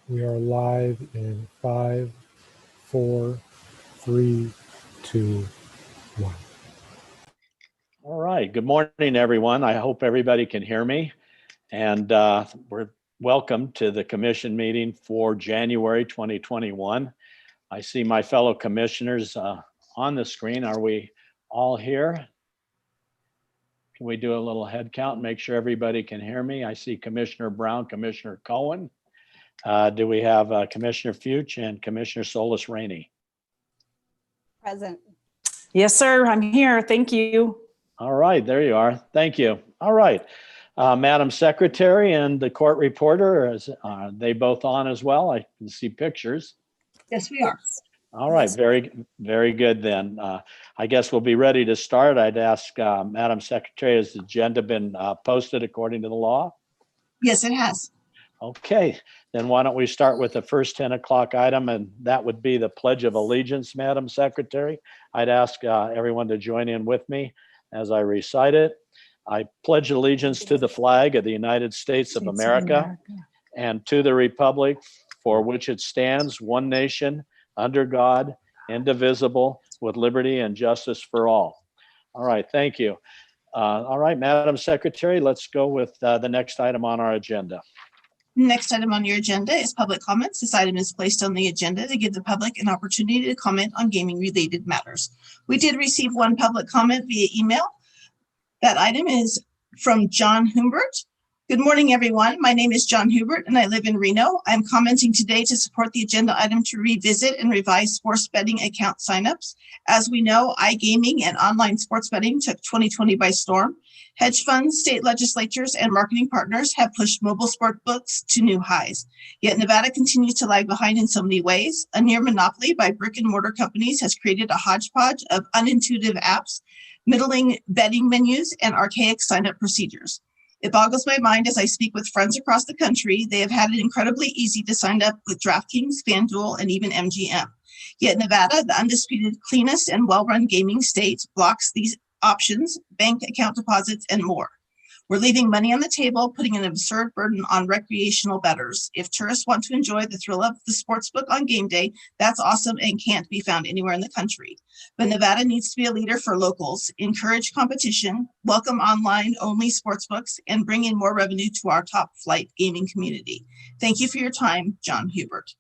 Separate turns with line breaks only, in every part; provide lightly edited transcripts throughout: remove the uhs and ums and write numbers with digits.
We are live in 5, 4, 3, 2, 1.
All right. Good morning, everyone. I hope everybody can hear me. And we're welcome to the commission meeting for January 2021. I see my fellow commissioners on the screen. Are we all here? Can we do a little head count and make sure everybody can hear me? I see Commissioner Brown, Commissioner Cohen. Do we have Commissioner Fuchs and Commissioner Solis Rainey?
Present.
Yes, sir. I'm here. Thank you.
All right, there you are. Thank you. All right. Madam Secretary and the court reporter, are they both on as well? I can see pictures.
Yes, we are.
All right, very, very good then. I guess we'll be ready to start. I'd ask Madam Secretary, has the agenda been posted according to the law?
Yes, it has.
Okay, then why don't we start with the first 10 o'clock item, and that would be the Pledge of Allegiance, Madam Secretary. I'd ask everyone to join in with me as I recite it. I pledge allegiance to the flag of the United States of America and to the republic for which it stands, one nation, under God, indivisible, with liberty and justice for all. All right, thank you. All right, Madam Secretary, let's go with the next item on our agenda.
Next item on your agenda is public comments. This item is placed on the agenda to give the public an opportunity to comment on gaming related matters. We did receive one public comment via email. That item is from John Humbert. Good morning, everyone. My name is John Hubert and I live in Reno. I'm commenting today to support the agenda item to revisit and revise sports betting account signups. As we know, iGaming and online sports betting took 2020 by storm. Hedge funds, state legislatures, and marketing partners have pushed mobile sport books to new highs. Yet Nevada continues to lag behind in so many ways. A near monopoly by brick and mortar companies has created a hodgepodge of unintuitive apps, middling betting menus, and archaic sign-up procedures. It boggles my mind as I speak with friends across the country. They have had it incredibly easy to sign up with DraftKings, FanDuel, and even MGM. Yet Nevada, the undisputed cleanest and well-run gaming state, blocks these options, bank account deposits, and more. We're leaving money on the table, putting an absurd burden on recreational bettors. If tourists want to enjoy the thrill of the sportsbook on game day, that's awesome and can't be found anywhere in the country. But Nevada needs to be a leader for locals, encourage competition, welcome online-only sportsbooks, and bring in more revenue to our top flight gaming community. Thank you for your time, John Hubert.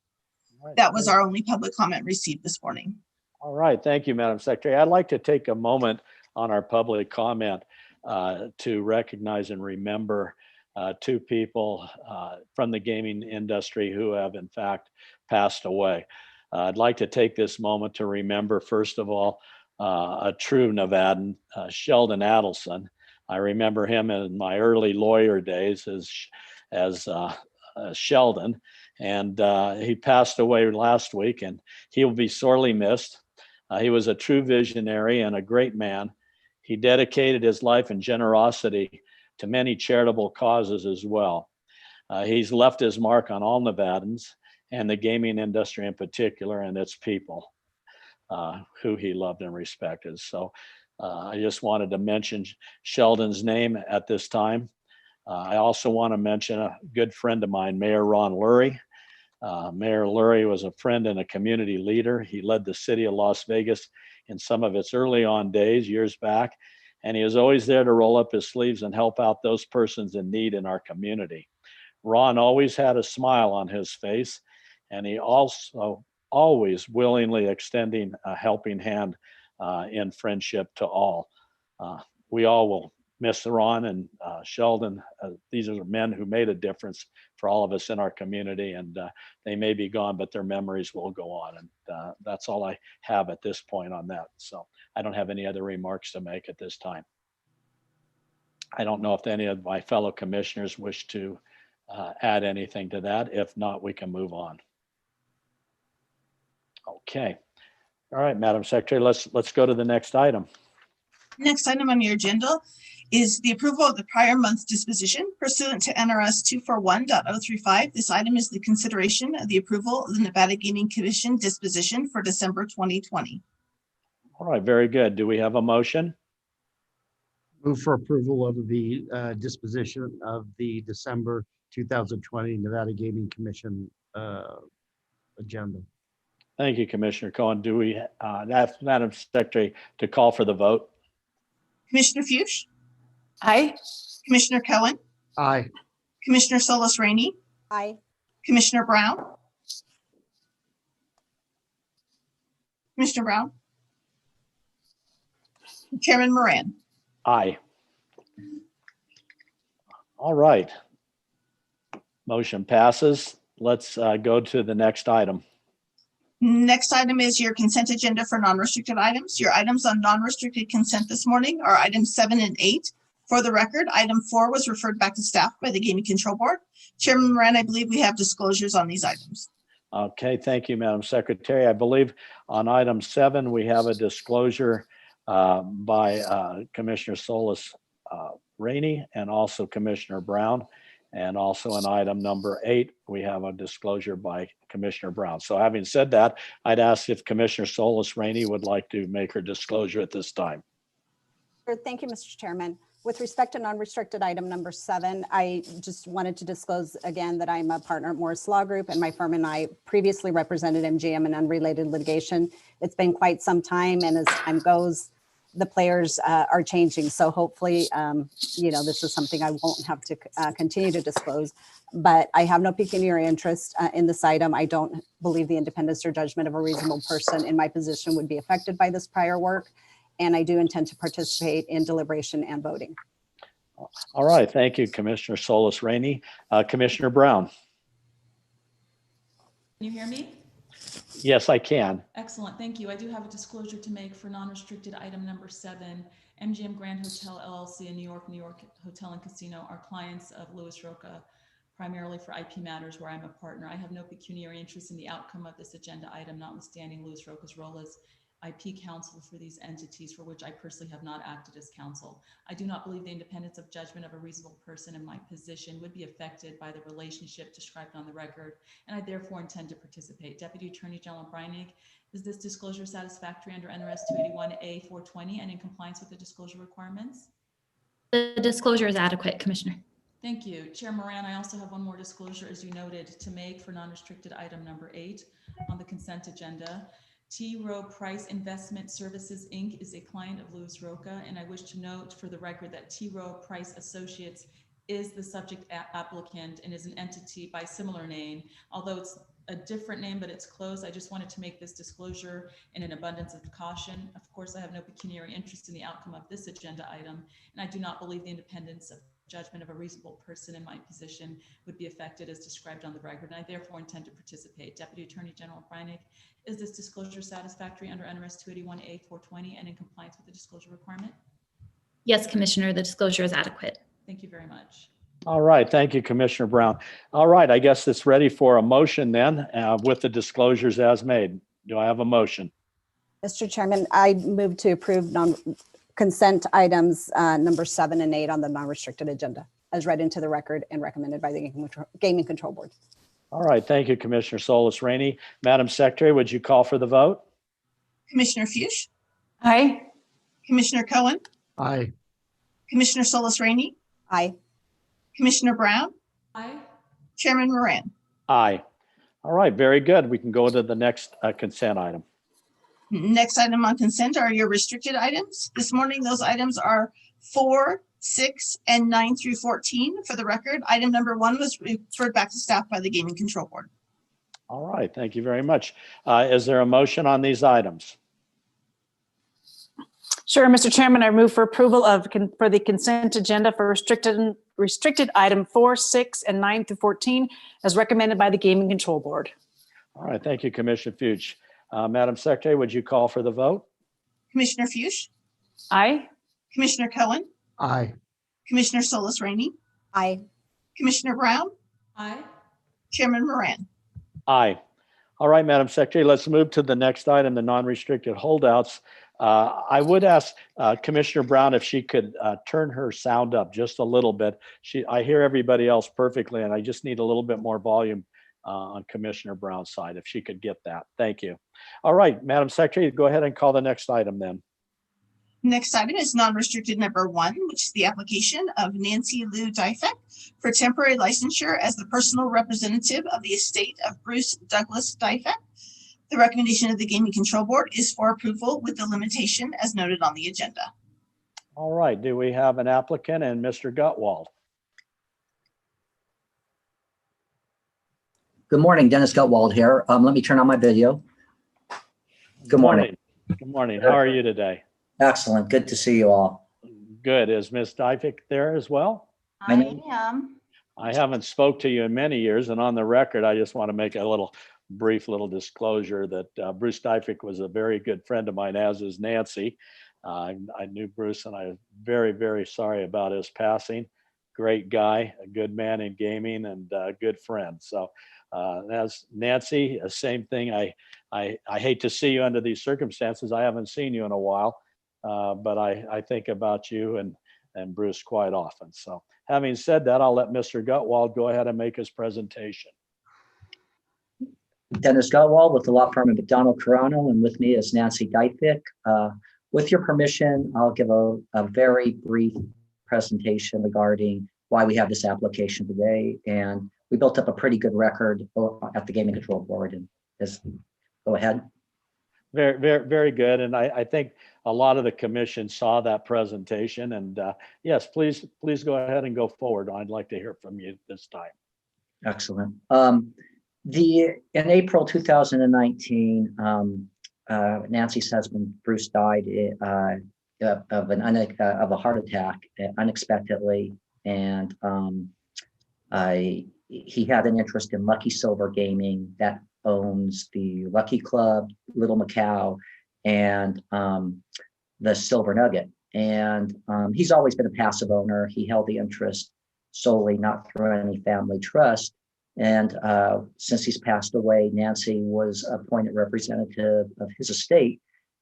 Right.
That was our only public comment received this morning.
All right, thank you, Madam Secretary. I'd like to take a moment on our public comment to recognize and remember two people from the gaming industry who have in fact passed away. I'd like to take this moment to remember, first of all, a true Nevadan, Sheldon Adelson. I remember him in my early lawyer days as Sheldon, and he passed away last week, and he will be sorely missed. He was a true visionary and a great man. He dedicated his life and generosity to many charitable causes as well. He's left his mark on all Nevadans and the gaming industry in particular and its people who he loved and respected. So I just wanted to mention Sheldon's name at this time. I also want to mention a good friend of mine, Mayor Ron Lurie. Mayor Lurie was a friend and a community leader. He led the city of Las Vegas in some of its early on days, years back, and he was always there to roll up his sleeves and help out those persons in need in our community. Ron always had a smile on his face, and he also always willingly extending a helping hand in friendship to all. We all will miss Ron and Sheldon. These are men who made a difference for all of us in our community, and they may be gone, but their memories will go on. And that's all I have at this point on that. So I don't have any other remarks to make at this time. I don't know if any of my fellow commissioners wish to add anything to that. If not, we can move on. Okay. All right, Madam Secretary, let's go to the next item.
Next item on your agenda is the approval of the prior month's disposition pursuant to NRS 241.035. This item is the consideration of the approval of the Nevada Gaming Commission disposition for December 2020.
All right, very good. Do we have a motion?
Move for approval of the disposition of the December 2020 Nevada Gaming Commission agenda.
Thank you, Commissioner Cohen. Do we ask Madam Secretary to call for the vote?
Commissioner Fuchs,
Aye.
Commissioner Cohen,
Aye.
Commissioner Solis Rainey,
Aye.
Commissioner Brown. Commissioner Brown. Chairman Moran.
Aye. All right. Motion passes. Let's go to the next item.
Next item is your consent agenda for non-restricted items. Your items on non-restricted consent this morning are items 7 and 8. For the record, item 4 was referred back to staff by the Gaming Control Board. Chairman Moran, I believe we have disclosures on these items.
Okay, thank you, Madam Secretary. I believe on item 7, we have a disclosure by Commissioner Solis Rainey and also Commissioner Brown. And also in item number 8, we have a disclosure by Commissioner Brown. So having said that, I'd ask if Commissioner Solis Rainey would like to make her disclosure at this time.
Sure. Thank you, Mr. Chairman. With respect to non-restricted item number 7, I just wanted to disclose again that I'm a partner at Morris Law Group, and my firm and I previously represented MGM in unrelated litigation. It's been quite some time, and as time goes, the players are changing. So hopefully, this is something I won't have to continue to disclose, but I have no pecuniary interest in this item. I don't believe the independence or judgment of a reasonable person in my position would be affected by this prior work. And I do intend to participate in deliberation and voting.
All right, thank you, Commissioner Solis Rainey. Commissioner Brown.
Can you hear me?
Yes, I can.
Excellent, thank you. I do have a disclosure to make for non-restricted item number 7. MGM Grand Hotel LLC in New York Hotel and Casino are clients of Louis Roca, primarily for IP matters where I'm a partner. I have no pecuniary interest in the outcome of this agenda item, notwithstanding Louis Roca's role as IP counsel for these entities, for which I personally have not acted as counsel. I do not believe the independence of judgment of a reasonable person in my position would be affected by the relationship described on the record, and I therefore intend to participate. Deputy Attorney General Breinig, is this disclosure satisfactory under NRS 281A 420 and in compliance with the disclosure requirements?
The disclosure is adequate, Commissioner.
Thank you. Chair Moran, I also have one more disclosure, as you noted, to make for non-restricted item number 8 on the consent agenda. T. Rowe Price Investment Services, Inc. is a client of Louis Roca, and I wish to note for the record that T. Rowe Price Associates is the subject applicant and is an entity by similar name. Although it's a different name, but it's close, I just wanted to make this disclosure in an abundance of caution. Of course, I have no pecuniary interest in the outcome of this agenda item, and I do not believe the independence of judgment of a reasonable person in my position would be affected as described on the record, and I therefore intend to participate. Deputy Attorney General Breinig, is this disclosure satisfactory under NRS 281A 420 and in compliance with the disclosure requirement?
Yes, Commissioner, the disclosure is adequate.
Thank you very much.
All right, thank you, Commissioner Brown. All right, I guess it's ready for a motion then with the disclosures as made. Do I have a motion?
Mr. Chairman, I move to approve consent items number 7 and 8 on the non-restricted agenda as read into the record and recommended by the Gaming Control Board.
All right, thank you, Commissioner Solis Rainey. Madam Secretary, would you call for the vote?
Commissioner Fuchs,
Aye.
Commissioner Cohen,
Aye.
Commissioner Solis Rainey,
Aye.
Commissioner Brown,
Aye.
Chairman Moran.
Aye. All right, very good. We can go to the next consent item.
Next item on consent are your restricted items. This morning, those items are 4, 6, and 9 through 14. For the record, item number 1 was referred back to staff by the Gaming Control Board.
All right, thank you very much. Is there a motion on these items?
Sure, Mr. Chairman, I move for approval for the consent agenda for restricted item 4, 6, and 9 through 14 as recommended by the Gaming Control Board.
All right, thank you, Commissioner Fuchs. Madam Secretary, would you call for the vote?
Commissioner Fuchs,
Aye.
Commissioner Cohen,
Aye.
Commissioner Solis Rainey,
Aye.
Commissioner Brown,
Aye.
Chairman Moran.
Aye. All right, Madam Secretary, let's move to the next item, the non-restricted holdouts. I would ask Commissioner Brown if she could turn her sound up just a little bit. I hear everybody else perfectly, and I just need a little bit more volume on Commissioner Brown's side, if she could get that. Thank you. All right, Madam Secretary, go ahead and call the next item then.
Next item is non-restricted number 1, which is the application of Nancy Lou Dyfek for temporary licensure as the personal representative of the estate of Bruce Douglas Dyfek. The recommendation of the Gaming Control Board is for approval with the limitation as noted on the agenda.
All right, do we have an applicant and Mr. Gutwald?
Good morning, Dennis Gutwald here. Let me turn on my video. Good morning.
Good morning. How are you today?
Excellent. Good to see you all.
Good. Is Ms. Dyfek there as well?
I
am.
I haven't spoke to you in many years, and on the record, I just want to make a brief disclosure that Bruce Dyfek was a very good friend of mine, as is Nancy. I knew Bruce, and I'm very, very sorry about his passing. Great guy, a good man in gaming, and a good friend. So as Nancy, same thing. I hate to see you under these circumstances. I haven't seen you in a while, but I think about you and Bruce quite often. So having said that, I'll let Mr. Gutwald go ahead and make his presentation.
Dennis Gutwald with the law firm of McDonald Carano, and with me is Nancy Dyfek. With your permission, I'll give a very brief presentation regarding why we have this application today. And we built up a pretty good record at the Gaming Control Board. And go ahead.
Very, very, very good. And I think a lot of the commission saw that presentation. And yes, please go ahead and go forward. I'd like to hear from you this time.
Excellent. In April 2019, Nancy's husband Bruce died of a heart attack unexpectedly, and he had an interest in Lucky Silver Gaming that owns the Lucky Club, Little Macau, and the Silver Nugget. And he's always been a passive owner. He held the interest solely, not through any family trust. And since he's passed away, Nancy was appointed representative of his estate,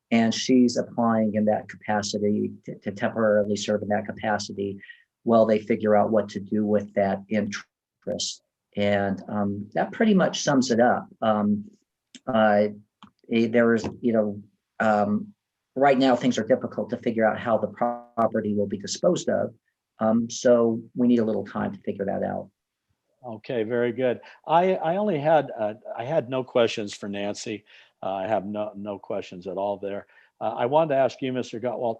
and she's applying in that capacity to temporarily serve in that capacity while they figure out what to do with that interest. And that pretty much sums it up. There is, right now things are difficult to figure out how the property will be disposed of. So we need a little time to figure that out.
Okay, very good. I had no questions for Nancy. I have no questions at all there. I wanted to ask you, Mr. Gutwald,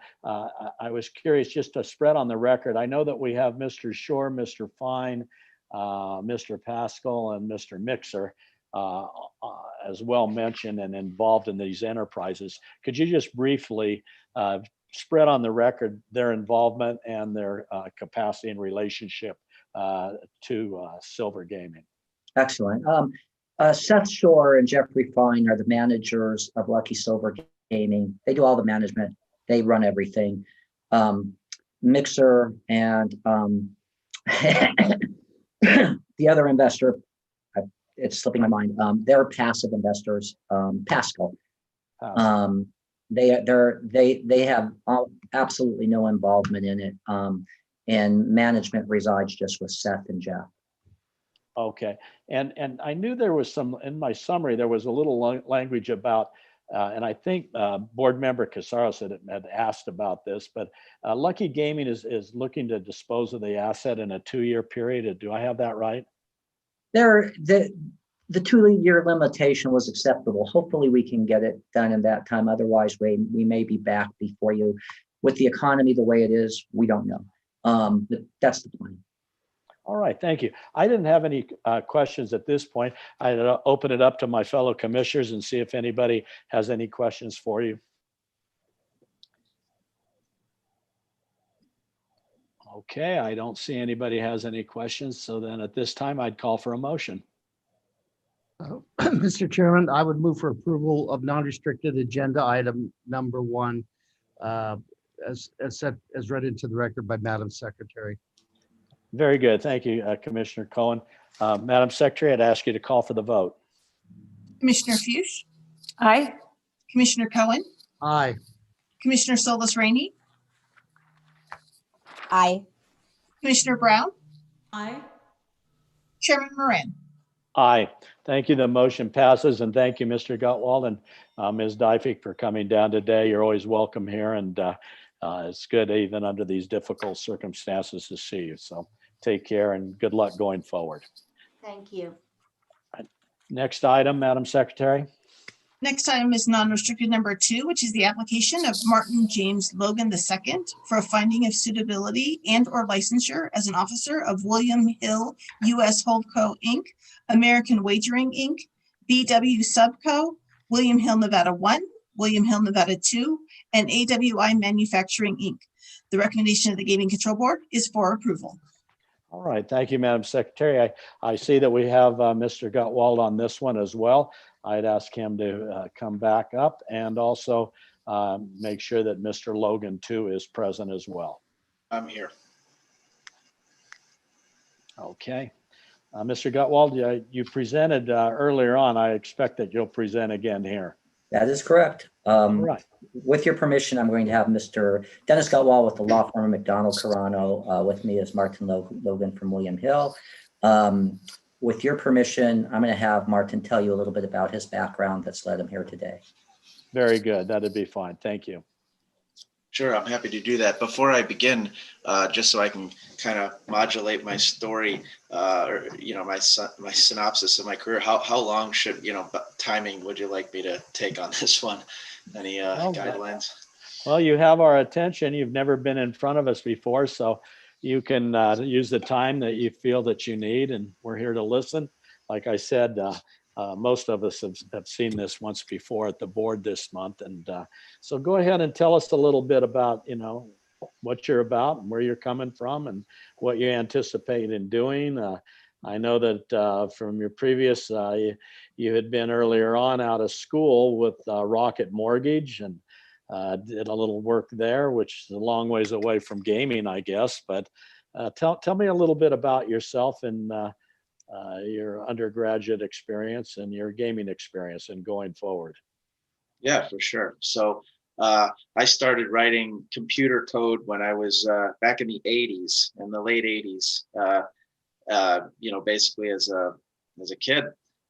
I was curious just to spread on the record. I know that we have Mr. Shore, Mr. Fine, Mr. Pascal, and Mr. Mixer as well mentioned and involved in these enterprises. Could you just briefly spread on the record their involvement and their capacity and relationship to Silver Gaming?
Excellent. Seth Shore and Jeffrey Fine are the managers of Lucky Silver Gaming. They do all the management. They run everything. Mixer and the other investor, it's slipping my mind. They're passive investors. Pascal. They have absolutely no involvement in it. And management resides just with Seth and Jeff.
Okay, and I knew there was some, in my summary, there was a little language about, and I think board member Casares had asked about this, but Lucky Gaming is looking to dispose of the asset in a 2-year period. Do I have that right?
The 2-year limitation was acceptable. Hopefully we can get it done in that time. Otherwise, we may be back before you. With the economy the way it is, we don't know. That's the plan.
All right, thank you. I didn't have any questions at this point. I'd open it up to my fellow commissioners and see if anybody has any questions for you. Okay, I don't see anybody has any questions. So then at this time, I'd call for a motion.
Mr. Chairman, I would move for approval of non-restricted agenda item number 1, as read into the record by Madam Secretary.
Very good. Thank you, Commissioner Cohen. Madam Secretary, I'd ask you to call for the vote.
Commissioner Fuchs,
Aye.
Commissioner Cohen,
Aye.
Commissioner Solus Rainey,
Aye.
Commissioner Brown,
Aye.
Chairman Moran.
Aye. Thank you. The motion passes, and thank you, Mr. Gutwald and Ms. Dyfek, for coming down today. You're always welcome here, and It's good even under these difficult circumstances to see you. So take care and good luck going forward.
Thank you.
Next item, Madam Secretary.
Next item is non-restricted number 2, which is the application of Martin James Logan II for a finding of suitability and or licensure as an officer of William Hill U.S. Holdco, Inc., American Wagering, Inc., BW Subco, William Hill, Nevada 1, William Hill, Nevada 2, and AWI Manufacturing, Inc. The recommendation of the Gaming Control Board is for approval.
All right, thank you, Madam Secretary. I see that we have Mr. Gutwald on this one as well. I'd ask him to come back up and also make sure that Mr. Logan too is present as well.
I'm here.
Okay. Mr. Gutwald, you presented earlier on. I expect that you'll present again here.
That is correct.
Right.
With your permission, I'm going to have Mr. Dennis Gutwald with the law firm of McDonald Carano with me as Martin Logan from William Hill. With your permission, I'm going to have Martin tell you a little bit about his background that's led him here today.
Very good. That'd be fine. Thank you.
Sure, I'm happy to do that. Before I begin, just so I can kind of modulate my story, or my synopsis of my career, how long should timing would you like me to take on this one? Any guidelines?
Well, you have our attention. You've never been in front of us before, so you can use the time that you feel that you need, and we're here to listen. Like I said, most of us have seen this once before at the board this month. And so go ahead and tell us a little bit about, what you're about and where you're coming from and what you anticipate in doing. I know that from your previous, you had been earlier on out of school with Rocket Mortgage and did a little work there, which is a long ways away from gaming, I guess. But tell me a little bit about yourself and your undergraduate experience and your gaming experience and going forward.
Yeah, for sure. So I started writing computer code when I was back in the 80s, in the late 80s, basically as a kid.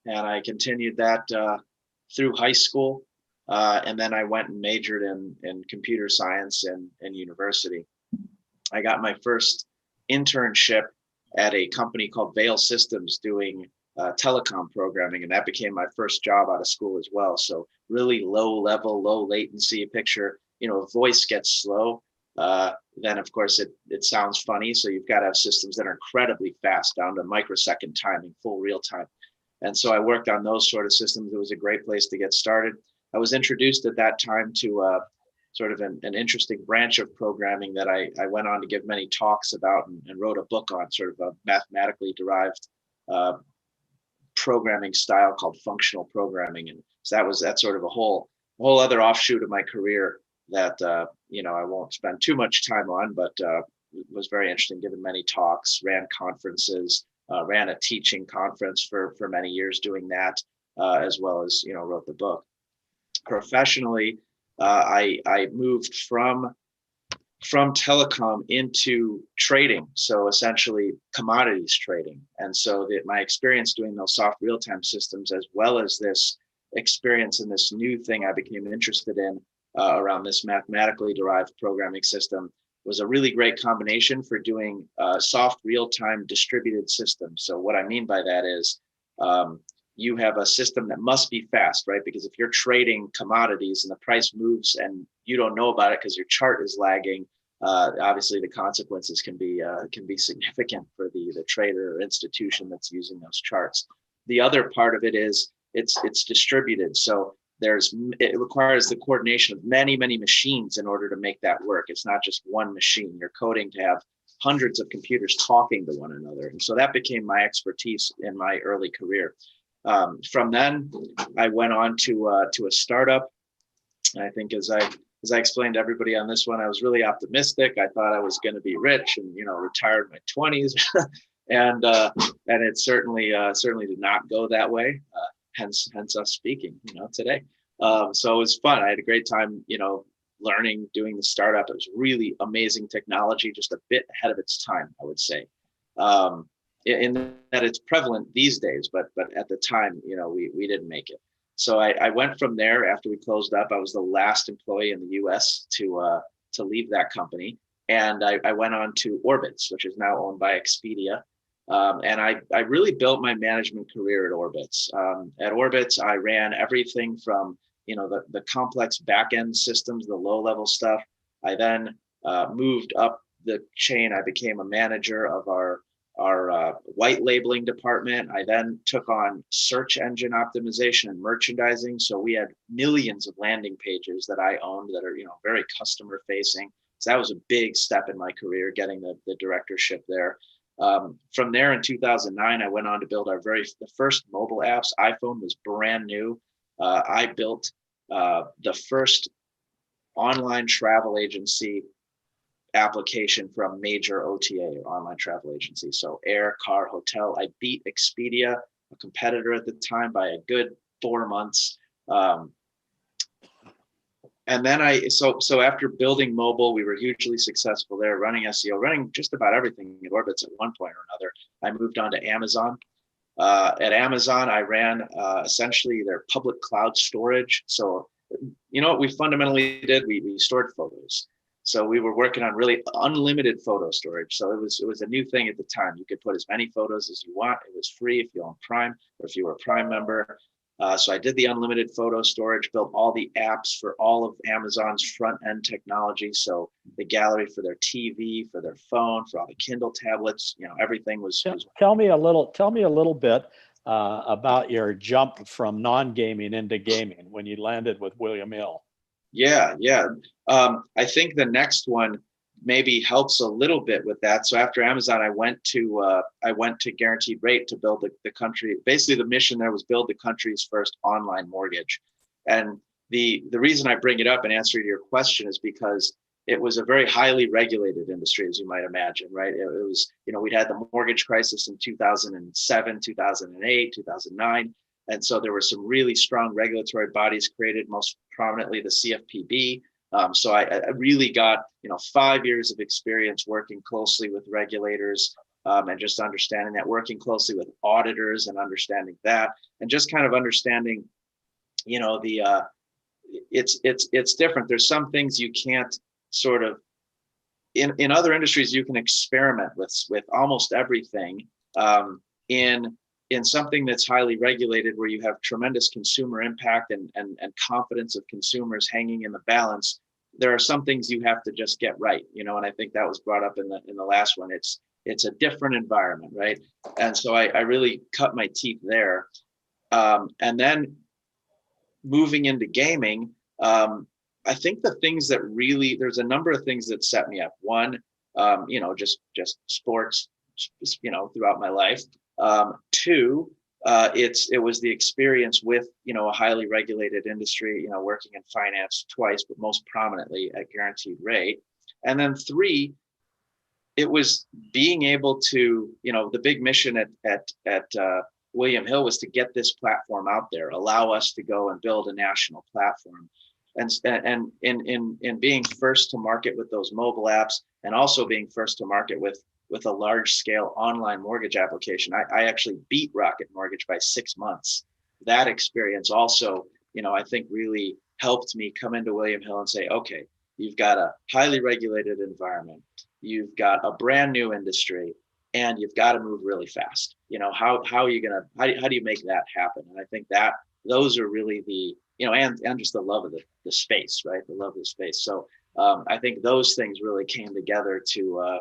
And I continued that through high school. And then I went and majored in computer science in university. I got my first internship at a company called Vail Systems doing telecom programming, and that became my first job out of school as well. So really low level, low latency picture. A voice gets slow, then of course it sounds funny. So you've got to have systems that are incredibly fast, down to microsecond timing, full real time. And so I worked on those sort of systems. It was a great place to get started. I was introduced at that time to sort of an interesting branch of programming that I went on to give many talks about and wrote a book on, sort of a mathematically derived programming style called functional programming. And so that's sort of a whole other offshoot of my career that I won't spend too much time on, but it was very interesting, given many talks, ran conferences, ran a teaching conference for many years doing that, as well as wrote the book. Professionally, I moved from telecom into trading, so essentially commodities trading. And so my experience doing those soft real-time systems, as well as this experience in this new thing I became interested in around this mathematically derived programming system, was a really great combination for doing soft real-time distributed systems. So what I mean by that is you have a system that must be fast, right? Because if you're trading commodities and the price moves and you don't know about it because your chart is lagging, obviously the consequences can be significant for the trader or institution that's using those charts. The other part of it is it's distributed. So it requires the coordination of many, many machines in order to make that work. It's not just one machine. You're coding to have hundreds of computers talking to one another. And so that became my expertise in my early career. From then, I went on to a startup. I think as I explained to everybody on this one, I was really optimistic. I thought I was going to be rich and retired in my 20s, and it certainly did not go that way. Hence us speaking, today. So it was fun. I had a great time, learning, doing the startup. It was really amazing technology, just a bit ahead of its time, I would say. In that it's prevalent these days, but at the time, we didn't make it. So I went from there. After we closed up, I was the last employee in the U.S. to to leave that company. And I went on to Orbitz, which is now owned by Expedia. And I really built my management career at Orbitz. At Orbitz, I ran everything from, the complex back-end systems, the low-level stuff. I then moved up the chain. I became a manager of our white labeling department. I then took on search engine optimization and merchandising. So we had millions of landing pages that I owned that are, very customer facing. So that was a big step in my career, getting the directorship there. From there in 2009, I went on to build the first mobile apps. iPhone was brand new. I built the first online travel agency application for a major OTA, or online travel agency. So air, car, hotel. I beat Expedia, a competitor at the time, by a good 4 months. And then so after building mobile, we were hugely successful there, running SEO, running just about everything at Orbitz at one point or another. I moved on to Amazon. At Amazon, I ran essentially their public cloud storage. So, what we fundamentally did? We stored photos. So we were working on really unlimited photo storage. So it was a new thing at the time. You could put as many photos as you want. It was free if you own Prime or if you were a Prime member. So I did the unlimited photo storage, built all the apps for all of Amazon's front end technology. So the gallery for their TV, for their phone, for all the Kindle tablets, everything was.
Tell me a little bit about your jump from non-gaming into gaming when you landed with William Hill.
Yeah. I think the next one maybe helps a little bit with that. So after Amazon, I went to Guaranteed Rate to build the country. Basically, the mission there was build the country's first online mortgage. And the reason I bring it up and answer to your question is because it was a very highly regulated industry, as you might imagine, right? It was, we'd had the mortgage crisis in 2007, 2008, 2009. And so there were some really strong regulatory bodies created, most prominently the CFPB. So I really got, 5 years of experience working closely with regulators and just understanding that, working closely with auditors and understanding that, and just kind of understanding, it's different. There's some things you can't sort of, in other industries, you can experiment with almost everything. In something that's highly regulated, where you have tremendous consumer impact and confidence of consumers hanging in the balance, there are some things you have to just get right, and I think that was brought up in the last one. It's a different environment, right? And so I really cut my teeth there. And then moving into gaming, I think the things that really, there's a number of things that set me up. One, just sports, throughout my life. Two, it was the experience with, a highly regulated industry, working in finance twice, but most prominently at Guaranteed Rate. And then three, it was being able to, the big mission at William Hill was to get this platform out there, allow us to go and build a national platform. And in being first to market with those mobile apps, and also being first to market with a large scale online mortgage application. I actually beat Rocket Mortgage by 6 months. That experience also, I think really helped me come into William Hill and say, okay, you've got a highly regulated environment, you've got a brand new industry, and you've got to move really fast. How are you gonna, how do you make that happen? And I think that those are really the, and just the love of the space, right? The love of the space. So I think those things really came together to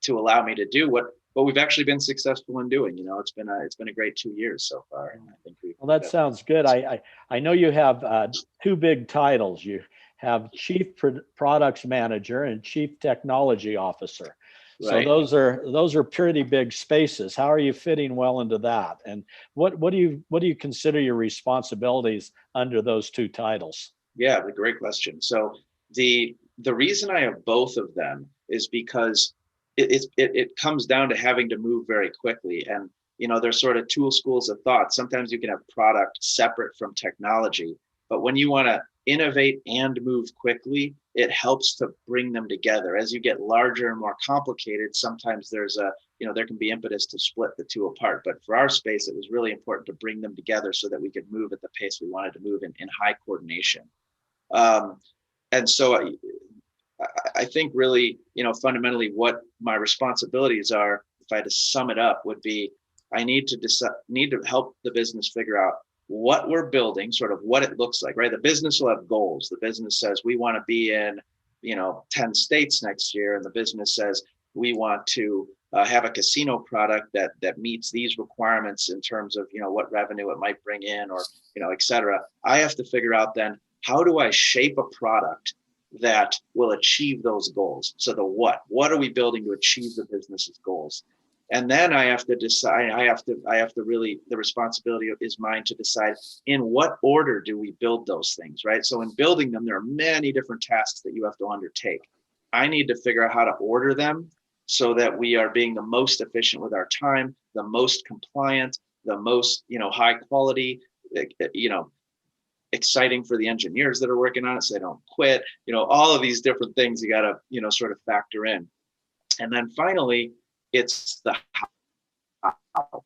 allow me to do what we've actually been successful in doing. It's been a great 2 years so far. And I think
that sounds good. I know you have two big titles. You have Chief Products Manager and Chief Technology Officer.
Right.
So those are pretty big spaces. How are you fitting well into that? And what do you consider your responsibilities under those two titles?
Yeah, a great question. So the reason I have both of them is because it comes down to having to move very quickly. And, there's sort of two schools of thought. Sometimes you can have product separate from technology, but when you want to innovate and move quickly, it helps to bring them together. As you get larger and more complicated, sometimes there can be impetus to split the two apart. But for our space, it was really important to bring them together so that we could move at the pace we wanted to move in high coordination. And so I think really, fundamentally what my responsibilities are, if I had to sum it up, would be I need to help the business figure out what we're building, sort of what it looks like, right? The business will have goals. The business says we want to be in, 10 states next year. And the business says we want to have a casino product that meets these requirements in terms of, what revenue it might bring in, or, et cetera. I have to figure out then, how do I shape a product that will achieve those goals? So what are we building to achieve the business's goals? And then I have to decide, I have to really, the responsibility is mine to decide in what order do we build those things, right? So in building them, there are many different tasks that you have to undertake. I need to figure out how to order them so that we are being the most efficient with our time, the most compliant, the most, high quality, exciting for the engineers that are working on it so they don't quit, all of these different things you got to, sort of factor in. And then finally, it's the how,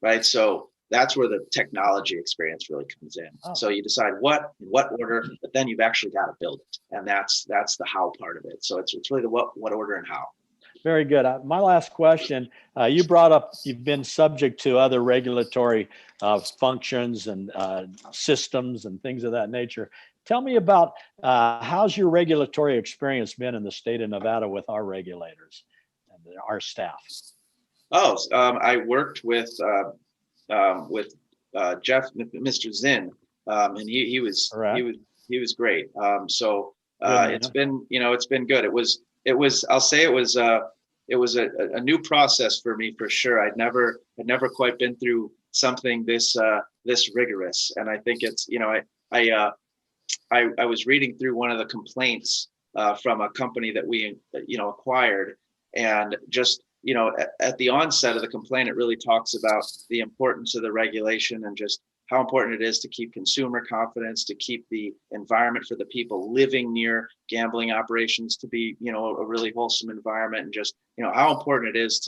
right? So that's where the technology experience really comes in. Oh. So you decide in what order, but then you've actually got to build it. And that's the how part of it. So it's really the what order and how.
Very good. My last question, you brought up, you've been subject to other regulatory functions and systems and things of that nature. Tell me about how's your regulatory experience been in the state of Nevada with our regulators and our staff?
Oh, I worked with Jeff, Mr. Zinn, and he was great. It's been good. I'll say it was a new process for me for sure. I'd never quite been through something this rigorous, and I think it's I was reading through one of the complaints from a company that we acquired, and just at the onset of the complaint, it really talks about the importance of the regulation and just how important it is to keep consumer confidence, to keep the environment for the people living near gambling operations to be, a really wholesome environment, and just, how important it is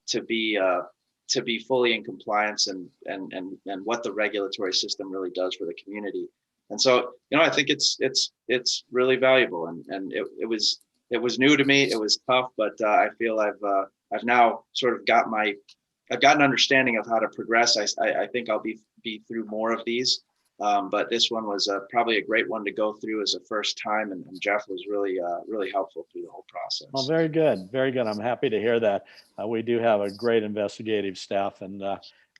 to be fully in compliance and what the regulatory system really does for the community. And so, I think it's really valuable, and it was new to me. It was tough, but I feel I've now sort of I've got an understanding of how to progress. I think I'll be through more of these, but this one was probably a great one to go through as a first time, and Jeff was really helpful through the whole process.
Well, very good. I'm happy to hear that. We do have a great investigative staff, and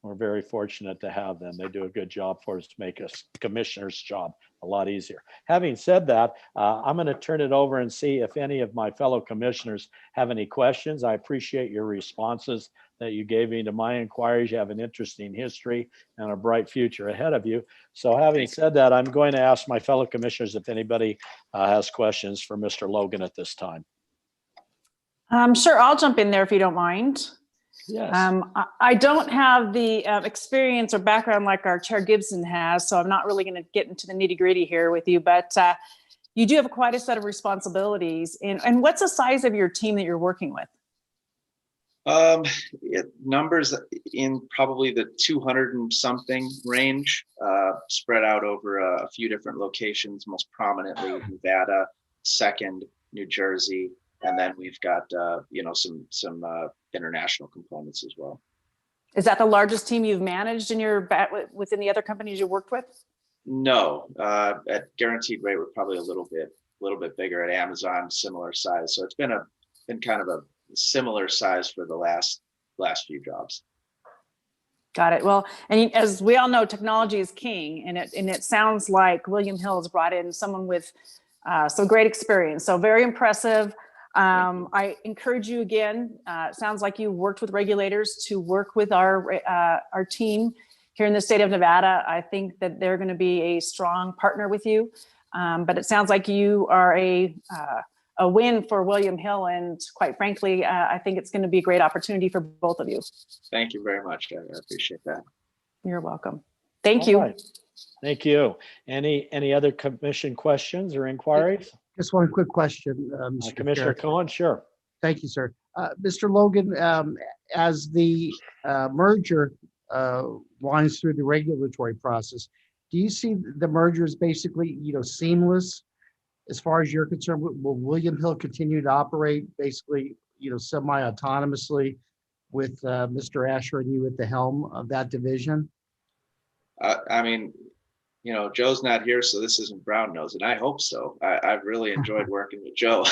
we're very fortunate to have them. They do a good job for us to make us commissioner's job a lot easier. Having said that, I'm going to turn it over and see if any of my fellow commissioners have any questions. I appreciate your responses that you gave me to my inquiries. You have an interesting history and a bright future ahead of you. So having said that, I'm going to ask my fellow commissioners if anybody has questions for Mr. Logan at this time.
Sure, I'll jump in there if you don't mind.
Yes.
I don't have the experience or background like our Chair Gibson has, so I'm not really going to get into the nitty gritty here with you, but you do have quite a set of responsibilities. And what's the size of your team that you're working with?
Numbers in probably the 200 and something range, spread out over a few different locations, most prominently Nevada, second, New Jersey, and then we've got some international components as well.
Is that the largest team you've managed within the other companies you worked with?
No, at Guaranteed Rate, we're probably a little bit bigger. At Amazon, similar size. So it's been kind of a similar size for the last few jobs.
Got it. Well, and as we all know, technology is king, and it sounds like William Hill has brought in someone with some great experience. So very impressive. I encourage you again. It sounds like you worked with regulators to work with our team here in the state of Nevada. I think that they're going to be a strong partner with you. But it sounds like you are a win for William Hill, and quite frankly, I think it's going to be a great opportunity for both of you.
Thank you very much. I appreciate that.
You're welcome. Thank you.
Right. Thank you. Any other commission questions or inquiries?
Just one quick question, Mr.
Commissioner
Chair.
Cohen, sure.
Thank you, sir. Mr. Logan, as the merger winds through the regulatory process, do you see the merger as basically, seamless as far as you're concerned, will William Hill continue to operate basically, semi-autonomously with Mr. Asher and you at the helm of that division?
I mean, Joe's not here, so this isn't brown nose, and I hope so. I've really enjoyed working with Joe.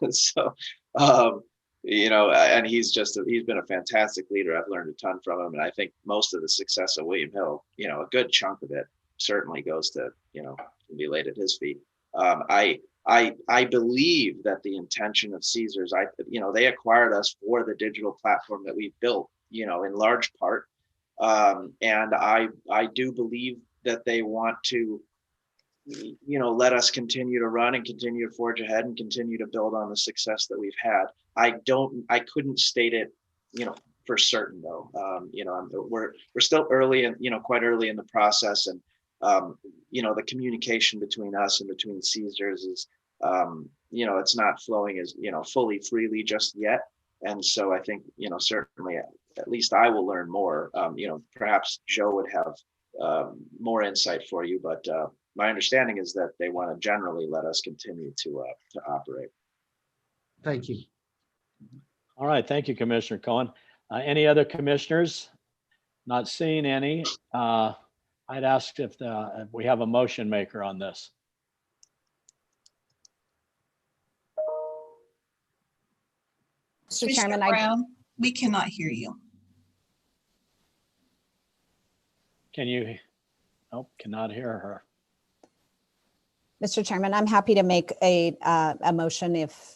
So, and he's been a fantastic leader. I've learned a ton from him, and I think most of the success of William Hill, a good chunk of it certainly goes to, can be laid at his feet. I believe that the intention of Caesars, they acquired us for the digital platform that we built, in large part. And I do believe that they want to, let us continue to run and continue to forge ahead and continue to build on the success that we've had. I couldn't state it, for certain though. We're still early and, quite early in the process. And, the communication between us and between Caesars is, it's not flowing as, fully freely just yet. And so I think, certainly at least I will learn more. Perhaps Joe would have more insight for you, but my understanding is that they want to generally let us continue to operate.
Thank you.
All right. Thank you, Commissioner Cohen. Any other commissioners? Not seeing any. I'd ask if we have a motion maker on this.
Mr. Chairman,
Brown, we cannot hear you.
Can you? Nope, cannot hear her.
Mr. Chairman, I'm happy to make a motion if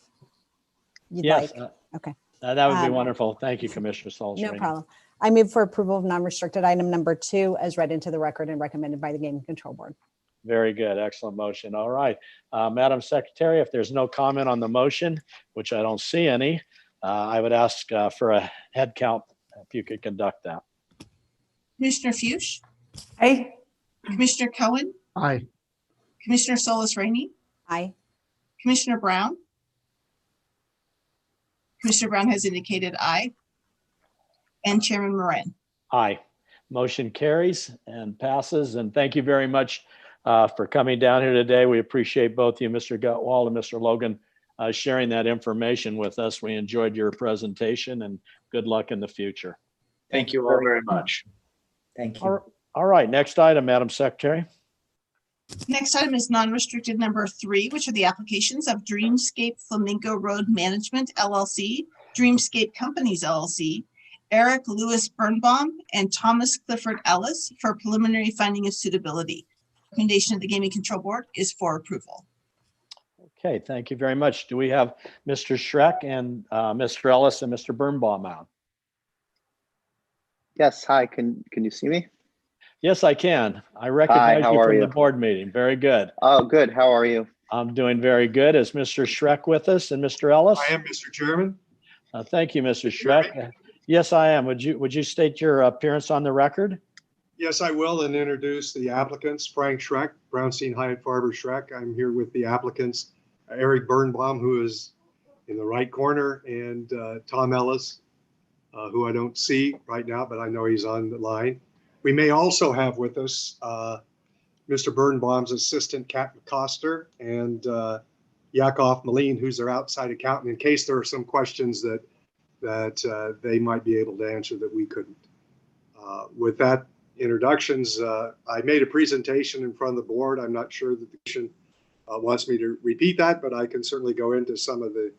you'd
Yes,
like. Okay.
That would be wonderful. Thank you, Commissioner Solis.
No problem. I move for approval of non-restricted item number 2 as read into the record and recommended by the Gaming Control Board.
Very good. Excellent motion. All right. Madam Secretary, if there's no comment on the motion, which I don't see any, I would ask for a head count if you could conduct that.
Commissioner Fuchs,
Aye.
Commissioner Cohen,
Aye.
Commissioner Solis Rainey,
Aye.
Commissioner Brown. Commissioner Brown has indicated aye. And Chairman Moran.
Aye. Motion carries and passes. And thank you very much for coming down here today. We appreciate both you, Mr. Gutwald and Mr. Logan, sharing that information with us. We enjoyed your presentation and good luck in the future.
Thank you all very much.
Thank you.
All right. Next item, Madam Secretary.
Next item is non-restricted number 3, which are the applications of Dreamscape Flamingo Road Management LLC, Dreamscape Companies LLC, Eric Lewis Birnbaum, and Thomas Clifford Ellis for preliminary finding of suitability. Recommendation of the Gaming Control Board is for approval.
Okay, thank you very much. Do we have Mr. Schreck and Mr. Ellis and Mr. Birnbaum out?
Yes, hi, can you see me?
Yes, I can. I recognize
how
you
are
from
you?
the board meeting. Very good.
Oh, good, how are you?
I'm doing very good. Is Mr. Schreck with us and Mr. Ellis?
I am, Mr. Chairman.
Thank you, Mr. Schreck. Yes, I am. Would you state your appearance on the record?
Yes, I will, and introduce the applicants. Frank Schreck, Brownstein Hyatt Farber Schreck. I'm here with the applicants, Eric Birnbaum, who is in the right corner, and Tom Ellis, who I don't see right now, but I know he's on the line. We may also have with us Mr. Birnbaum's assistant, Kat McCoster, and Yakov Malin, who's their outside accountant, in case there are some questions that they might be able to answer that we couldn't. With that introductions, I made a presentation in front of the board. I'm not sure that the commission wants me to repeat that, but I can certainly go into some of the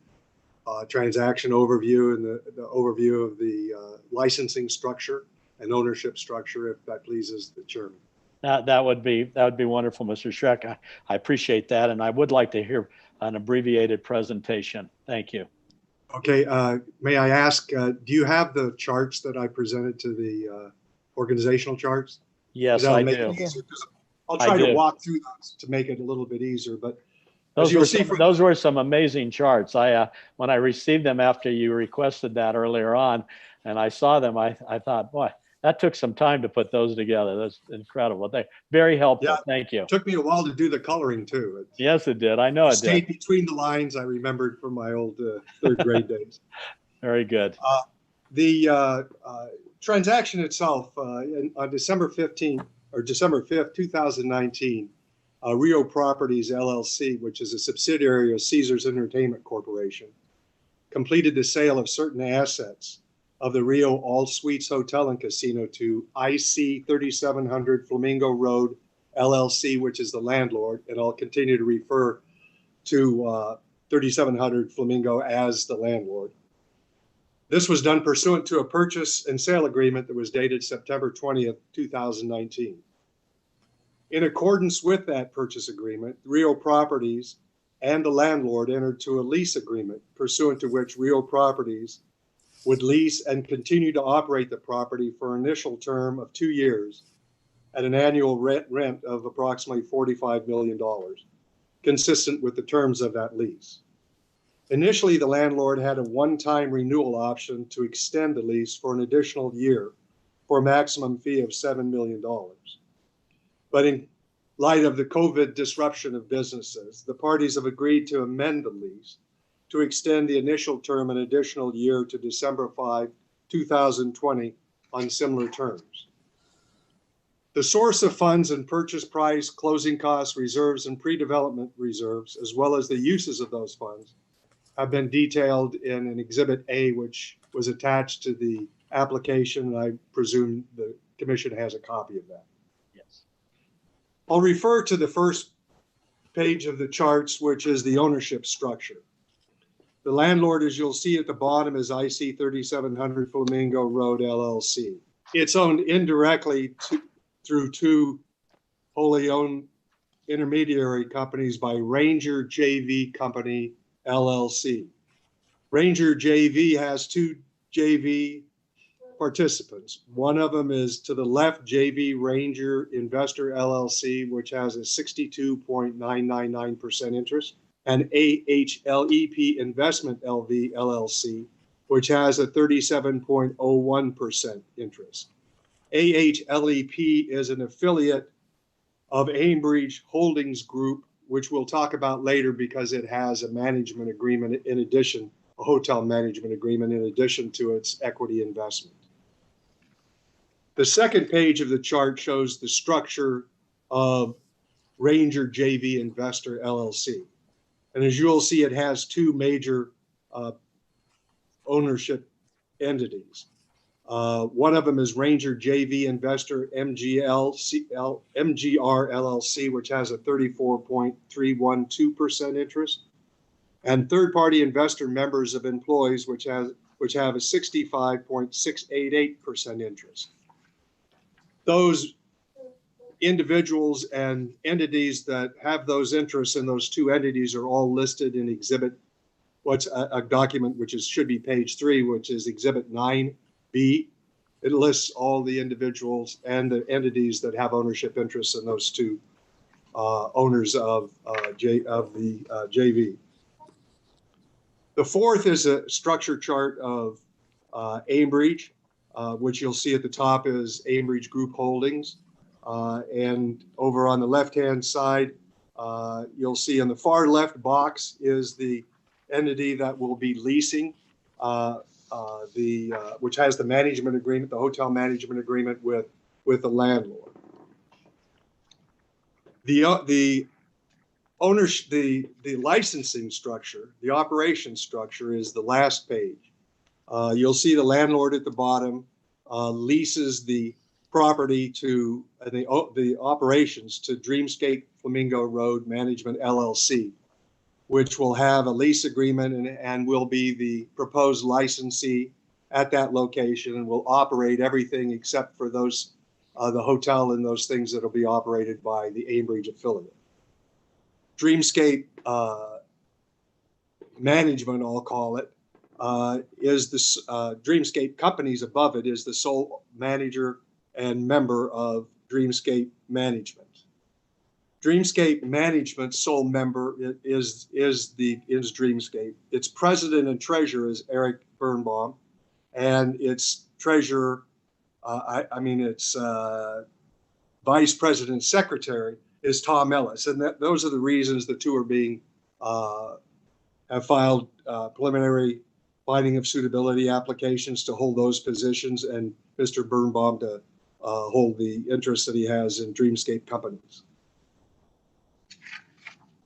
transaction overview and the overview of the licensing structure and ownership structure, if that pleases the chairman.
That would be wonderful, Mr. Schreck. I appreciate that, and I would like to hear an abbreviated presentation. Thank you.
Okay, may I ask, do you have the charts that I presented to the organizational charts?
Yes, I do.
I'll try to walk through those to make it a little bit easier, but
those were some amazing charts. When I received them after you requested that earlier on, and I saw them, I thought, boy, that took some time to put those together. That's incredible. Very helpful.
Yeah,
thank you.
It took me a while to do the coloring too.
Yes, it did. I know it
stayed
did.
Between the lines, I remembered from my old third grade days.
Very good.
The transaction itself on December 15th or December 5th, 2019, Rio Properties LLC, which is a subsidiary of Caesars Entertainment Corporation, completed the sale of certain assets of the Rio All Suites Hotel and Casino to IC 3700 Flamingo Road LLC, which is the landlord, and I'll continue to refer to 3700 Flamingo as the landlord. This was done pursuant to a purchase and sale agreement that was dated September 20th, 2019. In accordance with that purchase agreement, Rio Properties and the landlord entered to a lease agreement pursuant to which Rio Properties would lease and continue to operate the property for an initial term of 2 years at an annual rent of approximately $45 million, consistent with the terms of that lease. Initially, the landlord had a one-time renewal option to extend the lease for an additional year for a maximum fee of $7 million. But in light of the COVID disruption of businesses, the parties have agreed to amend the lease to extend the initial term an additional year to December 5, 2020 on similar terms. The source of funds and purchase price, closing costs, reserves, and pre-development reserves, as well as the uses of those funds, have been detailed in an Exhibit A, which was attached to the application, and I presume the commission has a copy of that.
Yes.
I'll refer to the first page of the charts, which is the ownership structure. The landlord, as you'll see at the bottom, is IC 3700 Flamingo Road LLC. It's owned indirectly through two wholly owned intermediary companies by Ranger JV Company LLC. Ranger JV has two JV participants. One of them is to the left, JV Ranger Investor LLC, which has a 62.999% interest, and AHLEP Investment LV LLC, which has a 37.01% interest. AHLEP is an affiliate of Ambridge Holdings Group, which we'll talk about later because it has a management agreement in addition, a hotel management agreement in addition to its equity investment. The second page of the chart shows the structure of Ranger JV Investor LLC. And as you'll see, it has two major ownership entities. One of them is Ranger JV Investor MGR LLC, which has a 34.312% interest, and third-party investor members of employees, which have a 65.688% interest. Those individuals and entities that have those interests in those two entities are all listed in Exhibit, what's a document which should be page 3, which is Exhibit 9B. It lists all the individuals and the entities that have ownership interests in those two owners of the JV. The fourth is a structure chart of Ambridge, which you'll see at the top is Ambridge Group Holdings. And over on the left-hand side, you'll see in the far left box is the entity that will be leasing, which has the management agreement, the hotel management agreement with the landlord. The licensing structure, the operation structure is the last page. You'll see the landlord at the bottom leases the property to the operations to Dreamscape Flamingo Road Management LLC, which will have a lease agreement and will be the proposed licensee at that location and will operate everything except for those the hotel and those things that will be operated by the Ambridge affiliate. Dreamscape Management, I'll call it, is this Dreamscape Companies above it is the sole manager and member of Dreamscape Management. Dreamscape Management's sole member is Dreamscape. Its president and treasurer is Eric Birnbaum, and its treasurer, its vice president secretary is Tom Ellis, and those are the reasons the two are being have filed preliminary finding of suitability applications to hold those positions, and Mr. Birnbaum to hold the interest that he has in Dreamscape Companies.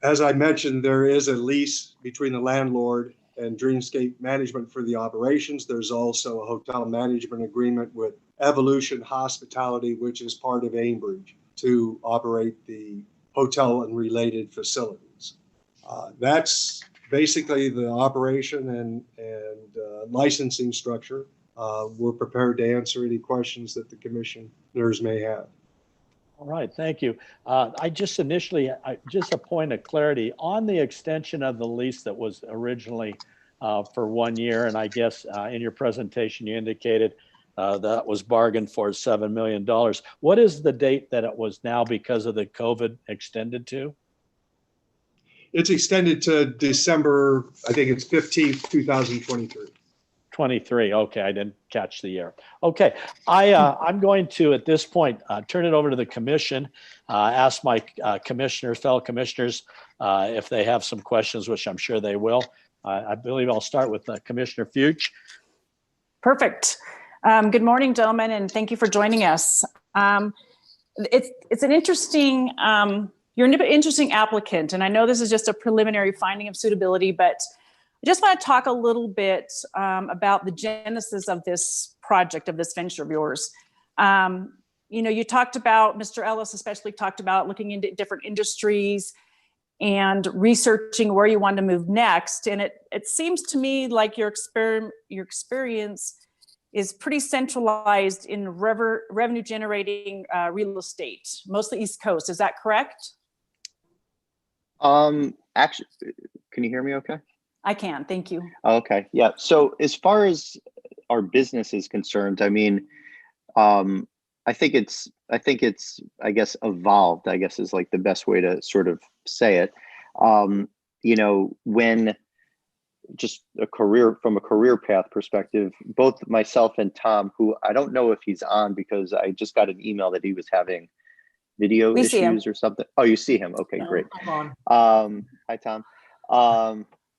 As I mentioned, there is a lease between the landlord and Dreamscape Management for the operations. There's also a hotel management agreement with Evolution Hospitality, which is part of Ambridge, to operate the hotel and related facilities. That's basically the operation and licensing structure. We're prepared to answer any questions that the commissioners may have.
All right, thank you. I just initially, just a point of clarity on the extension of the lease that was originally for 1 year, and I guess in your presentation you indicated that was bargained for $7 million. What is the date that it was now because of the COVID extended to?
It's extended to December, I think it's 15th, 2023.
23. Okay, I didn't catch the year. Okay, I'm going to, at this point, turn it over to the commission, ask my fellow commissioners, if they have some questions, which I'm sure they will. I believe I'll start with Commissioner Fuchs.
Perfect. Good morning, gentlemen, and thank you for joining us. It's an interesting, you're an interesting applicant, and I know this is just a preliminary finding of suitability, but I just want to talk a little bit about the genesis of this project, of this venture of yours. You talked about, Mr. Ellis especially talked about looking into different industries and researching where you want to move next. And it seems to me like your experience is pretty centralized in revenue generating real estate, mostly East Coast. Is that correct?
Actually, can you hear me okay?
I can, thank you.
Okay, yeah. So as far as our business is concerned, I mean, I think it's, I guess, evolved, I guess is like the best way to sort of say it. When just from a career path perspective, both myself and Tom, who I don't know if he's on because I just got an email that he was having video issues or something. Oh, you see him? Okay, great.
I'm on.
Hi, Tom.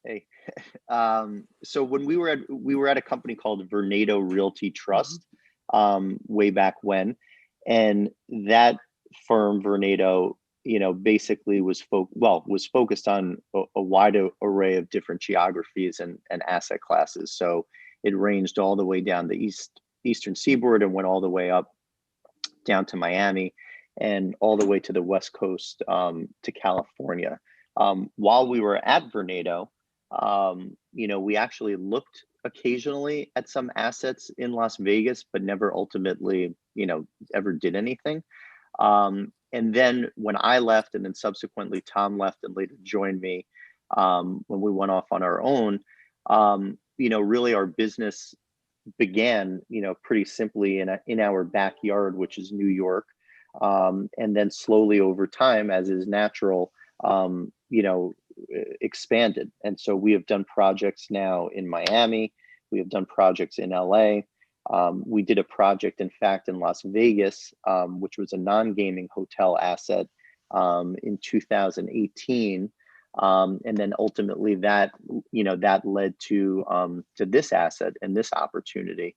Hey. So when we were at a company called Vernado Realty Trust way back when, and that firm Vernado, basically was focused on a wide array of different geographies and asset classes. So it ranged all the way down the eastern seaboard and went all the way up down to Miami and all the way to the West Coast to California. While we were at Vernado, we actually looked occasionally at some assets in Las Vegas, but never ultimately, ever did anything. And then when I left, and then subsequently Tom left and later joined me when we went off on our own, really our business began, pretty simply in our backyard, which is New York. And then slowly over time, as is natural, expanded. And so we have done projects now in Miami. We have done projects in LA. We did a project, in fact, in Las Vegas, which was a non-gaming hotel asset in 2018. And then ultimately that led to this asset and this opportunity.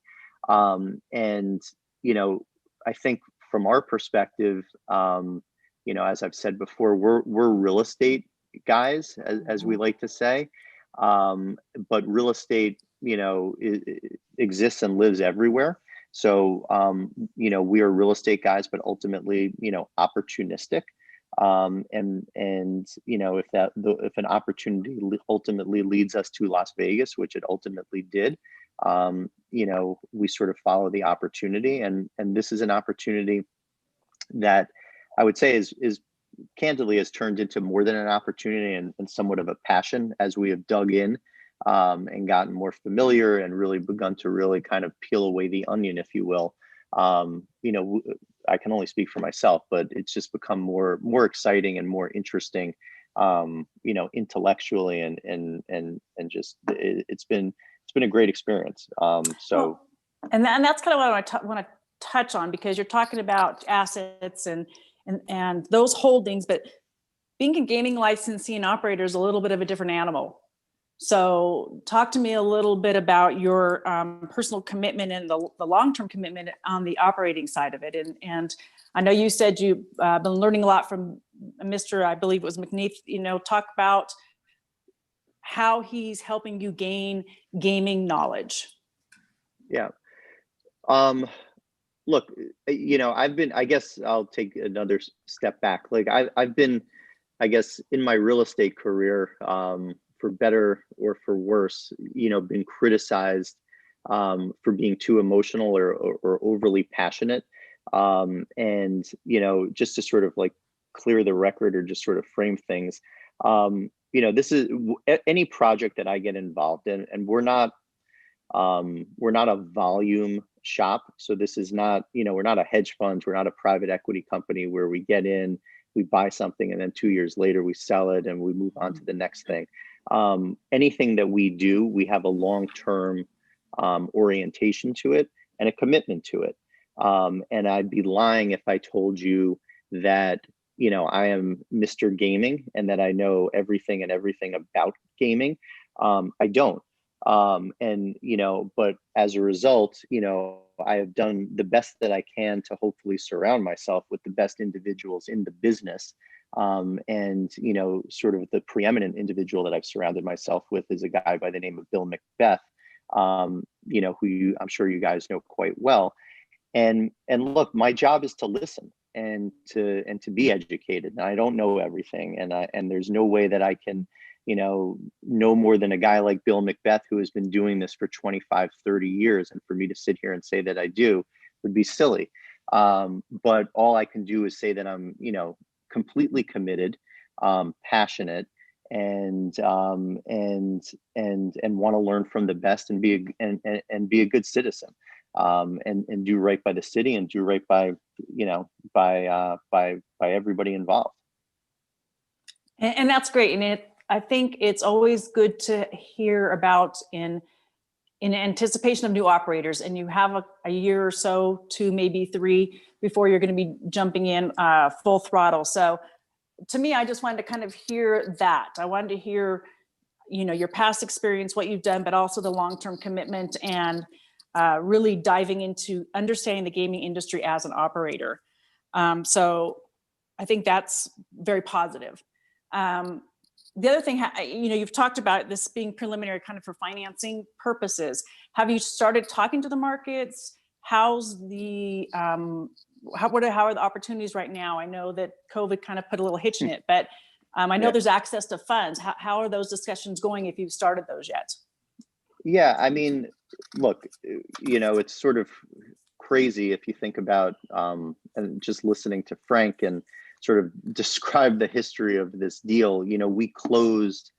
And I think from our perspective, as I've said before, we're real estate guys, as we like to say, but real estate, exists and lives everywhere. So, we are real estate guys, but ultimately, opportunistic. And if an opportunity ultimately leads us to Las Vegas, which it ultimately did, we sort of follow the opportunity. And this is an opportunity that I would say is candidly has turned into more than an opportunity and somewhat of a passion as we have dug in and gotten more familiar and really begun to really kind of peel away the onion, if you will. I can only speak for myself, but it's just become more exciting and more interesting, intellectually and just it's been a great experience. And
that's kind of what I want to touch on, because you're talking about assets and those holdings, but being a gaming licensee and operator is a little bit of a different animal. So talk to me a little bit about your personal commitment and the long-term commitment on the operating side of it. And I know you said you've been learning a lot from Mr. I believe it was McNeith, talk about how he's helping you gain gaming knowledge.
Yeah. Look, I guess I'll take another step back. Like I've been, I guess, in my real estate career, for better or for worse, been criticized for being too emotional or overly passionate. And, just to sort of like clear the record or just sort of frame things, this is any project that I get involved in, and we're not a volume shop. So this is not, we're not a hedge fund. We're not a private equity company where we get in, we buy something, and then 2 years later we sell it and we move on to the next thing. Anything that we do, we have a long-term orientation to it and a commitment to it. And I'd be lying if I told you that, I am Mr. Gaming and that I know everything about gaming. I don't. But as a result, I have done the best that I can to hopefully surround myself with the best individuals in the business. Sort of the preeminent individual that I've surrounded myself with is a guy by the name of Bill Macbeth, who I'm sure you guys know quite well. And look, my job is to listen and to be educated. And I don't know everything, and there's no way that I can know more than a guy like Bill Macbeth, who has been doing this for 25, 30 years. And for me to sit here and say that I do would be silly. But all I can do is say that I'm, completely committed, passionate, and want to learn from the best and be a good citizen, and do right by the city and do right by, by everybody involved.
And that's great. And I think it's always good to hear about in anticipation of new operators, and you have a year or so, 2, maybe 3, before you're going to be jumping in full throttle. So to me, I just wanted to kind of hear that. I wanted to hear, your past experience, what you've done, but also the long-term commitment and really diving into understanding the gaming industry as an operator. So I think that's very positive. The other thing, you've talked about this being preliminary kind of for financing purposes. Have you started talking to the markets? How's the, how are the opportunities right now? I know that COVID kind of put a little hitch in it, but I know there's access to funds. How are those discussions going, if you've started those yet?
Yeah, I mean, look, it's sort of crazy if you think about, and just listening to Frank and sort of describe the history of this deal. We closed,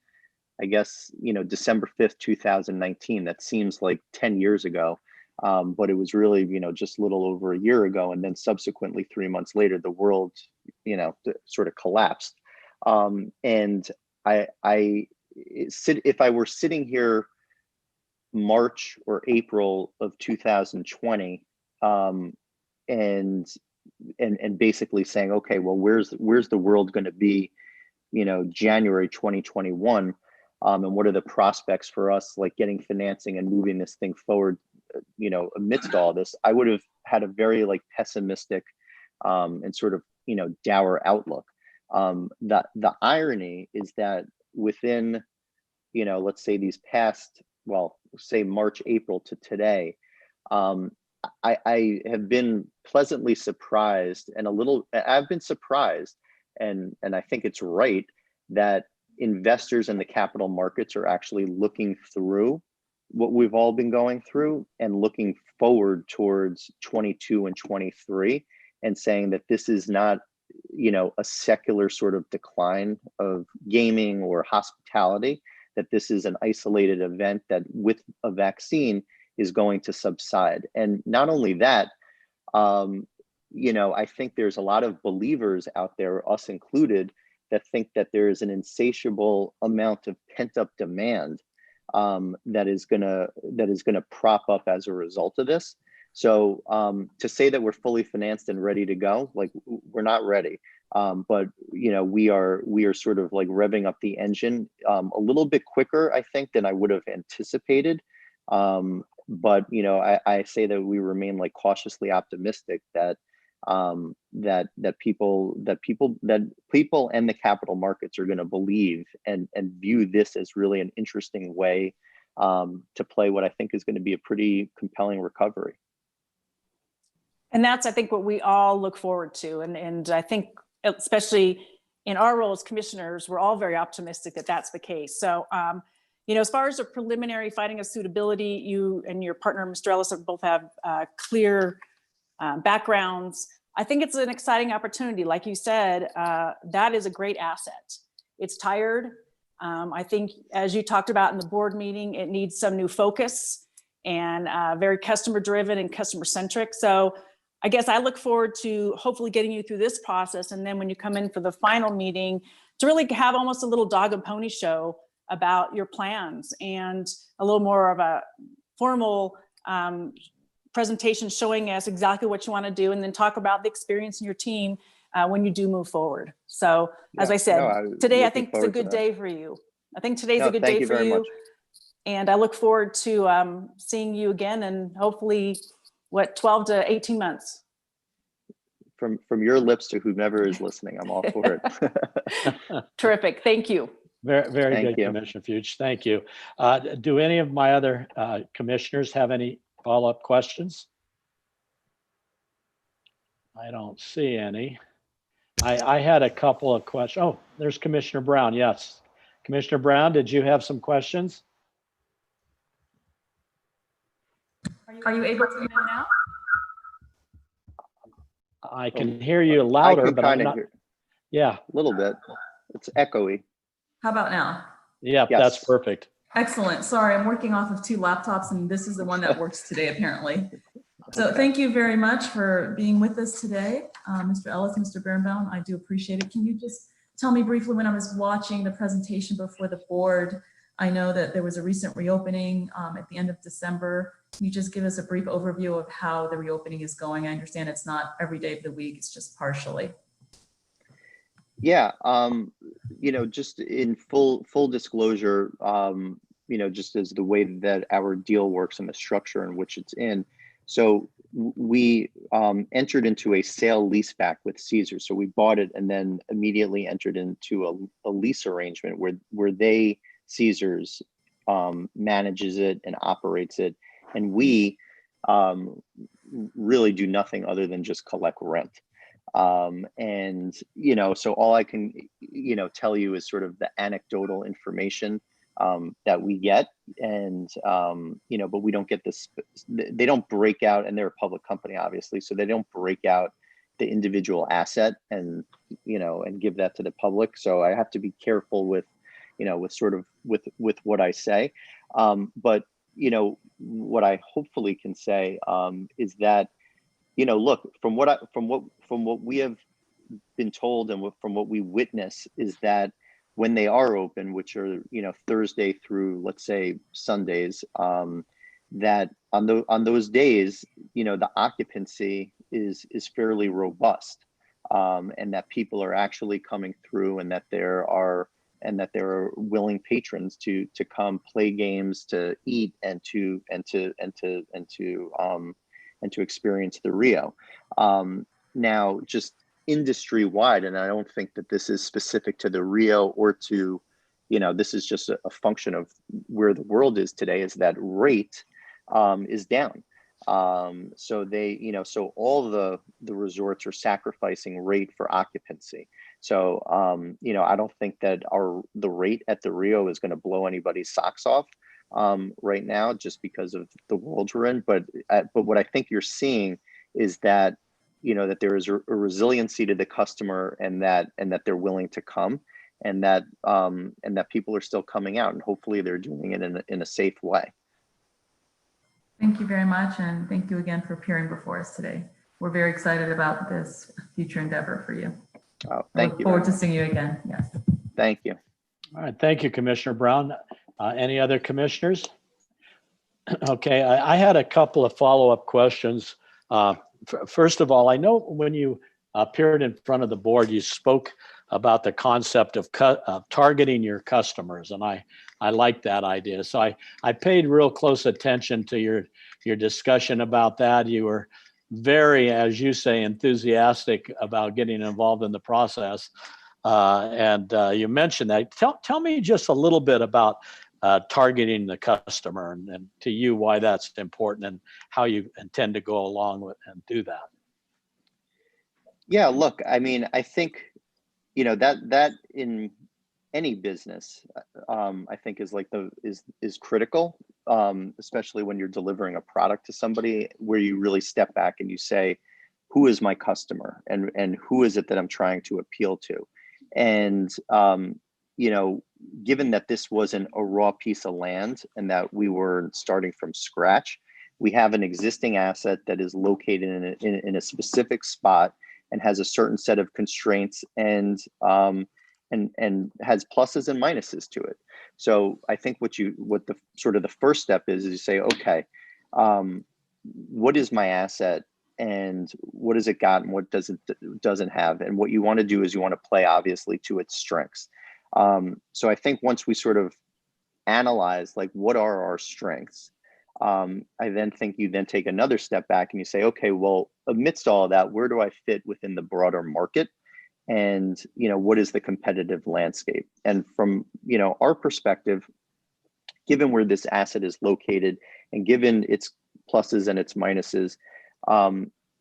I guess, December 5th, 2019. That seems like 10 years ago, but it was really, just a little over a year ago. And then subsequently, 3 months later, the world, sort of collapsed. And if I were sitting here March or April of 2020, and basically saying, okay, well, where's the world going to be, January 2021, and what are the prospects for us, like getting financing and moving this thing forward, amidst all this, I would have had a very pessimistic, and sort of, dour outlook. The irony is that within, let's say these past, say March, April to today, I have been pleasantly surprised and I've been surprised, and I think it's right that investors in the capital markets are actually looking through what we've all been going through and looking forward towards 22 and 23 and saying that this is not, a secular sort of decline of gaming or hospitality, that this is an isolated event that with a vaccine is going to subside. And not only that, I think there's a lot of believers out there, us included, that think that there is an insatiable amount of pent-up demand that is gonna prop up as a result of this. So to say that we're fully financed and ready to go, we're not ready. But we are sort of revving up the engine a little bit quicker, I think, than I would have anticipated. But I say that we remain cautiously optimistic that that people and the capital markets are going to believe and view this as really an interesting way to play what I think is going to be a pretty compelling recovery.
And that's, I think, what we all look forward to. And I think, especially in our role as commissioners, we're all very optimistic that that's the case. So, as far as the preliminary finding of suitability, you and your partner, Mr. Ellis, both have clear backgrounds. I think it's an exciting opportunity. Like you said, that is a great asset. It's tired. I think, as you talked about in the board meeting, it needs some new focus and very customer driven and customer centric. So I guess I look forward to hopefully getting you through this process. And then when you come in for the final meeting, to really have almost a little dog and pony show about your plans and a little more of a formal presentation showing us exactly what you want to do, and then talk about the experience in your team when you do move forward. So as I said, today I think it's a good day for you. I think today's a good day for you. And I look forward to seeing you again, and hopefully 12 to 18 months.
From your lips to whomever is listening, I'm all for it.
Terrific. Thank you.
Very good, Commissioner Fuchs. Thank you. Do any of my other commissioners have any follow-up questions? I don't see any. I had a couple of questions. Oh, there's Commissioner Brown. Yes. Commissioner Brown, did you have some questions?
Are you able to hear me now?
I can hear you louder, but I'm not. Yeah,
a little bit. It's echoey.
How about now?
Yeah, yes. That's perfect.
Excellent. Sorry, I'm working off of 2 laptops, and this is the one that works today, apparently. So thank you very much for being with us today, Mr. Ellis, Mr. Birnbaum. I do appreciate it. Can you just tell me briefly, when I was watching the presentation before the board, I know that there was a recent reopening at the end of December. Can you just give us a brief overview of how the reopening is going? I understand it's not every day of the week, it's just partially.
Yeah, just in full disclosure, just as the way that our deal works and the structure in which it's in. So we entered into a sale leaseback with Caesars. So we bought it and then immediately entered into a lease arrangement where Caesars manages it and operates it. And we really do nothing other than just collect rent. So all I can, tell you is sort of the anecdotal information that we get, and, but we don't get this, they don't break out, and they're a public company, obviously, so they don't break out the individual asset and, and give that to the public. So I have to be careful with what I say. But, what I hopefully can say is that, look, from what we have been told and from what we witness is that when they are open, which are, Thursday through, let's say, Sundays, that on those days, the occupancy is fairly robust, and that people are actually coming through, and that there are willing patrons to come play games, to eat, and to experience the Rio. Now, just industry wide, and I don't think that this is specific to the Rio or to, this is just a function of where the world is today, is that rate is down. So they, so all the resorts are sacrificing rate for occupancy. So, I don't think that the rate at the Rio is going to blow anybody's socks off right now, just because of the world we're in. But what I think you're seeing is that, that there is a resiliency to the customer, and that they're willing to come, and that people are still coming out, and hopefully they're doing it in a safe way.
Thank you very much. And thank you again for appearing before us today. We're very excited about this future endeavor for you.
Oh, thank you.
Look forward to seeing you again. Yes.
Thank you.
All right. Thank you, Commissioner Brown. Any other commissioners? Okay. I had a couple of follow-up questions. First of all, I know when you appeared in front of the board, you spoke about the concept of targeting your customers, and I like that idea. So I paid real close attention to your discussion about that. You were very, as you say, enthusiastic about getting involved in the process. And you mentioned that. Tell me just a little bit about targeting the customer, and to you why that's important and how you intend to go along with and do that.
Yeah, look, I mean, I think, that in any business, I think is like is critical, especially when you're delivering a product to somebody, where you really step back and you say, who is my customer, and who is it that I'm trying to appeal to? And, given that this wasn't a raw piece of land and that we were starting from scratch, we have an existing asset that is located in a specific spot and has a certain set of constraints and has pluses and minuses to it. So I think what the sort of the first step is you say, okay, what is my asset, and what does it got, and what doesn't have? And what you want to do is you want to play obviously to its strengths. So I think once we sort of analyze like what are our strengths, I then think you then take another step back and you say, okay, well, amidst all of that, where do I fit within the broader market? And, what is the competitive landscape? And from, our perspective, given where this asset is located and given its pluses and its minuses,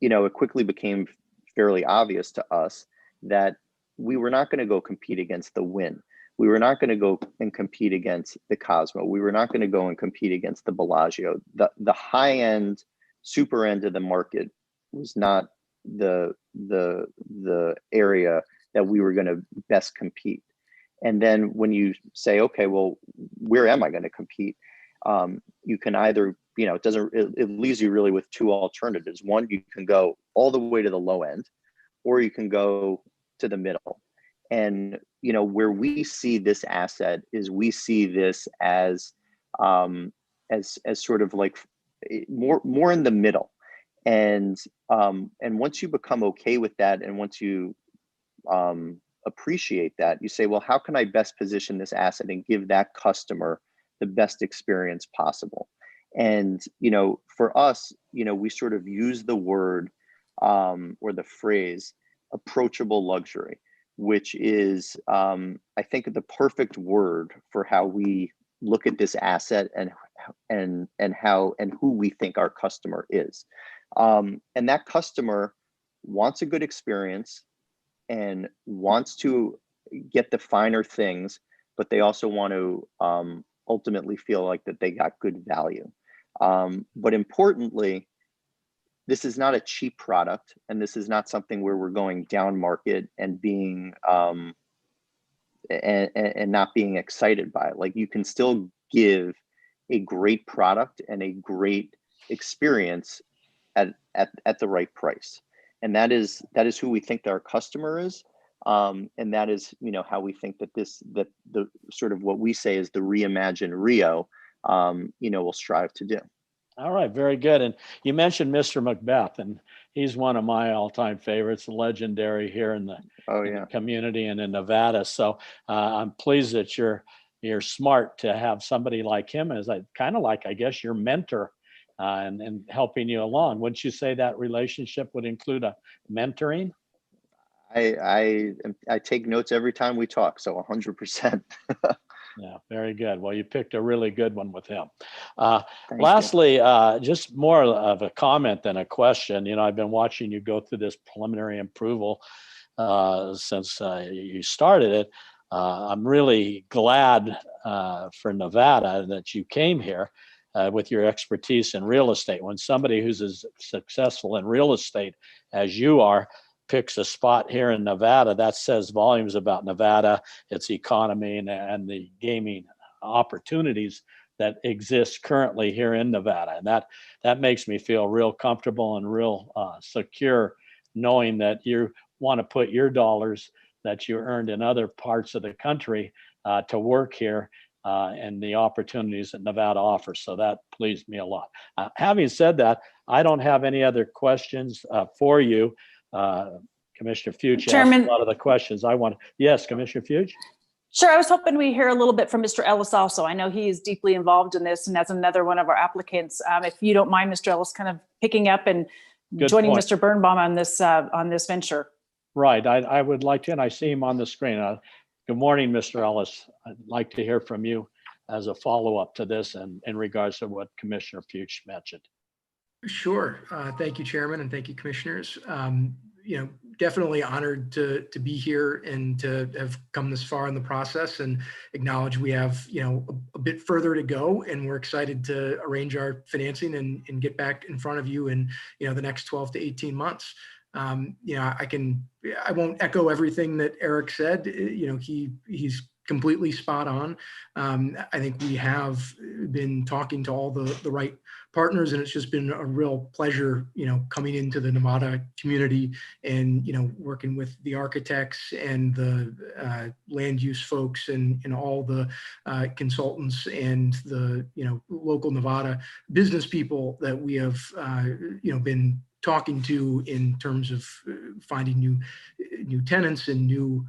it quickly became fairly obvious to us that we were not going to go compete against the Wynn. We were not going to go and compete against the Cosmo. We were not going to go and compete against the Bellagio. The high end, super end of the market was not the area that we were going to best compete. And then when you say, okay, well, where am I going to compete? You can either, it leaves you really with two alternatives. One, you can go all the way to the low end, or you can go to the middle. And, where we see this asset is we see this as sort of like more in the middle. And once you become okay with that, and once you appreciate that, you say, well, how can I best position this asset and give that customer the best experience possible? And, for us, we sort of use the word or the phrase approachable luxury, which is, I think, the perfect word for how we look at this asset and how and who we think our customer is. And that customer wants a good experience and wants to get the finer things, but they also want to ultimately feel like that they got good value. But importantly, this is not a cheap product, and this is not something where we're going down market and being and not being excited by it. Like, you can still give a great product and a great experience at the right price, and that is who we think our customer is, and that is how we think that the sort of what we say is the reimagined Rio will strive to do.
All right, very good. And you mentioned Mr. Macbeth, and he's one of my all-time favorites, legendary here in the, in the community and in Nevada. So I'm pleased that you're smart to have somebody like him as I guess, your mentor and helping you along. Wouldn't you say that relationship would include a mentoring?
I take notes every time we talk, so 100%.
Yeah, very good. Well, you picked a really good one with him. Lastly, just more of a comment than a question. I've been watching you go through this preliminary approval since you started it. I'm really glad for Nevada that you came here with your expertise in real estate. When somebody who's as successful in real estate as you are picks a spot here in Nevada, that says volumes about Nevada, its economy, and the gaming opportunities that exist currently here in Nevada. And that makes me feel real comfortable and real secure, knowing that you want to put your dollars that you earned in other parts of the country to work here and the opportunities that Nevada offers. So that pleased me a lot. Having said that, I don't have any other questions for you. Commissioner Fuchs asked a lot of the questions I want. Yes, Commissioner Fuchs?
Sure. I was hoping we hear a little bit from Mr. Ellis also. I know he is deeply involved in this, and as another one of our applicants, if you don't mind, Mr. Ellis, kind of picking up and
Good
joining
point.
Mr. Birnbaum on this venture.
Right. I would like to, and I see him on the screen. Good morning, Mr. Ellis. I'd like to hear from you as a follow-up to this and in regards to what Commissioner Fuchs mentioned.
Sure. Thank you, Chairman, and thank you, Commissioners. Definitely honored to be here and to have come this far in the process, and acknowledge we have, a bit further to go, and we're excited to arrange our financing and get back in front of you in, the next 12 to 18 months. I won't echo everything that Eric said. He's completely spot on. I think we have been talking to all the right partners, and it's just been a real pleasure, coming into the Nevada community and, working with the architects and the land use folks and all the consultants and the, local Nevada business people that we have, been talking to in terms of finding new tenants and new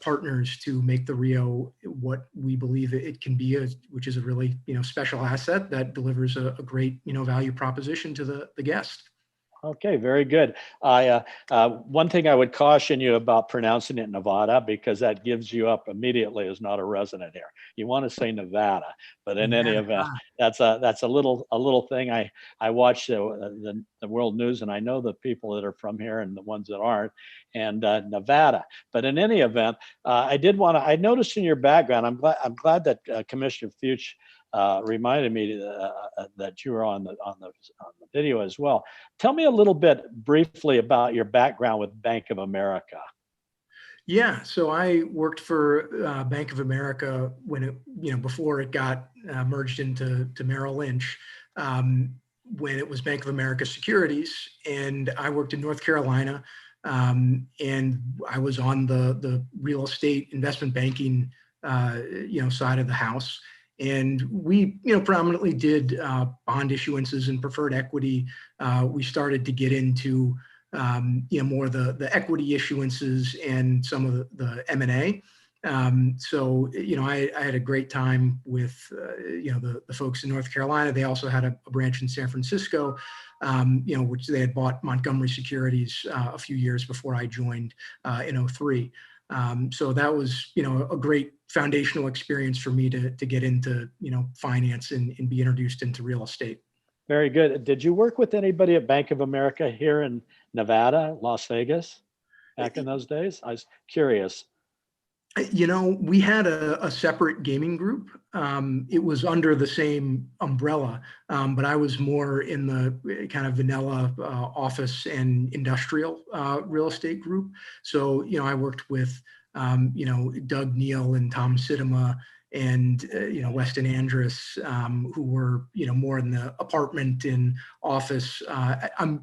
partners to make the Rio what we believe it can be, which is a really special asset that delivers a great value proposition to the guest.
Okay, very good. One thing I would caution you about pronouncing it Nevada, because that gives you up immediately as not a resident here. You want to say Nevada, but in any event, that's a little thing. I watch the world news, and I know the people that are from here and the ones that aren't, and Nevada. But in any event, I noticed in your background. I'm glad that Commissioner Fuchs reminded me that you were on the video as well. Tell me a little bit briefly about your background with Bank of America.
Yeah, so I worked for Bank of America when it, before it got merged into Merrill Lynch, when it was Bank of America Securities, and I worked in North Carolina, and I was on the real estate investment banking, side of the house. And we, predominantly did bond issuances and preferred equity. We started to get into, more the equity issuances and some of the M&A. So, I had a great time with, the folks in North Carolina. They also had a branch in San Francisco, which they had bought Montgomery Securities a few years before I joined in 2003. So that was, a great foundational experience for me to get into, finance and be introduced into real estate.
Very good. Did you work with anybody at Bank of America here in Nevada, Las Vegas, back in those days? I was curious.
We had a separate gaming group. It was under the same umbrella, but I was more in the kind of vanilla office and industrial real estate group. So, I worked with, Doug Neal and Tom Sidema and, Weston Andrus, who were, more in the apartment and office. I'm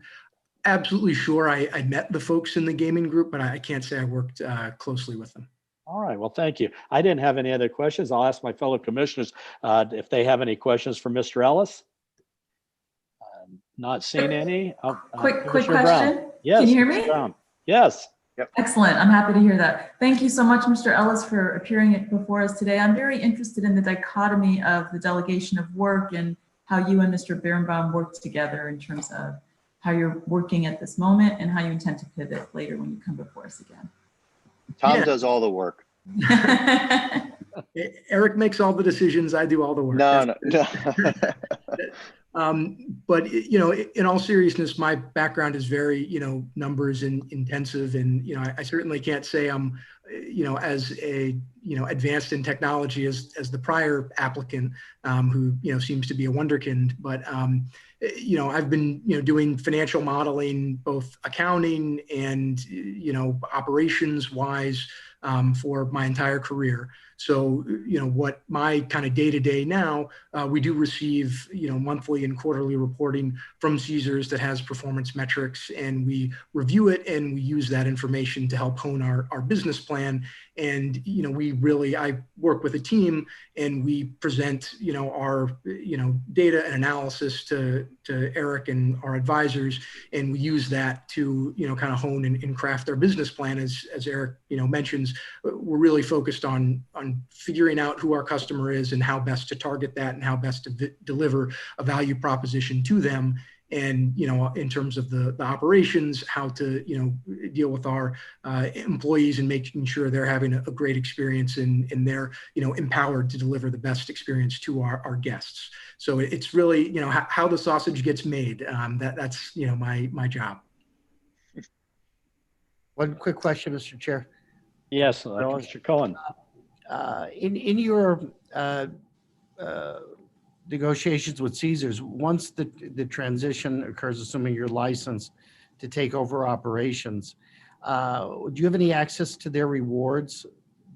absolutely sure I met the folks in the gaming group, but I can't say I worked closely with them.
All right. Well, thank you. I didn't have any other questions. I'll ask my fellow commissioners if they have any questions for Mr. Ellis. Not seeing any.
Quick question.
Brown. Yes.
Can you hear me?
Brown. Yes.
Yep. Excellent. I'm happy to hear that. Thank you so much, Mr. Ellis, for appearing before us today. I'm very interested in the dichotomy of the delegation of work and how you and Mr. Birnbaum work together in terms of how you're working at this moment and how you intend to pivot later when you come before us again.
Tom does all the work.
Eric makes all the decisions. I do all the work.
No.
But, in all seriousness, my background is very, numbers and intensive. And, I certainly can't say I'm, as a, advanced in technology as the prior applicant who, seems to be a wonderkind. But, I've been, doing financial modeling, both accounting and, operations wise for my entire career. So, what my kind of day-to-day now, we do receive, monthly and quarterly reporting from Caesars that has performance metrics, and we review it and we use that information to help hone our business plan. And, I work with a team and we present, our, data and analysis to Eric and our advisors. And we use that to, kind of hone and craft our business plan. As Eric, mentions, we're really focused on figuring out who our customer is and how best to target that and how best to deliver a value proposition to them. and, in terms of the operations, how to, deal with our employees and making sure they're having a great experience and they're, empowered to deliver the best experience to our guests. So it's really, how the sausage gets made. That's, my job.
One quick question, Mr. Chair.
Yes, Mr. Cohen.
In your negotiations with Caesars, once the transition occurs, assuming you're licensed to take over operations, do you have any access to their rewards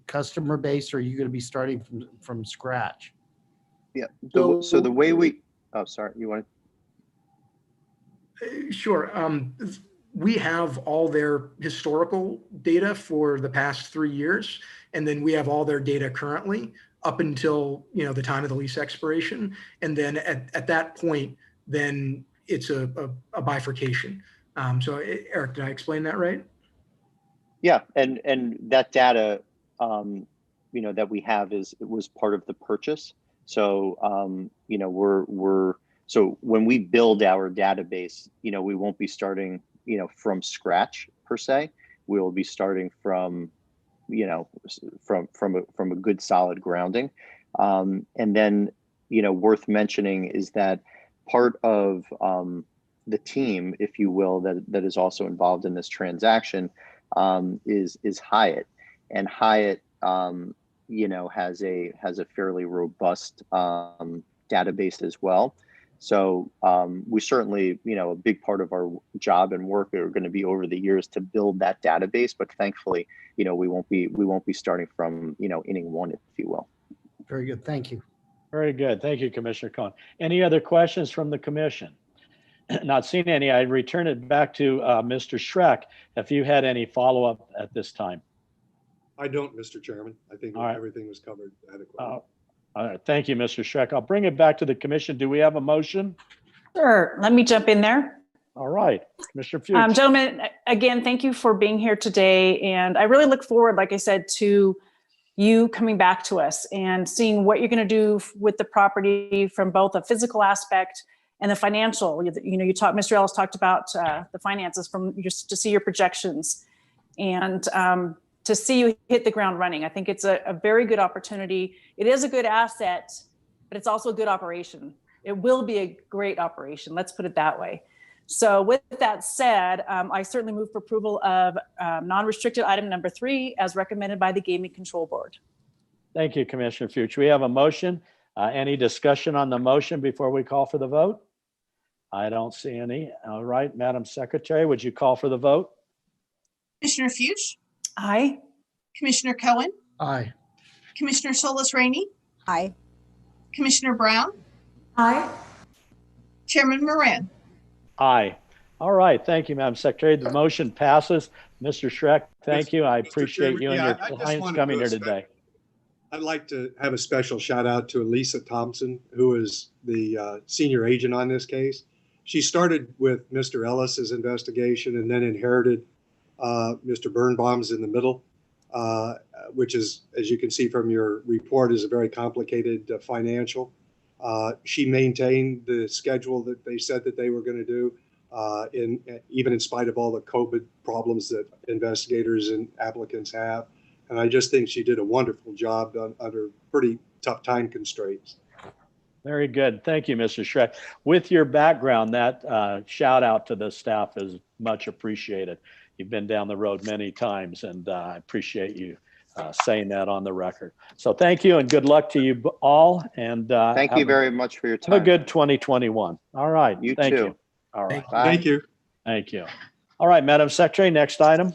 customer base, or are you going to be starting from scratch?
Yeah. So the way we, oh, sorry, you want
to? Sure. We have all their historical data for the past 3 years, and then we have all their data currently up until, the time of the lease expiration. And then at that point, then it's a bifurcation. So Eric, did I explain that right?
Yeah, and that data, that we have was part of the purchase. So, so when we build our database, we won't be starting, from scratch per se. We will be starting from, from a good solid grounding. And then, worth mentioning is that part of the team, if you will, that is also involved in this transaction is Hyatt, and Hyatt, has a fairly robust database as well. So we certainly, a big part of our job and work are going to be over the years to build that database. But thankfully, we won't be starting from inning one, if you will.
Very good. Thank you.
Very good. Thank you, Commissioner Cohen. Any other questions from the commission? Not seeing any. I return it back to Mr. Schreck. If you had any follow-up at this time.
I don't, Mr. Chairman. I think everything was covered adequately.
All right. Thank you, Mr. Schreck. I'll bring it back to the commission. Do we have a motion?
Sure. Let me jump in there.
All right. Commissioner Fuchs.
Gentlemen, again, thank you for being here today. And I really look forward, like I said, to you coming back to us and seeing what you're going to do with the property from both a physical aspect and the financial. Mr. Ellis talked about the finances from just to see your projections and to see you hit the ground running. I think it's a very good opportunity. It is a good asset, but it's also a good operation. It will be a great operation. Let's put it that way. So with that said, I certainly move for approval of non-restricted item number 3 as recommended by the Gaming Control Board.
Thank you, Commissioner Fuchs. We have a motion. Any discussion on the motion before we call for the vote? I don't see any. All right, Madam Secretary, would you call for the vote?
Commissioner Fuchs?
Aye.
Commissioner Cohen?
Aye.
Commissioner Solis Rainey?
Aye.
Commissioner Brown?
Aye.
Chairman Moran?
Aye. All right. Thank you, Madam Secretary. The motion passes. Mr. Schreck, thank you. I appreciate you and your clients coming here today.
I'd like to have a special shout out to Elisa Thompson, who is the senior agent on this case. She started with Mr. Ellis's investigation and then inherited Mr. Birnbaum's in the middle, which is, as you can see from your report, is a very complicated financial. She maintained the schedule that they said that they were going to do, even in spite of all the COVID problems that investigators and applicants have. And I just think she did a wonderful job under pretty tough time constraints.
Very good. Thank you, Mr. Schreck. With your background, that shout out to the staff is much appreciated. You've been down the road many times, and I appreciate you saying that on the record. So thank you and good luck to you all. And
thank you very much for your time.
Have a good 2021. All right.
You
thank
too.
You. All right.
Thank you.
Thank you. All right, Madam Secretary, next item.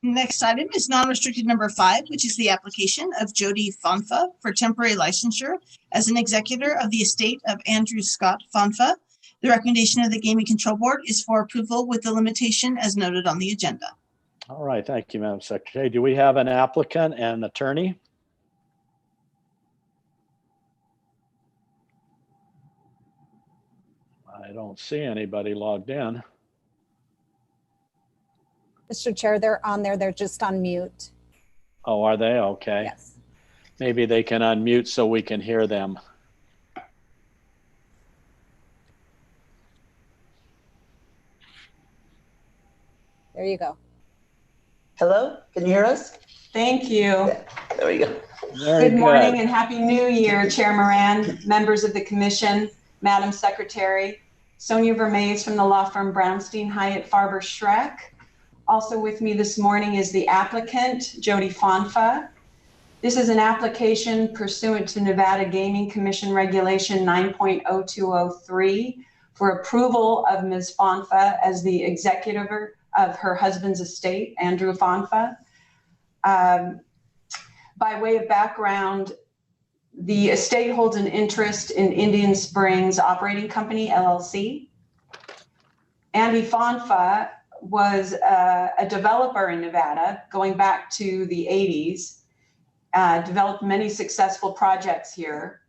Next item is non-restricted number 5, which is the application of Jody Fonfa for temporary licensure as an executor of the estate of Andrew Scott Fonfa. The recommendation of the Gaming Control Board is for approval with the limitation as noted on the agenda.
All right, thank you, Madam Secretary. Do we have an applicant and an attorney? I don't see anybody logged in.
Mr. Chair, they're on there. They're just on mute.
Oh, are they? Okay.
Yes.
Maybe they can unmute so we can hear them.
There you go.
Hello, can you hear us?
Thank you.
There we go.
Very
Good morning and Happy New Year, Chair Moran, members of the Commission, Madam Secretary, Sonia Vermaes from the law firm Brownstein Hyatt Farber Schreck. Also with me this morning is the applicant, Jody Fonfa. This is an application pursuant to Nevada Gaming Commission Regulation 9.0203 for approval of Ms. Fonfa as the executor of her husband's estate, Andrew Fonfa. By way of background, the estate holds an interest in Indian Springs Operating Company, LLC. Andy Fonfa was a developer in Nevada going back to the 80s, developed many successful projects here.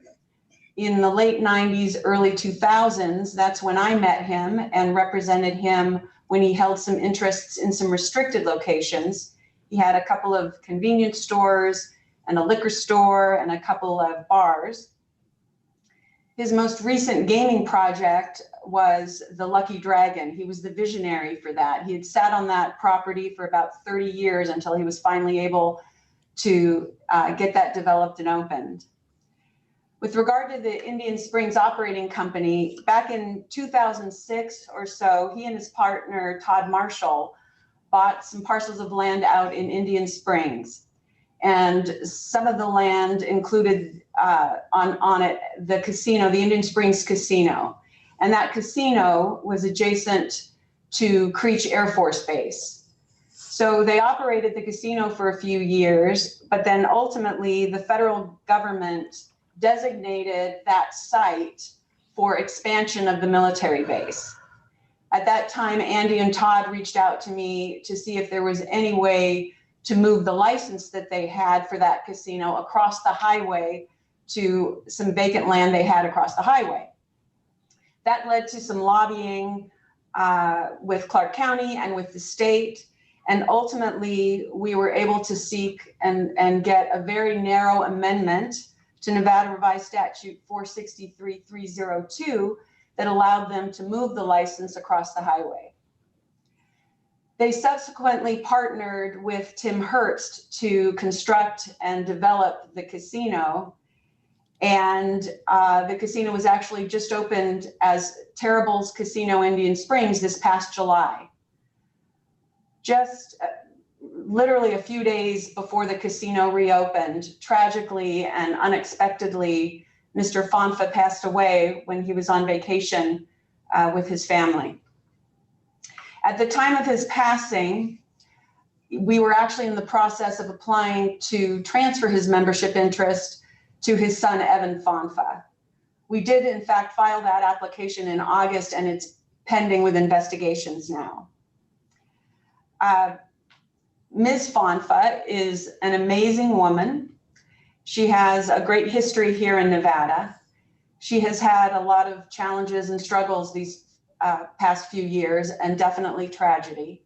In the late 90s, early 2000s, that's when I met him and represented him when he held some interests in some restricted locations. He had a couple of convenience stores and a liquor store and a couple of bars. His most recent gaming project was the Lucky Dragon. He was the visionary for that. He had sat on that property for about 30 years until he was finally able to get that developed and opened. With regard to the Indian Springs Operating Company, back in 2006 or so, he and his partner, Todd Marshall, bought some parcels of land out in Indian Springs. And some of the land included on it the casino, the Indian Springs Casino. And that casino was adjacent to Creech Air Force Base. So they operated the casino for a few years, but then ultimately the federal government designated that site for expansion of the military base. At that time, Andy and Todd reached out to me to see if there was any way to move the license that they had for that casino across the highway to some vacant land they had across the highway. That led to some lobbying with Clark County and with the state. And ultimately, we were able to seek and get a very narrow amendment to Nevada Revised Statute 463-302 that allowed them to move the license across the highway. They subsequently partnered with Tim Herbst to construct and develop the casino. And the casino was actually just opened as Terrible's Casino Indian Springs this past July. Just literally a few days before the casino reopened, tragically and unexpectedly, Mr. Fonfa passed away when he was on vacation with his family. At the time of his passing, we were actually in the process of applying to transfer his membership interest to his son, Evan Fonfa. We did, in fact, file that application in August, and it's pending with investigations now. Ms. Fonfa is an amazing woman. She has a great history here in Nevada. She has had a lot of challenges and struggles these past few years, and definitely tragedy.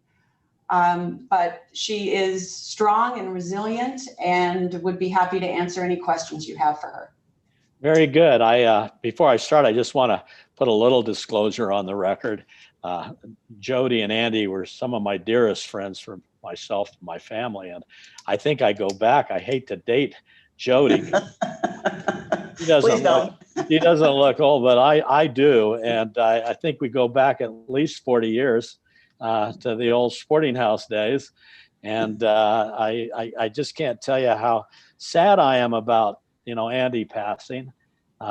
But she is strong and resilient and would be happy to answer any questions you have for her.
Very good. Before I start, I just want to put a little disclosure on the record. Jody and Andy were some of my dearest friends for myself and my family. And I think I go back, I hate to date Jody. He doesn't look old, but I do. And I think we go back at least 40 years to the old Sporting House days. And I just can't tell you how sad I am about, Andy passing.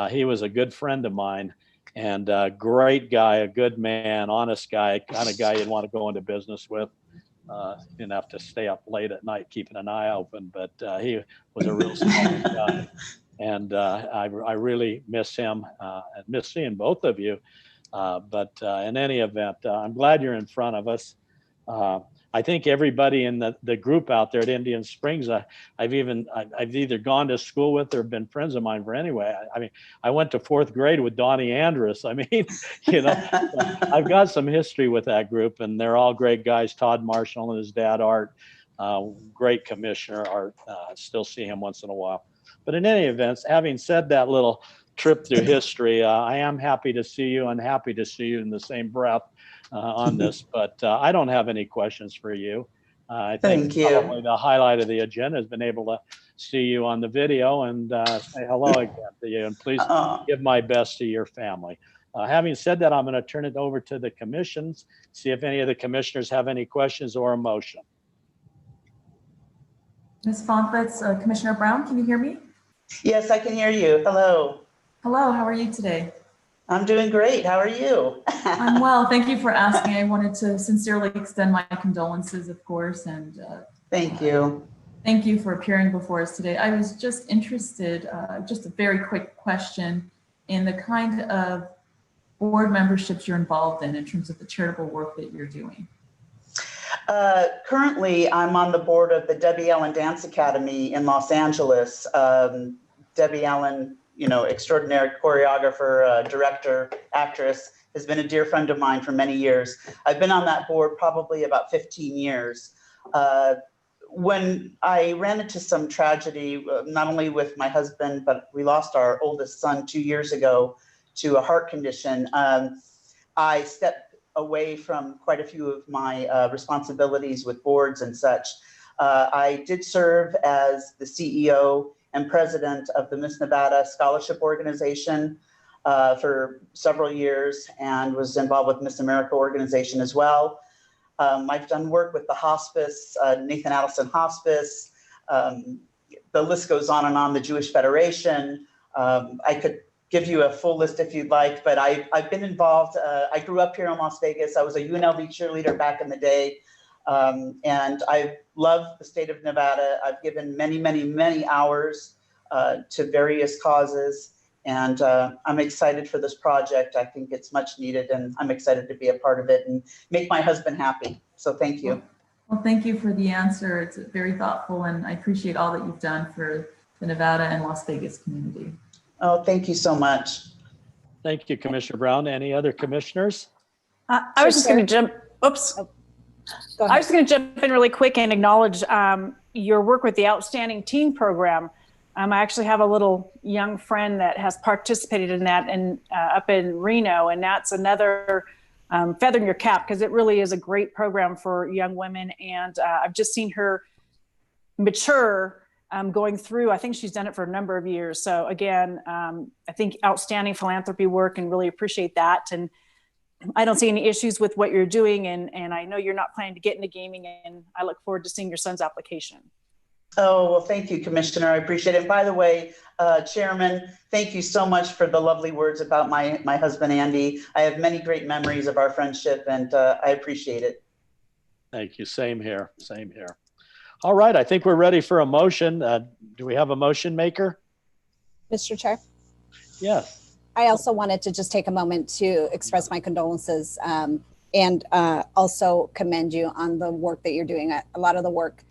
He was a good friend of mine and a great guy, a good man, honest guy, kind of guy you'd want to go into business with. Didn't have to stay up late at night keeping an eye open, but he was a real solid guy. And I really miss him and miss seeing both of you. But in any event, I'm glad you're in front of us. I think everybody in the group out there at Indian Springs, I've either gone to school with or been friends of mine for anyway. I mean, I went to 4th grade with Donnie Andrus. I mean, I've got some history with that group, and they're all great guys. Todd Marshall and his dad, Art, great commissioner. Art, still see him once in a while. But in any event, having said that little trip through history, I am happy to see you and happy to see you in the same breath on this, but I don't have any questions for you. I think
Thank you.
probably the highlight of the agenda has been able to see you on the video and say hello again to you, and please give my best to your family. Having said that, I'm going to turn it over to the commissions, see if any of the commissioners have any questions or a motion.
Ms. Fonfitz, Commissioner Brown, can you hear me?
Yes, I can hear you. Hello.
Hello, how are you today?
I'm doing great. How are you?
I'm well. Thank you for asking. I wanted to sincerely extend my condolences, of course, and
thank you.
Thank you for appearing before us today. I was just interested, just a very quick question, in the kind of board memberships you're involved in terms of the charitable work that you're doing.
Currently, I'm on the board of the Debbie Allen Dance Academy in Los Angeles. Debbie Allen, you know, extraordinary choreographer, director, actress, has been a dear friend of mine for many years. I've been on that board probably about 15 years. When I ran into some tragedy, not only with my husband, but we lost our oldest son 2 years ago to a heart condition, I stepped away from quite a few of my responsibilities with boards and such. I did serve as the CEO and president of the Miss Nevada Scholarship Organization for several years, and was involved with Miss America organization as well. I've done work with the hospice, Nathan Addison Hospice. The list goes on and on, the Jewish Federation. I could give you a full list if you'd like, but I've been involved. I grew up here in Las Vegas. I was a UNLV cheerleader back in the day. And I love the state of Nevada. I've given many, many, many hours to various causes. And I'm excited for this project. I think it's much needed, and I'm excited to be a part of it and make my husband happy. So thank you.
Well, thank you for the answer. It's very thoughtful, and I appreciate all that you've done for the Nevada and Las Vegas community.
Oh, thank you so much.
Thank you, Commissioner Brown. Any other commissioners?
I was just going to jump, oops. I was going to jump in really quick and acknowledge your work with the Outstanding Teen Program. I actually have a little young friend that has participated in that and up in Reno, and that's another feather in your cap, because it really is a great program for young women. And I've just seen her mature going through. I think she's done it for a number of years. So again, I think outstanding philanthropy work, and really appreciate that. And I don't see any issues with what you're doing. And I know you're not planning to get into gaming, and I look forward to seeing your son's application.
Oh, well, thank you, Commissioner. I appreciate it. And by the way, Chairman, thank you so much for the lovely words about my husband, Andy. I have many great memories of our friendship, and I appreciate it.
Thank you. Same here. Same here. All right. I think we're ready for a motion. Do we have a motion maker?
Mr. Chair?
Yes.
I also wanted to just take a moment to express my condolences and also commend you on the work that you're doing. A lot of the work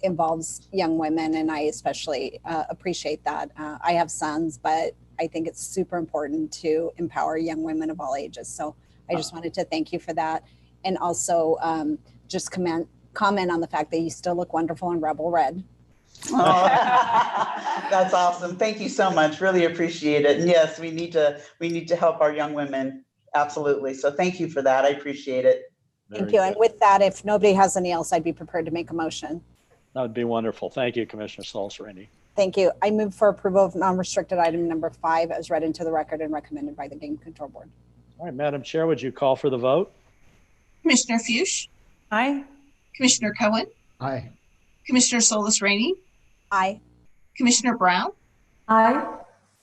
involves young women, and I especially appreciate that. I have sons, but I think it's super important to empower young women of all ages. So I just wanted to thank you for that, and also just comment on the fact that you still look wonderful in Rebel Red.
Oh, that's awesome. Thank you so much. Really appreciate it. And yes, we need to help our young women. Absolutely. So thank you for that. I appreciate it.
Thank you. And with that, if nobody has any else, I'd be prepared to make a motion.
That would be wonderful. Thank you, Commissioner Salzrini.
Thank you. I move for approval of non-restricted item number 5 as read into the record and recommended by the Game Control Board.
All right, Madam Chair, would you call for the vote?
Commissioner Fuchs?
Aye.
Commissioner Cohen?
Aye.
Commissioner Solis Rainey?
Aye.
Commissioner Brown?
Aye.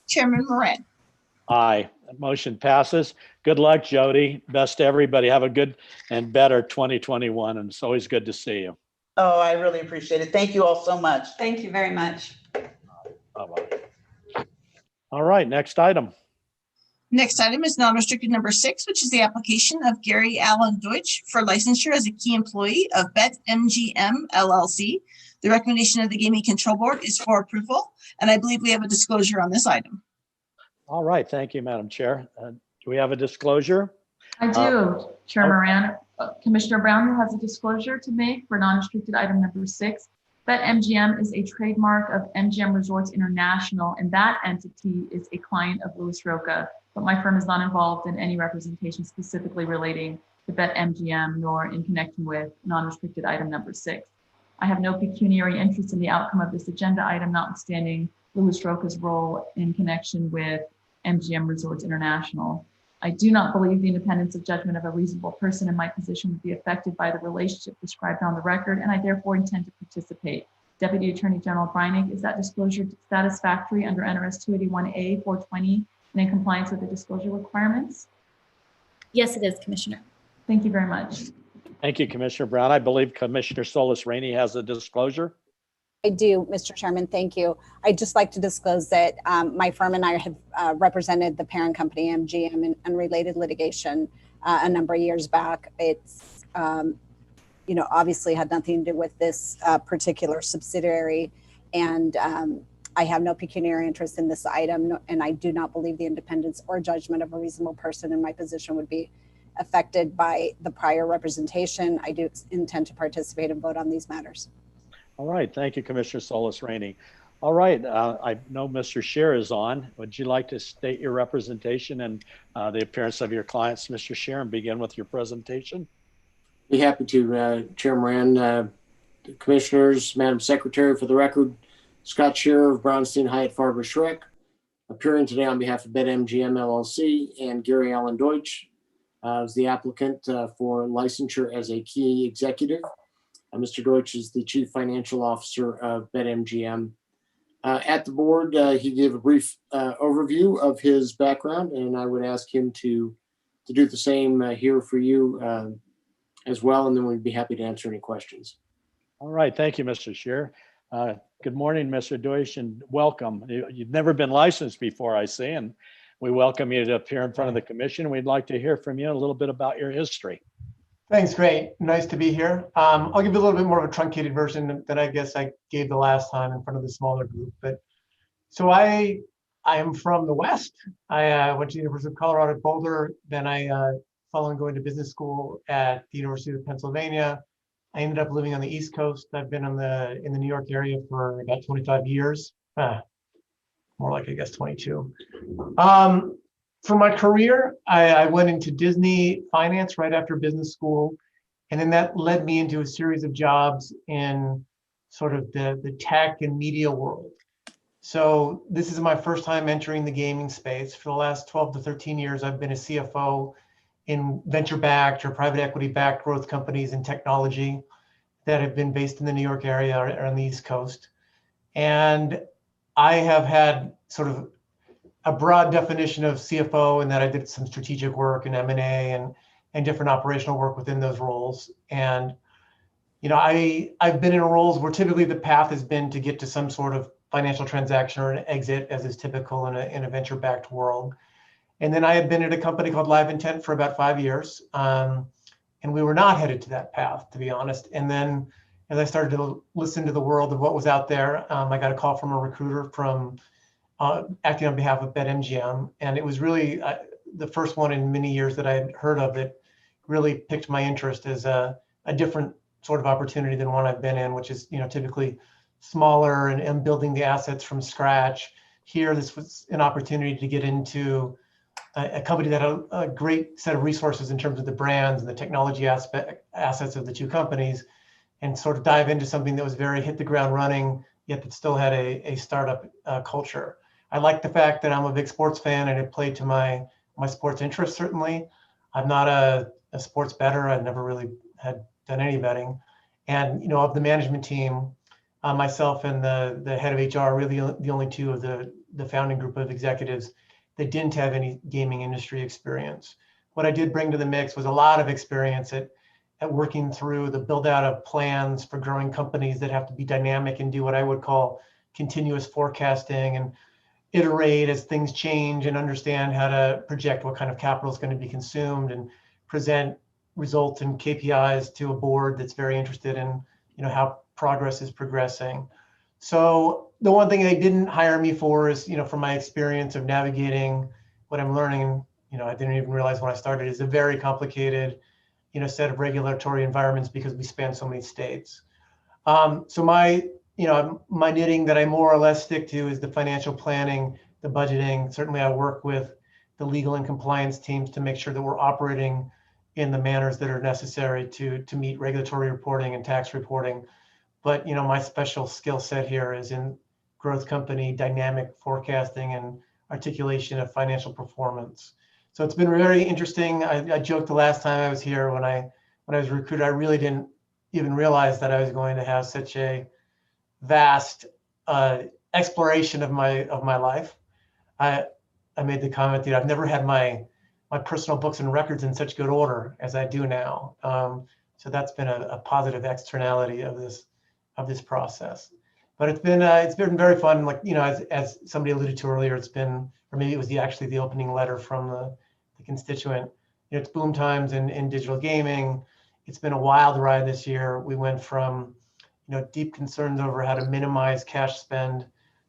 Chairman Moran?
Aye. Motion passes. Good luck, Jody. Best to everybody. Have a good and better 2021. And it's always good to see you.
Oh, I really appreciate it. Thank you all so much.
Thank you very much.
Bye-bye. All right, next item.
Next item is non-restricted number 6, which is the application of Gary Allen Deutsch for licensure as a key employee of Bet MGM LLC. The recommendation of the Gaming Control Board is for approval, and I believe we have a disclosure on this item.
All right, thank you, Madam Chair. Do we have a disclosure?
I do, Chair Moran. Commissioner Brown has a disclosure to make for non-restricted item number 6. BetMGM is a trademark of MGM Resorts International, and that entity is a client of Louis Roca, but my firm is not involved in any representation specifically relating the Bet MGM nor in connection with non-restricted item number 6. I have no pecuniary interest in the outcome of this agenda item, notwithstanding Louis Roca's role in connection with MGM Resorts International. I do not believe the independence of judgment of a reasonable person in my position would be affected by the relationship described on the record, and I therefore intend to participate. Deputy Attorney General Breinig, is that disclosure satisfactory under NRS 281A 420 and in compliance with the disclosure requirements?
Yes, it is, Commissioner.
Thank you very much.
Thank you, Commissioner Brown. I believe Commissioner Solis Rainey has a disclosure.
I do, Mr. Chairman, thank you. I'd just like to disclose that my firm and I have represented the parent company MGM in unrelated litigation a number of years back. It's, obviously had nothing to do with this particular subsidiary, and I have no pecuniary interest in this item, and I do not believe the independence or judgment of a reasonable person in my position would be affected by the prior representation. I do intend to participate and vote on these matters.
All right. Thank you, Commissioner Solis Rainey. All right. I know Mr. Scheer is on. Would you like to state your representation and the appearance of your clients, Mr. Scheer, and begin with your presentation?
Be happy to, Chair Moran, Commissioners, Madam Secretary. For the record, Scott Scheer of Brownstein Hyatt Farber Schreck, appearing today on behalf of BetMGM LLC, and Gary Allen Deutsch as the applicant for licensure as a key executive. Mr. Deutsch is the Chief Financial Officer of BetMGM. At the board, he gave a brief overview of his background, and I would ask him to do the same here for you as well, and then we'd be happy to answer any questions.
All right. Thank you, Mr. Scheer. Good morning, Mr. Deutsch, and welcome. You've never been licensed before, I see, and we welcome you to appear in front of the commission. We'd like to hear from you a little bit about your history.
Thanks, great. Nice to be here. I'll give you a little bit more of a truncated version than I guess I gave the last time in front of the smaller group. But so I am from the West. I went to the University of Colorado at Boulder. Then following going to business school at the University of Pennsylvania, I ended up living on the East Coast. I've been in the New York area for about 25 years. More like, I guess, 22. For my career, I went into Disney finance right after business school. And then that led me into a series of jobs in sort of the tech and media world. So this is my first time entering the gaming space. For the last 12 to 13 years, I've been a CFO in venture-backed or private equity-backed growth companies in technology that have been based in the New York area or on the East Coast. And I have had sort of a broad definition of CFO in that I did some strategic work and M&A and different operational work within those roles. And, I've been in roles where typically the path has been to get to some sort of financial transaction or an exit, as is typical in a venture-backed world. And then I had been at a company called Live Intent for about 5 years. And we were not headed to that path, to be honest. And then as I started to listen to the world of what was out there, I got a call from a recruiter from acting on behalf of BetMGM. And it was really the first one in many years that I had heard of that really piqued my interest as a different sort of opportunity than one I've been in, which is, typically smaller and building the assets from scratch. Here, this was an opportunity to get into a company that had a great set of resources in terms of the brands and the technology assets of the two companies, and sort of dive into something that was very hit the ground running, yet that still had a startup culture. I like the fact that I'm a big sports fan and it played to my sports interest, certainly. I'm not a sports bettor. I've never really had done any betting. And, of the management team, myself and the head of HR are really the only two of the founding group of executives that didn't have any gaming industry experience. What I did bring to the mix was a lot of experience at working through the build out of plans for growing companies that have to be dynamic and do what I would call continuous forecasting and iterate as things change and understand how to project what kind of capital is going to be consumed and present results and KPIs to a board that's very interested in, how progress is progressing. So the one thing they didn't hire me for is, from my experience of navigating what I'm learning, I didn't even realize when I started, is a very complicated, set of regulatory environments because we span so many states. So my knitting that I more or less stick to is the financial planning, the budgeting. Certainly I work with the legal and compliance teams to make sure that we're operating in the manners that are necessary to meet regulatory reporting and tax reporting. But my special skill set here is in growth company dynamic forecasting and articulation of financial performance. So it's been very interesting. I joked the last time I was here when I was recruited, I really didn't even realize that I was going to have such a vast exploration of my life. I made the comment that I've never had my personal books and records in such good order as I do now. So that's been a positive externality of this process. But it's been very fun. Like, as somebody alluded to earlier, it's been, or maybe it was actually the opening letter from the constituent. It's boom times in digital gaming. It's been a wild ride this year. We went from deep concerns over how to minimize cash spend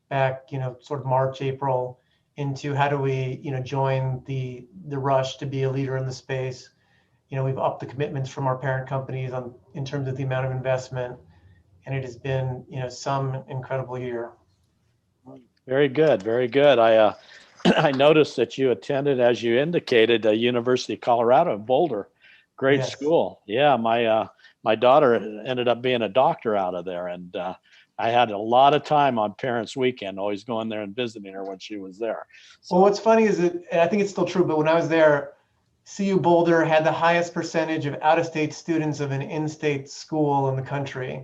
back sort of March, April, into how do we join the rush to be a leader in the space. We've upped the commitments from our parent companies in terms of the amount of investment, and it has been some incredible year.
Very good, very good. I I noticed that you attended, as you indicated, University of Colorado in Boulder. Great
Yes.
school. Yeah, my daughter ended up being a doctor out of there, and I had a lot of time on Parents' Weekend, always going there and visiting her when she was there.
Well, what's funny is that, and I think it's still true, but when I was there, CU Boulder had the highest percentage of out-of-state students of an in-state school in the country.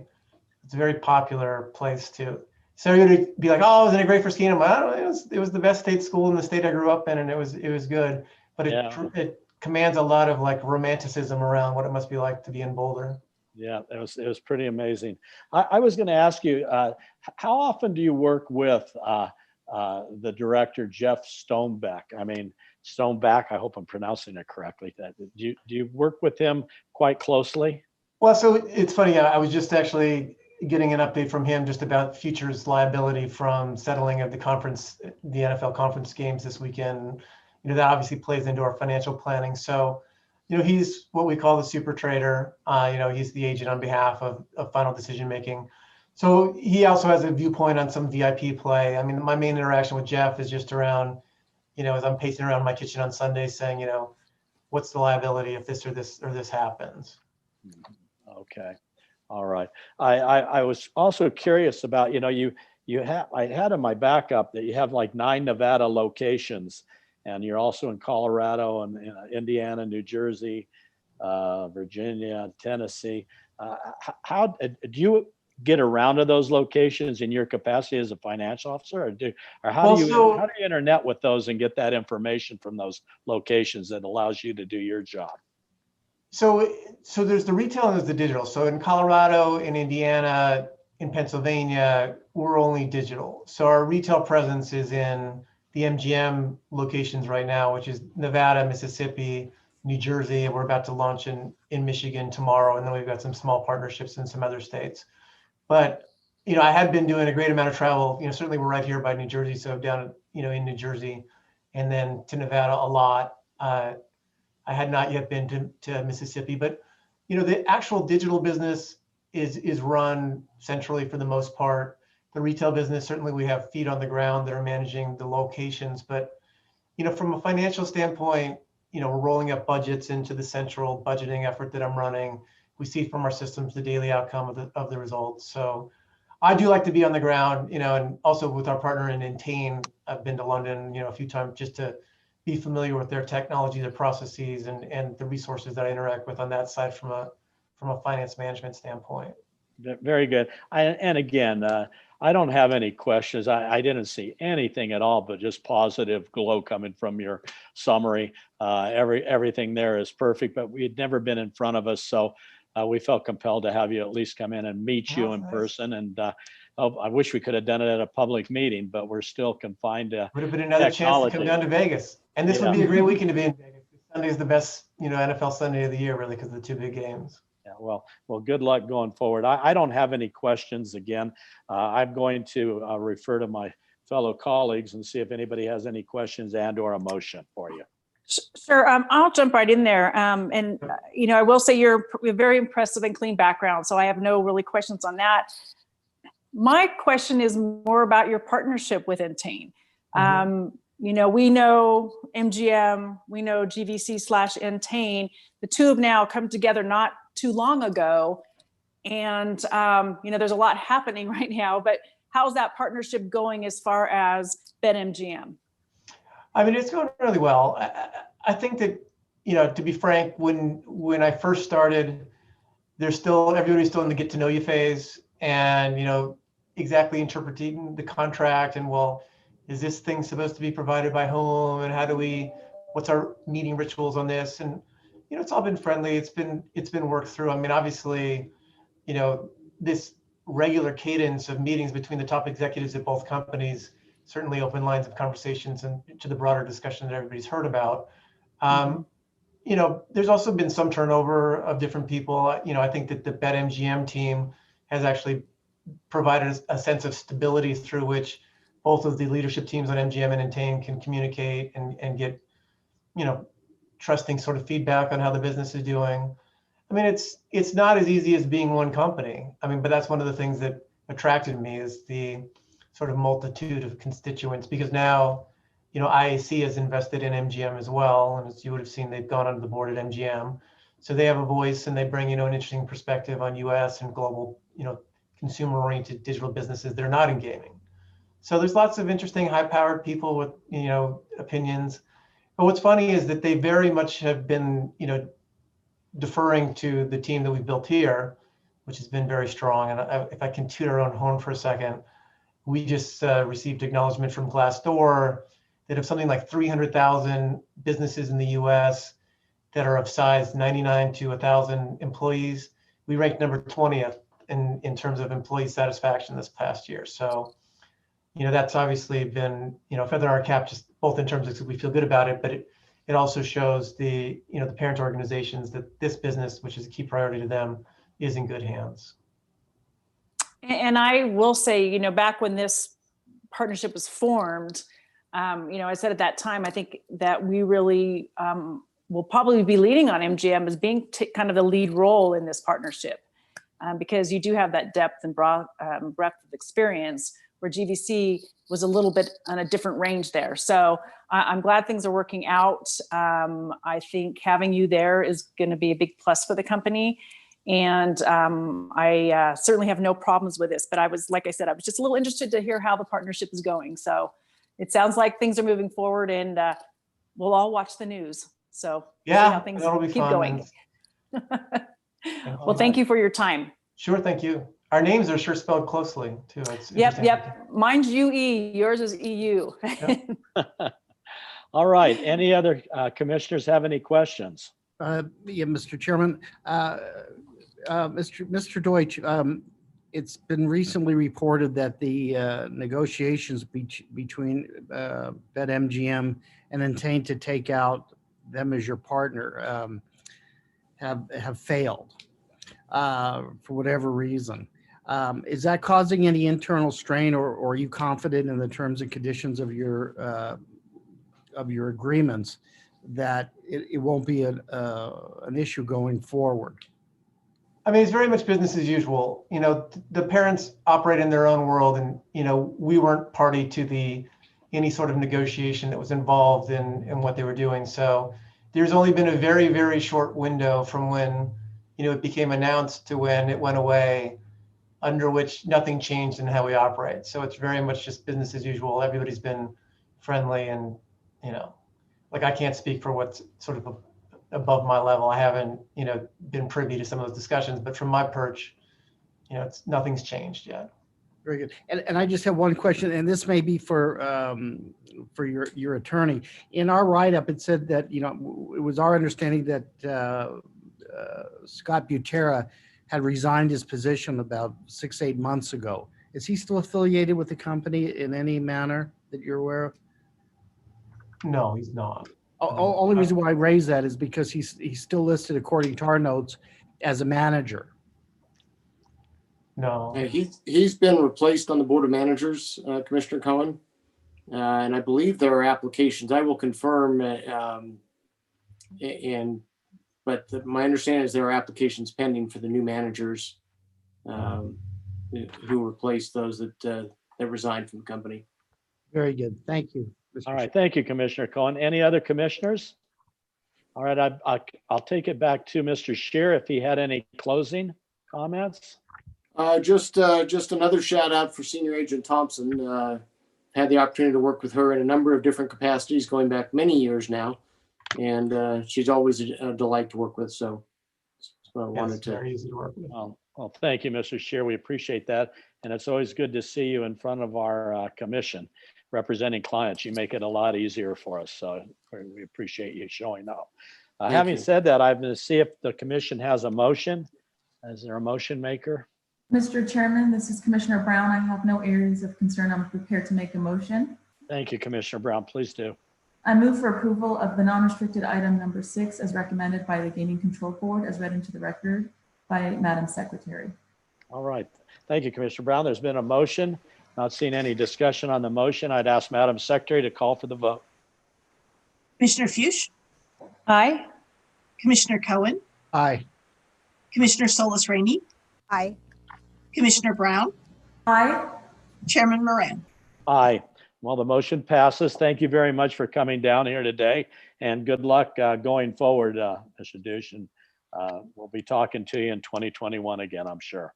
It's a very popular place too. So you're gonna be like, "Oh, isn't it great for skiing?" I'm like, "I don't know, it was the best state school in the state I grew up in, and it was good." But it commands a lot of like romanticism around what it must be like to be in Boulder.
Yeah, it was pretty amazing. I was going to ask you, how often do you work with the director, Jeff Stonebeck? I mean, Stonebeck, I hope I'm pronouncing it correctly. Do you work with him quite closely?
Well, so it's funny. I was just actually getting an update from him just about futures liability from settling of the NFL conference games this weekend. That obviously plays into our financial planning. So, he's what we call the super trader. He's the agent on behalf of final decision making. So he also has a viewpoint on some VIP play. I mean, my main interaction with Jeff is just around, as I'm pacing around my kitchen on Sunday saying, what's the liability if this or this happens?
Okay. All right. I was also curious about, I had in my backup that you have like 9 Nevada locations, and you're also in Colorado and Indiana, New Jersey, Virginia, Tennessee. How do you get around to those locations in your capacity as a financial officer, or how do you internet with those and get that information from those locations that allows you to do your job?
So there's the retail and there's the digital. So in Colorado, in Indiana, in Pennsylvania, we're only digital. So our retail presence is in the MGM locations right now, which is Nevada, Mississippi, New Jersey, and we're about to launch in Michigan tomorrow. And then we've got some small partnerships in some other states. But, I had been doing a great amount of travel. Certainly we're right here by New Jersey. So down, in New Jersey, and then to Nevada a lot. I had not yet been to Mississippi, but the actual digital business is run centrally for the most part. The retail business, certainly we have feet on the ground that are managing the locations, but from a financial standpoint, we're rolling up budgets into the central budgeting effort that I'm running. We see from our systems the daily outcome of the results. So I do like to be on the ground, and also with our partner in Entain, I've been to London, a few times just to be familiar with their technology, their processes, and the resources that I interact with on that side from a finance management standpoint.
Very good. And again, I don't have any questions. I didn't see anything at all, but just positive glow coming from your summary. Everything there is perfect, but we had never been in front of us, so we felt compelled to have you at least come in and meet you in person. And I wish we could have done it at a public meeting, but we're still confined to
would have been another chance to come down to Vegas. And this would be a great weekend to be in Vegas. Sunday is the best, NFL Sunday of the year, really, because of the 2 big games.
Yeah, well, good luck going forward. I don't have any questions. Again, I'm going to refer to my fellow colleagues and see if anybody has any questions and/or a motion for you.
Sure. I'll jump right in there. I will say you're very impressive and clean background, so I have no really questions on that. My question is more about your partnership with Entain. we know MGM, we know GVC/Entain. The two have now come together not too long ago. And, there's a lot happening right now, but how's that partnership going as far as BetMGM?
I mean, it's going really well. I think that, to be frank, when I first started, everybody's still in the get to know you phase, and, exactly interpreting the contract and, well, is this thing supposed to be provided by whom, and what's our meeting rituals on this? And, it's all been friendly. It's been worked through. I mean, obviously, this regular cadence of meetings between the top executives at both companies certainly open lines of conversations and to the broader discussion that everybody's heard about. There's also been some turnover of different people. I think that the BetMGM team has actually provided a sense of stability through which both of the leadership teams on MGM and Entain can communicate and get, trusting sort of feedback on how the business is doing. I mean, it's not as easy as being one company. I mean, but that's one of the things that attracted me is the sort of multitude of constituents, because now, IAC has invested in MGM as well. And as you would have seen, they've gone onto the board at MGM. So they have a voice and they bring, an interesting perspective on US and global, consumer-oriented digital businesses that are not in gaming. So there's lots of interesting, high-powered people with, opinions. But what's funny is that they very much have been, deferring to the team that we built here, which has been very strong. And if I can toot our own horn for a second, we just received acknowledgement from Glassdoor that of something like 300,000 businesses in the US that are of size 99 to 1,000 employees, we ranked number 20th in terms of employee satisfaction this past year. So, that's obviously been, feather in our cap, just both in terms of we feel good about it, but it also shows the parent organizations that this business, which is a key priority to them, is in good hands.
And I will say, back when this partnership was formed, I said at that time, I think that we really will probably be leaning on MGM as being kind of the lead role in this partnership, because you do have that depth and breadth of experience, where GVC was a little bit on a different range there. So I'm glad things are working out. I think having you there is going to be a big plus for the company. And I certainly have no problems with this, but like I said, I was just a little interested to hear how the partnership is going. So it sounds like things are moving forward, and we'll all watch the news. So
yeah,
see how things keep going. Well, thank you for your time.
Sure, thank you. Our names are sure spelled closely too. It's
Yep. Mine's UE, yours is EU.
Yep.
All right. Any other commissioners have any questions?
Yeah, Mr. Chairman. Mr. Deutsch, it's been recently reported that the negotiations between BetMGM and Entain to take out them as your partner have failed for whatever reason. Is that causing any internal strain, or are you confident in the terms and conditions of your agreements that it won't be an issue going forward?
I mean, it's very much business as usual. The parents operate in their own world, and we weren't party to any sort of negotiation that was involved in what they were doing. So there's only been a very, very short window from when it became announced to when it went away, under which nothing changed in how we operate. So it's very much just business as usual. Everybody's been friendly, and like, I can't speak for what's sort of above my level. I haven't, been privy to some of those discussions, but from my perch, nothing's changed yet.
Very good. And I just have one question, and this may be for your attorney. In our write-up, it said that, it was our understanding that Scott Butera had resigned his position about 6-8 months ago. Is he still affiliated with the company in any manner that you're aware of?
No, he's not.
Only reason why I raise that is because he's still listed, according to our notes, as a manager.
No.
He's been replaced on the board of managers, Commissioner Cohen, and I believe there are applications. I will confirm, but my understanding is there are applications pending for the new managers who replace those that resigned from the company.
Very good. Thank you.
All right, thank you, Commissioner Cohen. Any other commissioners? All right, I'll take it back to Mr. Scheer if he had any closing comments.
Just another shout out for Senior Agent Thompson. Had the opportunity to work with her in a number of different capacities going back many years now. And she's always a delight to work with. So I wanted to.
Very easy to work with.
Well, thank you, Mr. Scheer. We appreciate that. And it's always good to see you in front of our commission representing clients. You make it a lot easier for us. So we appreciate you showing up. Having said that, I'm going to see if the commission has a motion. Is there a motion maker?
Mr. Chairman, this is Commissioner Brown. I have no areas of concern. I'm prepared to make a motion.
Thank you, Commissioner Brown. Please do.
I move for approval of the non-restricted item number 6 as recommended by the Gaming Control Board as read into the record by Madam Secretary.
All right. Thank you, Commissioner Brown. There's been a motion. Not seeing any discussion on the motion. I'd ask Madam Secretary to call for the vote.
Commissioner Fuchs,
Aye.
Commissioner Cohen,
Aye.
Commissioner Solis Rainey,
Aye.
Commissioner Brown,
Aye.
Chairman Moran.
Aye. Well, the motion passes. Thank you very much for coming down here today, and good luck going forward, Mr. Douche. And we'll be talking to you in 2021 again, I'm sure.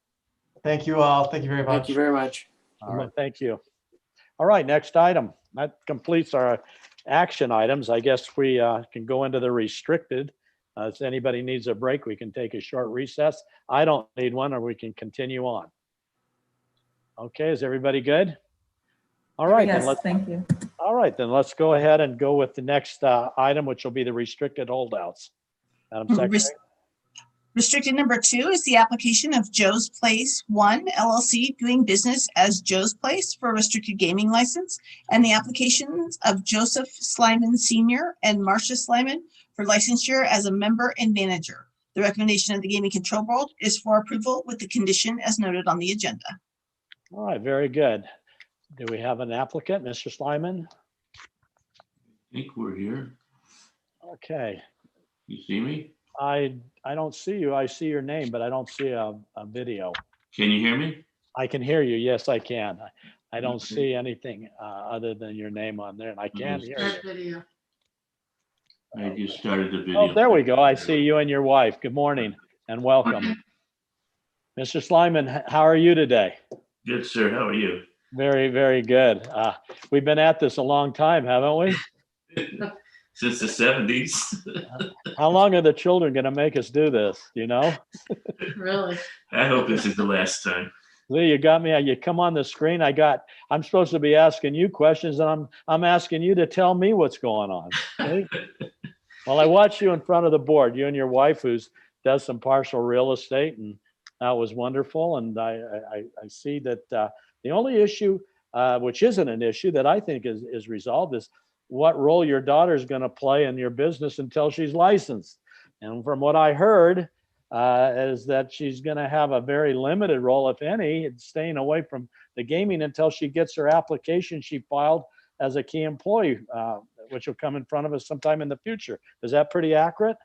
Thank you all. Thank you very much.
Thank you very much.
All right, thank you. All right, next item. That completes our action items. I guess we can go into the restricted. If anybody needs a break, we can take a short recess. I don't need one, or we can continue on. Okay, is everybody good? All right.
Yes,
then let's,
thank you.
all right, then let's go ahead and go with the next item, which will be the restricted holdouts. Madam Secretary.
Restricted number 2 is the application of Joe's Place 1 LLC doing business as Joe's Place for a restricted gaming license, and the applications of Joseph Slyman Sr. and Marcia Slyman for licensure as a member and manager. The recommendation of the Gaming Control Board is for approval with the condition as noted on the agenda.
All right, very good. Do we have an applicant, Mr. Slyman?
I think we're here.
Okay.
You see me?
I don't see you. I see your name, but I don't see a video.
Can you hear me?
I can hear you. Yes, I can. I don't see anything other than your name on there, and I can hear you.
I just started the video.
Oh, there we go. I see you and your wife. Good morning and welcome. Mr. Slyman, how are you today?
Good, sir. How are you?
Very, very good. We've been at this a long time, haven't we?
Since the 70s.
How long are the children going to make us do this? Do you know?
Really? I hope this is the last time.
Lee, you got me. You come on the screen. I'm supposed to be asking you questions, and I'm asking you to tell me what's going on. Okay? Well, I watched you in front of the board, you and your wife, who does some partial real estate, and that was wonderful. And I see that the only issue, which isn't an issue that I think is resolved, is what role your daughter is going to play in your business until she's licensed. And from what I heard, is that she's going to have a very limited role, if any, staying away from the gaming until she gets her application she filed as a key employee, which will come in front of us sometime in the future. Is that pretty accurate?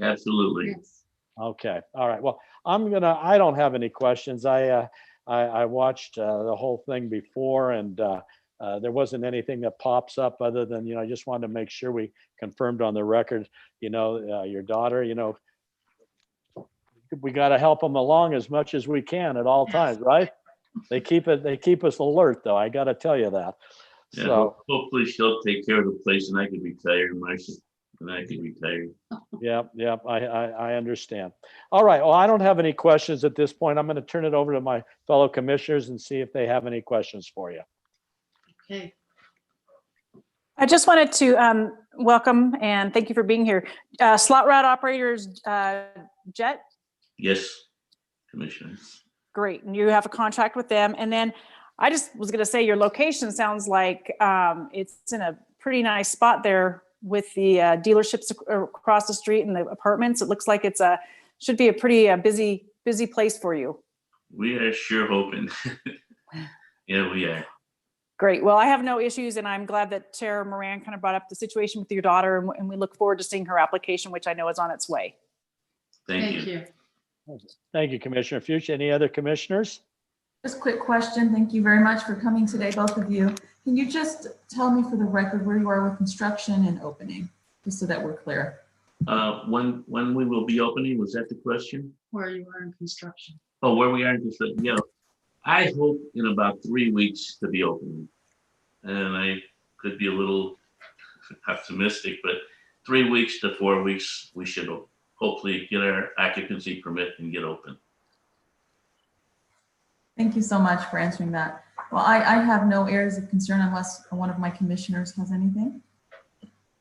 Absolutely.
Yes.
Okay. All right. Well, I don't have any questions. I watched the whole thing before, and there wasn't anything that pops up other than, I just wanted to make sure we confirmed on the record, your daughter, we got to help them along as much as we can at all times, right? They keep us alert, though. I got to tell you that.
Yeah,
So
hopefully she'll take care of the place and I can retire, Marcia, and I can retire.
yeah, I understand. All right. Well, I don't have any questions at this point. I'm going to turn it over to my fellow commissioners and see if they have any questions for you.
Okay.
I just wanted to welcome and thank you for being here. Slot route operators, Jet.
Yes, Commissioner.
Great. And you have a contract with them. And then I just was going to say your location sounds like it's in a pretty nice spot there with the dealerships across the street and the apartments. It looks like should be a pretty busy place for you.
We are sure hoping. Yeah, we are.
Great. Well, I have no issues, and I'm glad that Chair Moran kind of brought up the situation with your daughter, and we look forward to seeing her application, which I know is on its way.
Thank you.
Thank you, Commissioner Fuchs. Any other commissioners?
Just a quick question. Thank you very much for coming today, both of you. Can you just tell me for the record where you are with construction and opening, just so that we're clear?
When we will be opening, was that the question?
Where you are in construction.
Oh, where we are in construction, yeah. I hope in about 3 weeks to be opening. And I could be a little optimistic, but 3 weeks to 4 weeks, we should hopefully get our occupancy permit and get open.
Thank you so much for answering that. Well, I have no areas of concern unless one of my commissioners has anything.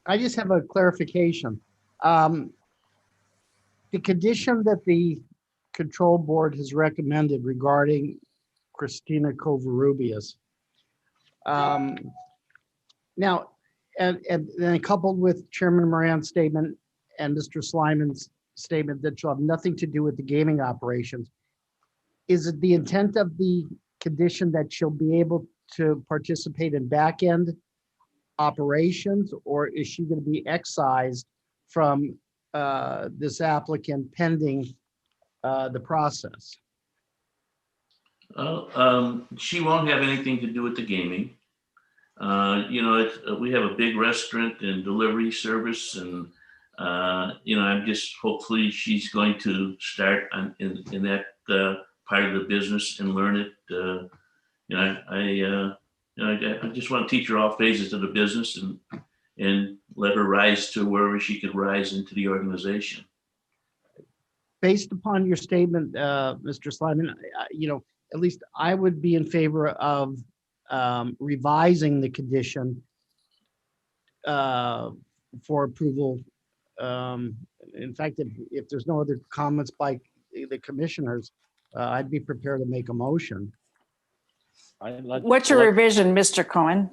I just have a clarification. The condition that the control board has recommended regarding Christina Covarrubias. Now, and then coupled with Chairman Moran's statement and Mr. Slyman's statement that she'll have nothing to do with the gaming operations, is it the intent of the condition that she'll be able to participate in back-end operations, or is she going to be excised from this applicant pending the process?
She won't have anything to do with the gaming. You know, we have a big restaurant and delivery service, and you know, I'm just hopefully she's going to start in that part of the business and learn it. You know, I just want to teach her all phases of the business and let her rise to wherever she could rise into the organization.
Based upon your statement, Mr. Slyman, you know, at least I would be in favor of revising the condition for approval. In fact, if there's no other comments by the commissioners, I'd be prepared to make a motion.
What's your revision, Mr. Cohen?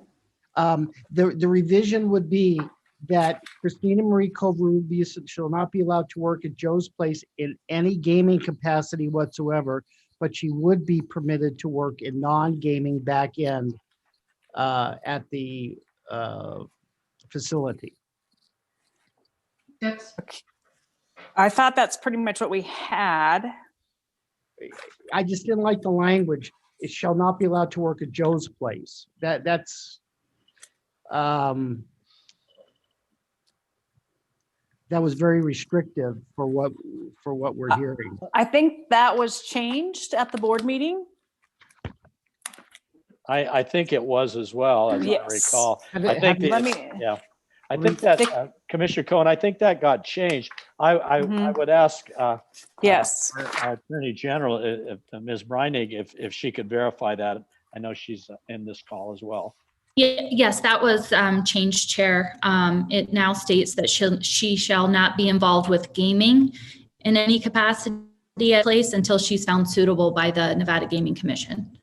The revision would be that Christina Marie Covarrubias shall not be allowed to work at Joe's Place in any gaming capacity whatsoever, but she would be permitted to work in non-gaming back end at the facility.
I thought that's pretty much what we had.
I just didn't like the language. It shall not be allowed to work at Joe's Place. That's that was very restrictive for what we're hearing.
I think that was changed at the board meeting.
I think it was as well, as I recall. I think I think that Commissioner Cohen, I think that got changed. I would ask
yes,
our Attorney General, if Ms. Breinig, if she could verify that. I know she's in this call as well.
Yes, that was changed, Chair. It now states that she shall not be involved with gaming in any capacity at place until she's found suitable by the Nevada Gaming Commission.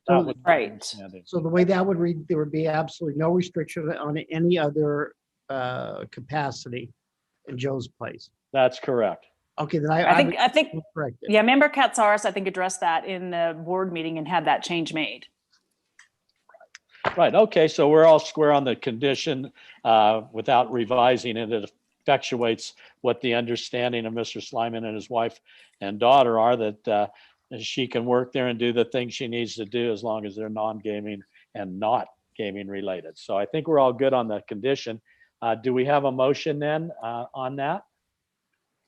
Right.
So the way that would read, there would be absolutely no restriction on any other capacity in Joe's Place.
That's correct.
Okay, then
I think
correct.
Yeah, Member Katsaris, I think, addressed that in the board meeting and had that change made.
Right. Okay. So we're all square on the condition without revising it. It effectuates what the understanding of Mr. Slyman and his wife and daughter are, that she can work there and do the things she needs to do as long as they're non-gaming and not gaming related. So I think we're all good on the condition. Do we have a motion then on that?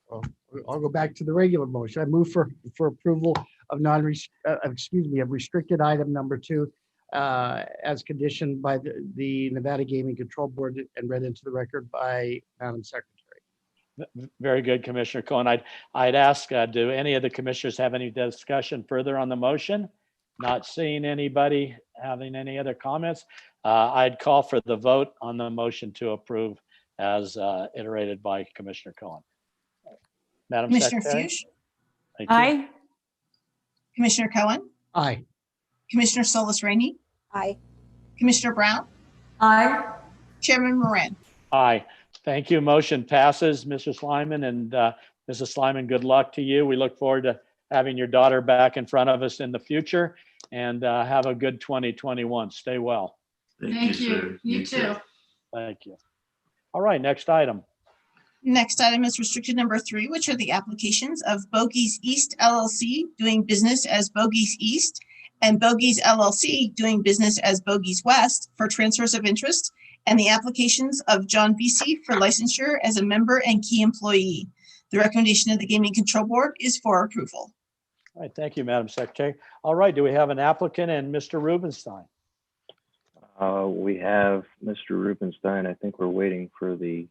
Well, I'll go back to the regular motion. I move for approval of of restricted item number 2 as conditioned by the Nevada Gaming Control Board and read into the record by Madam Secretary.
Very good, Commissioner Cohen. I'd ask, do any of the commissioners have any discussion further on the motion? Not seeing anybody having any other comments. I'd call for the vote on the motion to approve as iterated by Commissioner Cohen. Madam
Commissioner
Secretary.
Fuchs?
Thank you.
Aye.
Commissioner Cohen?
Aye.
Commissioner Solis Rainey?
Aye.
Commissioner Brown?
Aye.
Chairman Moran?
Aye. Thank you. Motion passes, Mr. Slyman, and Mrs. Slyman, good luck to you. We look forward to having your daughter back in front of us in the future, and have a good 2021. Stay well.
Thank you, sir.
You too.
Thank you. All right, next item.
Next item is restricted number 3, which are the applications of Bogies East LLC doing business as Bogies East and Bogies LLC doing business as Bogies West for transfers of interest, and the applications of John VC for licensure as a member and key employee. The recommendation of the Gaming Control Board is for approval.
All right, thank you, Madam Secretary. All right, do we have an applicant and Mr. Rubenstein?
We have Mr. Rubenstein. I think we're waiting for the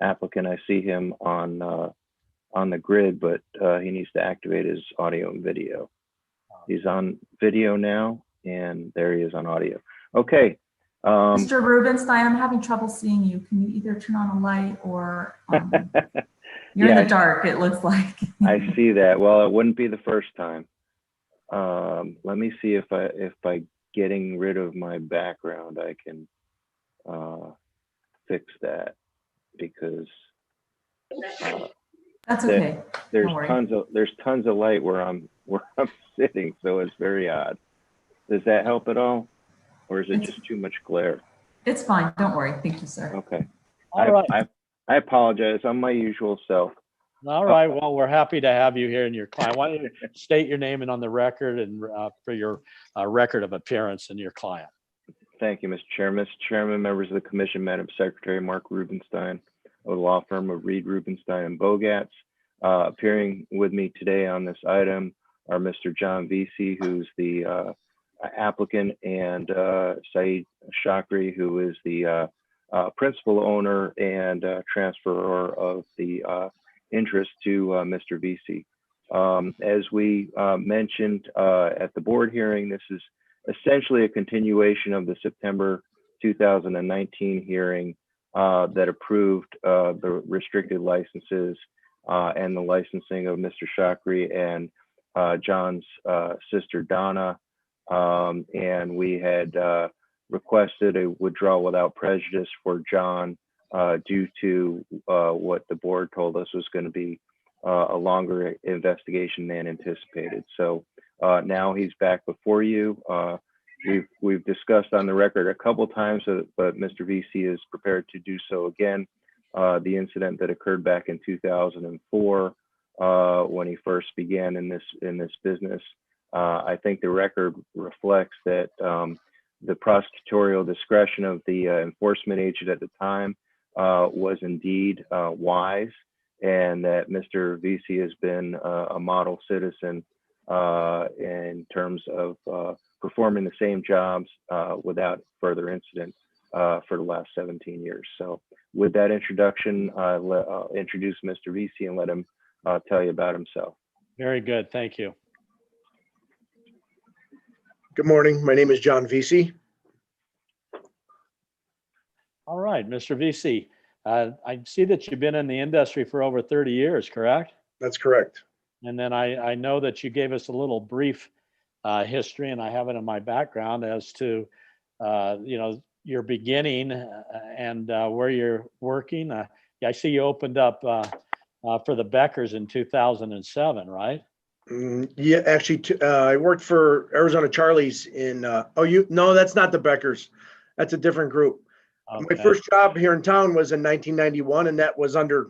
applicant. I see him on the grid, but he needs to activate his audio and video. He's on video now, and there he is on audio. Okay.
Mr. Rubenstein, I'm having trouble seeing you. Can you either turn on a light or you're in the dark, it looks like.
I see that. Well, it wouldn't be the first time. Let me see if by getting rid of my background, I can fix that, because
that's okay.
There's tons of light where I'm sitting, so it's very odd. Does that help at all, or is it just too much glare?
It's fine. Don't worry. Thank you, sir.
Okay.
All right.
I apologize. I'm my usual self.
All right. Well, we're happy to have you here and your client. Why don't you state your name and on the record and for your record of appearance and your client.
Thank you, Mr. Chairman. Mr. Chairman, members of the commission, Madam Secretary, Mark Rubenstein of the law firm of Reed, Rubenstein and Bogatz. Appearing with me today on this item are Mr. John Vesey, who's the applicant, and Saeed Shakri, who is the principal owner and transferor of the interest to Mr. Vesey. As we mentioned at the board hearing, this is essentially a continuation of the September 2019 hearing that approved the restricted licenses and the licensing of Mr. Shakri and John's sister Donna. And we had requested a withdrawal without prejudice for John due to what the board told us was going to be a longer investigation than anticipated. So now he's back before you. We've discussed on the record a couple times, but Mr. VC is prepared to do so again. The incident that occurred back in 2004 when he first began in this business. I think the record reflects that the prosecutorial discretion of the enforcement agent at the time was indeed wise, and that Mr. VC has been a model citizen in terms of performing the same jobs without further incident for the last 17 years. So with that introduction, I'll introduce Mr. VC and let him tell you about himself.
Very good. Thank you.
Good morning. My name is John Vesey.
All right, Mr. VC. I see that you've been in the industry for over 30 years, correct?
That's correct.
And then I know that you gave us a little brief history, and I have it in my background as to, your beginning and where you're working. I see you opened up for the Beckers in 2007, right?
Yeah, actually, I worked for Arizona Charlie's in, no, that's not the Beckers. That's a different group. Okay. My first job here in town was in 1991, and that was under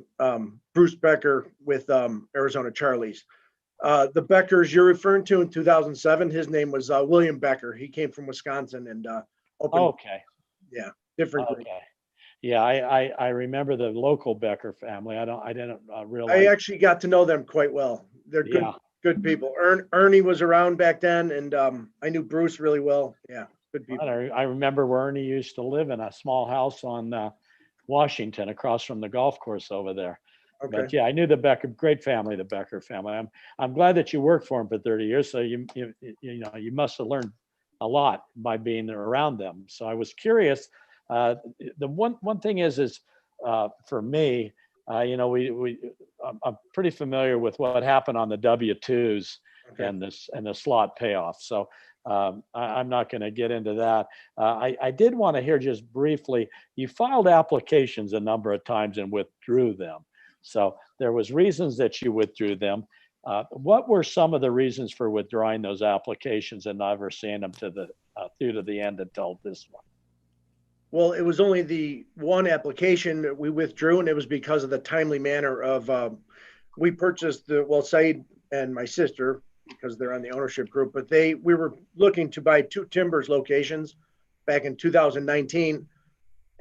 Bruce Becker with Arizona Charlie's. The Beckers you're referring to in 2007, his name was William Becker. He came from Wisconsin and opened.
Okay.
Yeah, different group.
Okay. Yeah, I remember the local Becker family. I didn't realize.
I actually got to know them quite well. They're good people. Ernie was around back then, and I knew Bruce really well. Yeah, good people.
I remember where Ernie used to live in a small house on Washington, across from the golf course over there. Okay. But yeah, I knew the Becker, great family, the Becker family. I'm glad that you worked for them for 30 years. So you must have learned a lot by being around them. So I was curious. The one thing is for me, I'm pretty familiar with what happened on the W-2s and the slot payoff. So I'm not going to get into that. I did want to hear just briefly, you filed applications a number of times and withdrew them. So there was reasons that you withdrew them. What were some of the reasons for withdrawing those applications and never seeing them through to the end until this one?
Well, it was only the one application that we withdrew, and it was because of the timely manner of we purchased Saeed and my sister because they're on the ownership group, but we were looking to buy 2 Timbers locations back in 2019.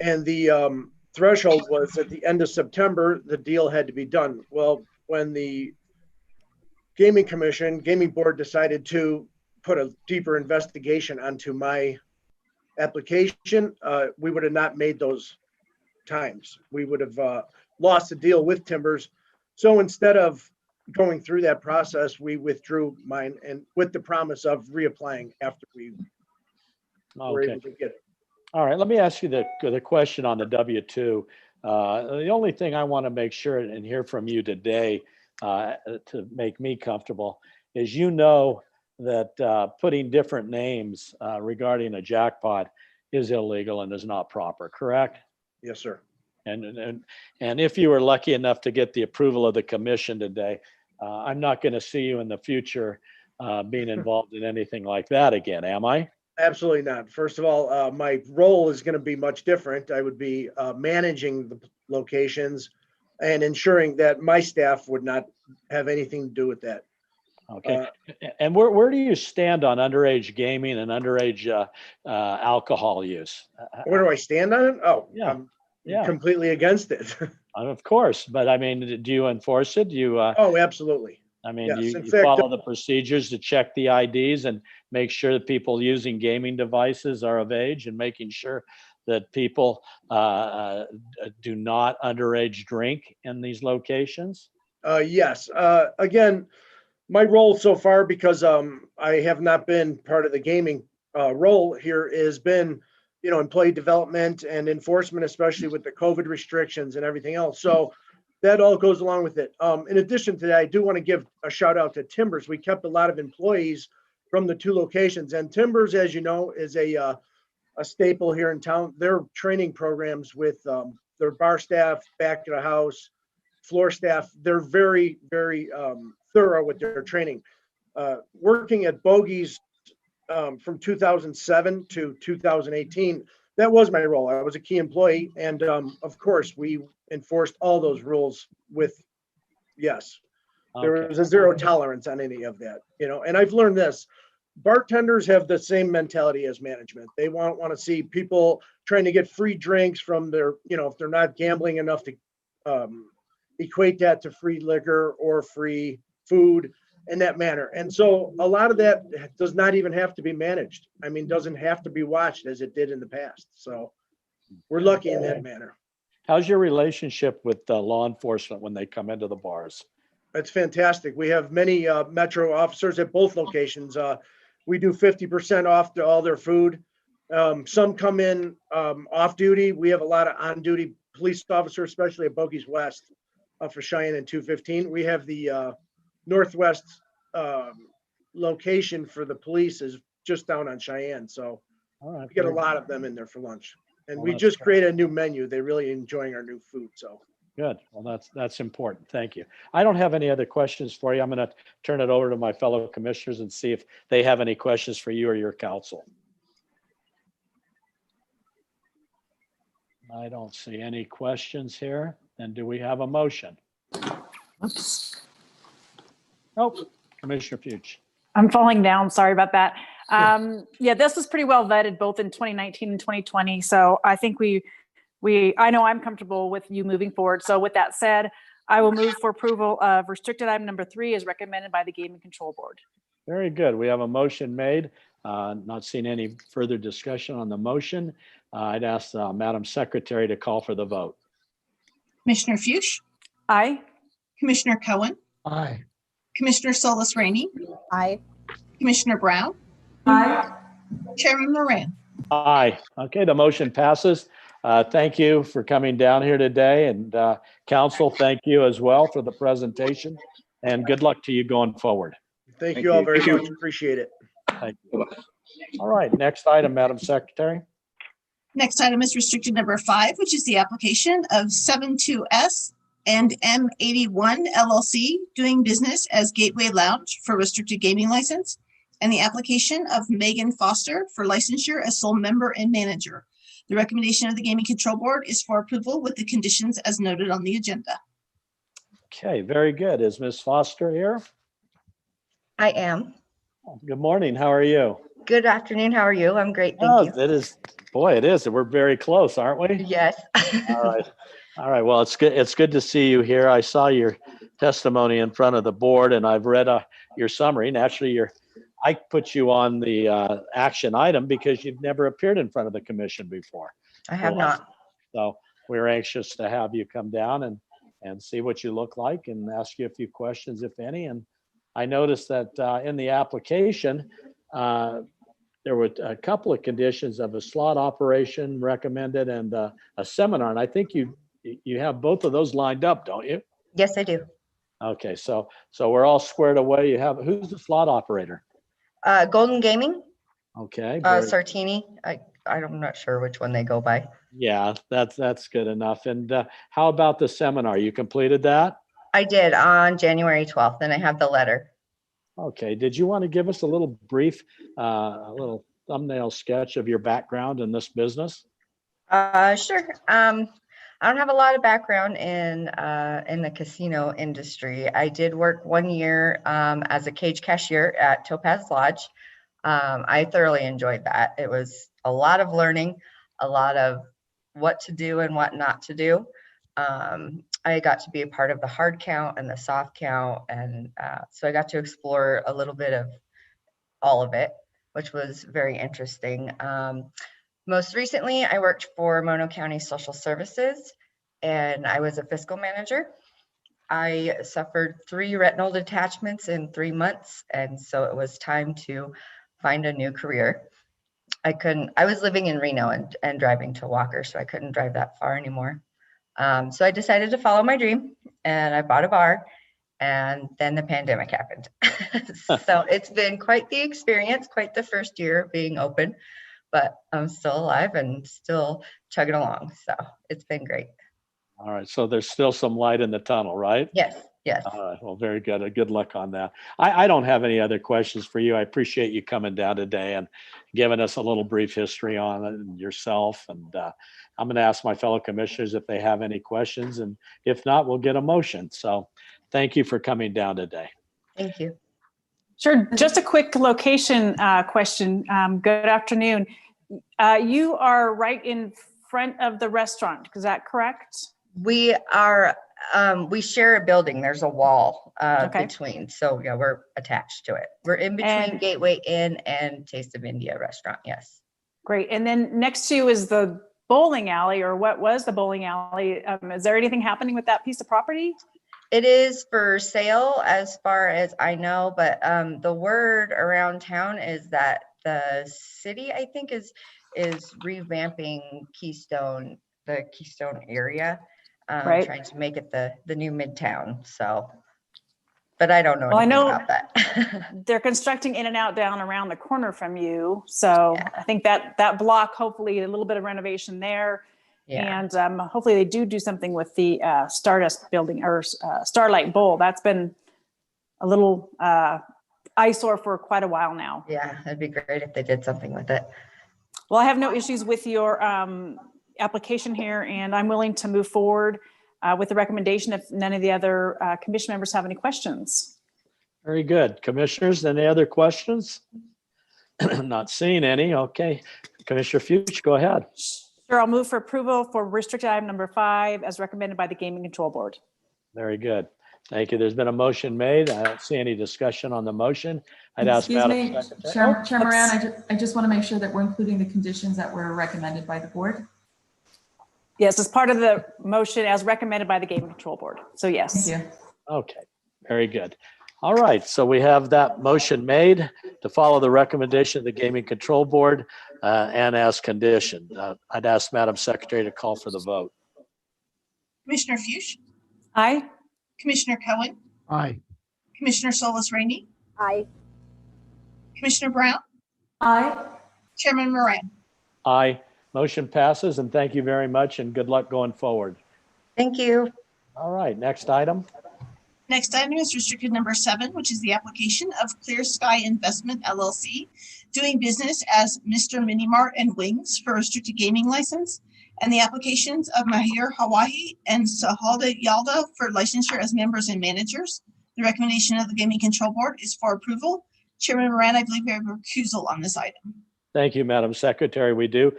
And the threshold was at the end of September, the deal had to be done. Well, when the gaming board decided to put a deeper investigation onto my application, we would have not made those times. We would have lost the deal with Timbers. So instead of going through that process, we withdrew mine, and with the promise of reapplying after we were able to get it.
All right, let me ask you the question on the W-2. The only thing I want to make sure and hear from you today to make me comfortable is, you know, that putting different names regarding a jackpot is illegal and is not proper, correct?
Yes, sir.
And if you were lucky enough to get the approval of the commission today, I'm not going to see you in the future being involved in anything like that again, am I?
Absolutely not. First of all, my role is going to be much different. I would be managing the locations and ensuring that my staff would not have anything to do with that.
Okay. And where do you stand on underage gaming and underage alcohol use?
Where do I stand on it? Oh,
yeah.
I'm completely against it.
Of course, but I mean, do you enforce it? Do you?
Oh, absolutely.
I mean,
yes.
you follow the procedures to check the IDs and make sure that people using gaming devices are of age, and making sure that people do not underage drink in these locations?
Yes. Again, my role so far, because I have not been part of the gaming role here, has been, you know, employee development and enforcement, especially with the COVID restrictions and everything else. So that all goes along with it. In addition to that, I do want to give a shout out to Timbers. We kept a lot of employees from the 2 locations, and Timbers, as you know, is a staple here in town. Their training programs with their bar staff, back of the house, floor staff, they're very, very thorough with their training. Working at Bogies from 2007 to 2018, that was my role. I was a key employee, and of course, we enforced all those rules with, yes, there was a zero tolerance on any of that, you know. And I've learned this: bartenders have the same mentality as management. They want to see people trying to get free drinks from their, you know, if they're not gambling enough to equate that to free liquor or free food in that manner. And so a lot of that does not even have to be managed. I mean, doesn't have to be watched as it did in the past. So we're lucky in that manner.
How's your relationship with law enforcement when they come into the bars?
It's fantastic. We have many Metro officers at both locations. We do 50% off to all their food. Some come in off duty. We have a lot of on duty police officers, especially at Bogies West for Cheyenne and 215. We have the Northwest location for the police is just down on Cheyenne. So we get a lot of them in there for lunch. And we just created a new menu. They're really enjoying our new food. So
good. Well, that's important. Thank you. I don't have any other questions for you. I'm going to turn it over to my fellow commissioners and see if they have any questions for you or your council. I don't see any questions here. Then do we have a motion?
Oops.
Nope. Commissioner Fuchs.
I'm falling down. Sorry about that. Yeah, this was pretty well vetted both in 2019 and 2020. So I think I know I'm comfortable with you moving forward. So with that said, I will move for approval of restricted item number 3 as recommended by the Gaming Control Board.
Very good. We have a motion made. Not seeing any further discussion on the motion. I'd ask Madam Secretary to call for the vote.
Commissioner Fuchs?
Aye.
Commissioner Cohen?
Aye.
Commissioner Solis Rainey?
Aye.
Commissioner Brown?
Aye.
Chairman Moran?
Aye. Okay, the motion passes. Thank you for coming down here today, and council, thank you as well for the presentation, and good luck to you going forward.
Thank you all very much. Appreciate it.
Thank you. All right, next item, Madam Secretary.
Next item is restricted number 5, which is the application of 72S and M81 LLC doing business as Gateway Lounge for restricted gaming license, and the application of Megan Foster for licensure as sole member and manager. The recommendation of the Gaming Control Board is for approval with the conditions as noted on the agenda.
Okay, very good. Is Ms. Foster here?
I am.
Good morning. How are you?
Good afternoon. How are you? I'm great. Thank
Oh,
you.
it is. Boy, it is. We're very close, aren't we?
Yes.
All right. All right. Well, it's good. It's good to see you here. I saw your testimony in front of the board, and I've read your summary. Naturally, I put you on the action item because you've never appeared in front of the commission before.
I have not.
So we're anxious to have you come down and see what you look like and ask you a few questions, if any. And I noticed that in the application, there were a couple of conditions of a slot operation recommended and a seminar. And I think you have both of those lined up, don't you?
Yes, I do.
Okay, so we're all squared away. Who's the slot operator?
Golden Gaming,
Okay.
Sartini. I'm not sure which one they go by.
Yeah, that's good enough. And how about the seminar? You completed that?
I did on January 12th, and I have the letter.
Okay. Did you want to give us a little brief, a little thumbnail sketch of your background in this business?
Sure. I don't have a lot of background in the casino industry. I did work 1 year as a cage cashier at Topaz Lodge. I thoroughly enjoyed that. It was a lot of learning, a lot of what to do and what not to do. I got to be a part of the hard count and the soft count. And so I got to explore a little bit of all of it, which was very interesting. Most recently, I worked for Mono County Social Services, and I was a fiscal manager. I suffered 3 retinal detachments in 3 months, and so it was time to find a new career. I was living in Reno and driving to Walker, so I couldn't drive that far anymore. So I decided to follow my dream, and I bought a bar, and then the pandemic happened. So it's been quite the experience, quite the first year of being open, but I'm still alive and still chugging along. So it's been great.
All right. So there's still some light in the tunnel, right?
Yes. Yes.
All right. Well, very good. Good luck on that. I don't have any other questions for you. I appreciate you coming down today and giving us a little brief history on it and yourself. And I'm going to ask my fellow commissioners if they have any questions. And if not, we'll get a motion. So thank you for coming down today.
Thank you.
Sure. Just a quick location question. Good afternoon. You are right in front of the restaurant. Is that correct?
We are, we share a building. There's a wall between. So yeah, we're attached to it. We're in between Gateway Inn and Taste of India restaurant. Yes.
Great. And then next to you is the bowling alley, or what was the bowling alley. Is there anything happening with that piece of property?
It is for sale as far as I know, but the word around town is that the city, I think, is revamping Keystone, the Keystone area,
right,
trying to make it the new Midtown. So, but I don't know
well,
anything
I know
about that.
they're constructing In and Out down around the corner from you. So yeah. I think that block, hopefully a little bit of renovation there. Yeah. And hopefully they do something with the Stardust building or Starlight Bowl. That's been a little eyesore for quite a while now.
Yeah, it'd be great if they did something with it.
Well, I have no issues with your application here, and I'm willing to move forward with the recommendation if none of the other commission members have any questions.
Very good. Commissioners, any other questions? Not seeing any. Okay. Commissioner Fuchs, go ahead.
Sure, I'll move for approval for restricted item number 5 as recommended by the Gaming Control Board.
Very good. Thank you. There's been a motion made. I don't see any discussion on the motion. I'd ask Madam Secretary.
Chair Moran, I just want to make sure that we're including the conditions that were recommended by the board.
Yes, as part of the motion as recommended by the Gaming Control Board. So yes.
Thank you.
Okay, very good. All right, so we have that motion made to follow the recommendation of the Gaming Control Board and as conditioned. I'd ask Madam Secretary to call for the vote.
Commissioner Fuchs?
Aye.
Commissioner Cohen?
Aye.
Commissioner Solis Rainey?
Aye.
Commissioner Brown?
Aye.
Chairman Moran?
Aye. Motion passes, and thank you very much, and good luck going forward.
Thank you.
All right, next item.
Next item is restricted number 7, which is the application of Clear Sky Investment LLC, doing business as Mr. Minimart and Wings for restricted gaming license, and the applications of Mahir Hawaii and Sahalda Yalda for licensure as members and managers. The recommendation of the Gaming Control Board is for approval. Chairman Moran, I believe we have a recusal on this item.
Thank you, Madam Secretary. We do.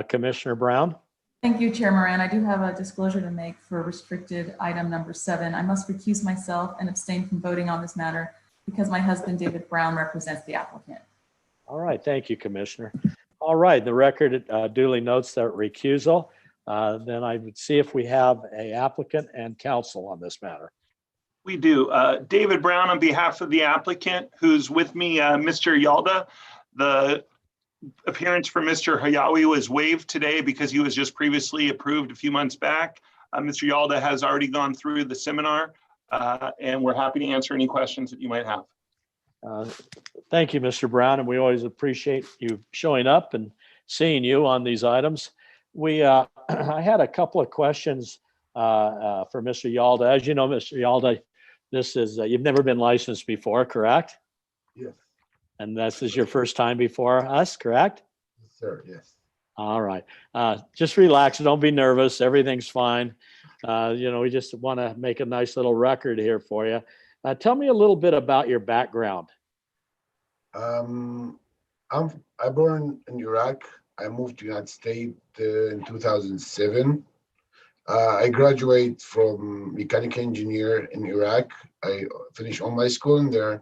Commissioner Brown?
Thank you, Chair Moran. I do have a disclosure to make for restricted item number 7. I must recuse myself and abstain from voting on this matter because my husband, David Brown, represents the applicant.
All right. Thank you, Commissioner. All right. The record duly notes that recusal. Then I would see if we have an applicant and counsel on this matter.
We do. David Brown on behalf of the applicant, who's with me, Mr. Yalda. The appearance for Mr. Hayawi was waived today because he was just previously approved a few months back. Mr. Yalda has already gone through the seminar, and we're happy to answer any questions that you might have.
Thank you, Mr. Brown, and we always appreciate you showing up and seeing you on these items. I had a couple of questions for Mr. Yalda. As you know, Mr. Yalda, this is you've never been licensed before, correct?
Yes.
And this is your first time before us, correct?
Yes, sir. Yes.
All right. Just relax. Don't be nervous. Everything's fine. We just want to make a nice little record here for you. Tell me a little bit about your background.
I born in Iraq. I moved to the United States in 2007. I graduated from mechanical engineer in Iraq. I finished all my school in there,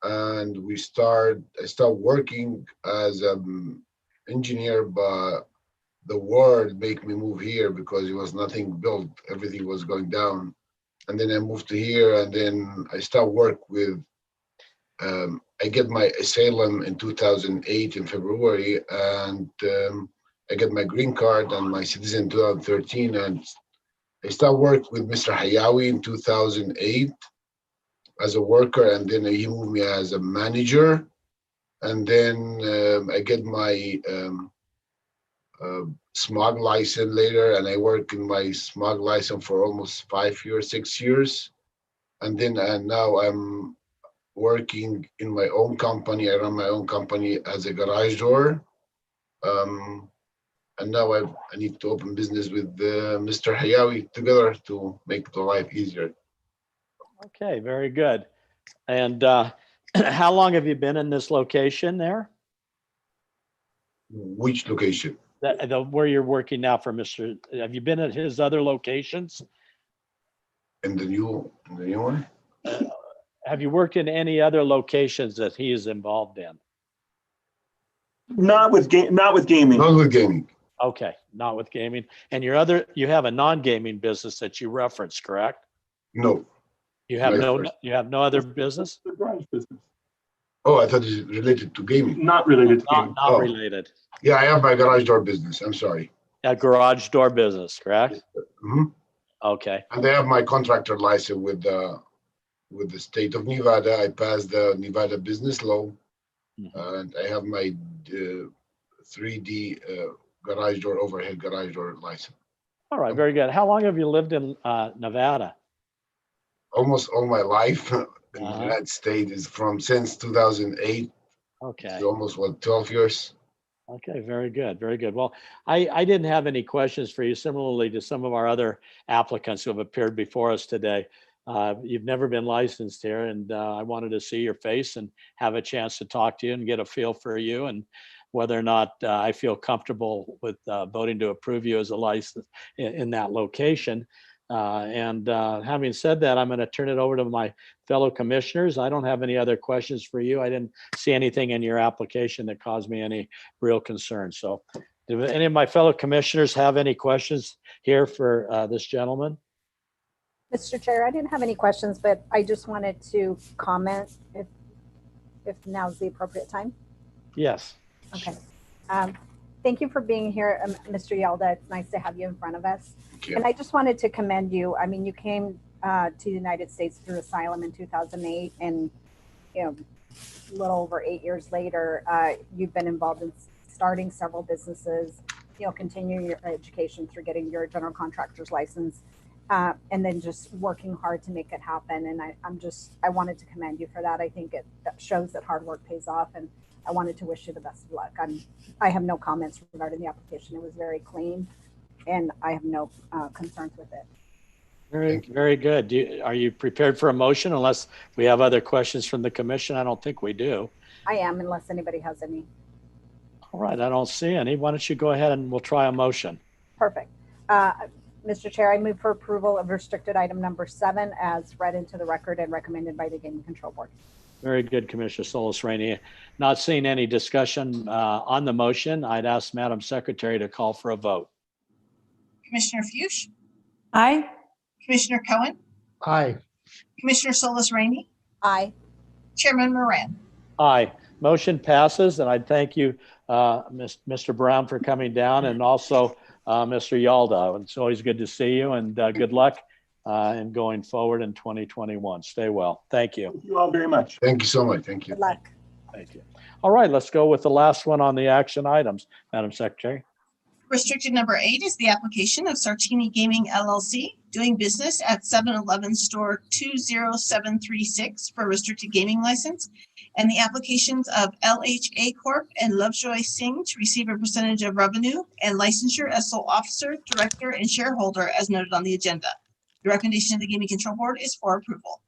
and I started working as an engineer, but the war made me move here because it was nothing built, everything was going down. And then I moved to here, and then I started work with, I get my asylum in 2008 in February, and I get my green card and my citizen in 2013, and I started work with Mr. Hayawi in 2008 as a worker, and then he moved me as a manager, and then I get my smog license later, and I work in my smog license for almost 5 years, 6 years, and then now I'm working in my own company. I run my own company as a garage door. And now I need to open business with Mr. Hayawi together to make the life easier.
Okay, very good. And how long have you been in this location there?
Which location?
Where you're working now for Mr. Have you been at his other locations?
In the new one?
Have you worked in any other locations that he is involved in?
Not with gaming.
Not with gaming.
Okay, not with gaming. And you have a non-gaming business that you referenced, correct?
No.
You have no other business?
The garage business.
Oh, I thought it's related to gaming.
Not related to gaming.
Not related.
Yeah, I have my garage door business. I'm sorry.
A garage door business, correct?
Mm-hmm.
Okay.
And I have my contractor license with the state of Nevada. I passed the Nevada business law, and I have my 3D garage door, overhead garage door license.
All right, very good. How long have you lived in Nevada?
Almost all my life in the United States is since 2008.
Okay.
So almost 12 years.
Okay, very good, very good. Well, I didn't have any questions for you, similarly to some of our other applicants who have appeared before us today. You've never been licensed here, and I wanted to see your face and have a chance to talk to you and get a feel for you and whether or not I feel comfortable with voting to approve you as a license in that location. Having said that, I'm going to turn it over to my fellow commissioners. I don't have any other questions for you. I didn't see anything in your application that caused me any real concern. So do any of my fellow commissioners have any questions here for this gentleman?
Mr. Chair, I didn't have any questions, but I just wanted to comment if now's the appropriate time.
Yes.
Okay. Thank you for being here, Mr. Yalda. It's nice to have you in front of us. And I just wanted to commend you. I mean, you came to the United States through asylum in 2008, and a little over 8 years later, you've been involved in starting several businesses, continuing your education through getting your general contractor's license, and then just working hard to make it happen. And I wanted to commend you for that. I think that shows that hard work pays off, and I wanted to wish you the best of luck. I have no comments regarding the application. It was very clean, and I have no concerns with it.
Very good. Are you prepared for a motion unless we have other questions from the commission? I don't think we do.
I am, unless anybody has any.
All right, I don't see any. Why don't you go ahead and we'll try a motion.
Perfect. Mr. Chair, I move for approval of restricted item number 7 as read into the record and recommended by the Gaming Control Board.
Very good, Commissioner Solis Rainey. Not seeing any discussion on the motion, I'd ask Madam Secretary to call for a vote.
Commissioner Fuchs,
Aye.
Commissioner Cohen,
Aye.
Commissioner Solis Rainey,
Aye.
Chairman Moran.
Aye. Motion passes, and I thank you, Mr. Brown, for coming down, and also Mr. Yalda. It's always good to see you, and good luck in going forward in 2021. Stay well. Thank you.
Thank you all very much.
Thank you so much. Thank you.
Good luck.
Thank you. All right, let's go with the last one on the action items, Madam Secretary.
Restricted number 8 is the application of Sartini Gaming LLC doing business at 711 store 20736 for a restricted gaming license, and the applications of LHA Corp and Lovejoy Singh to receive a percentage of revenue and licensure as sole officer, director, and shareholder as noted on the agenda. The recommendation of the Gaming Control Board is for approval.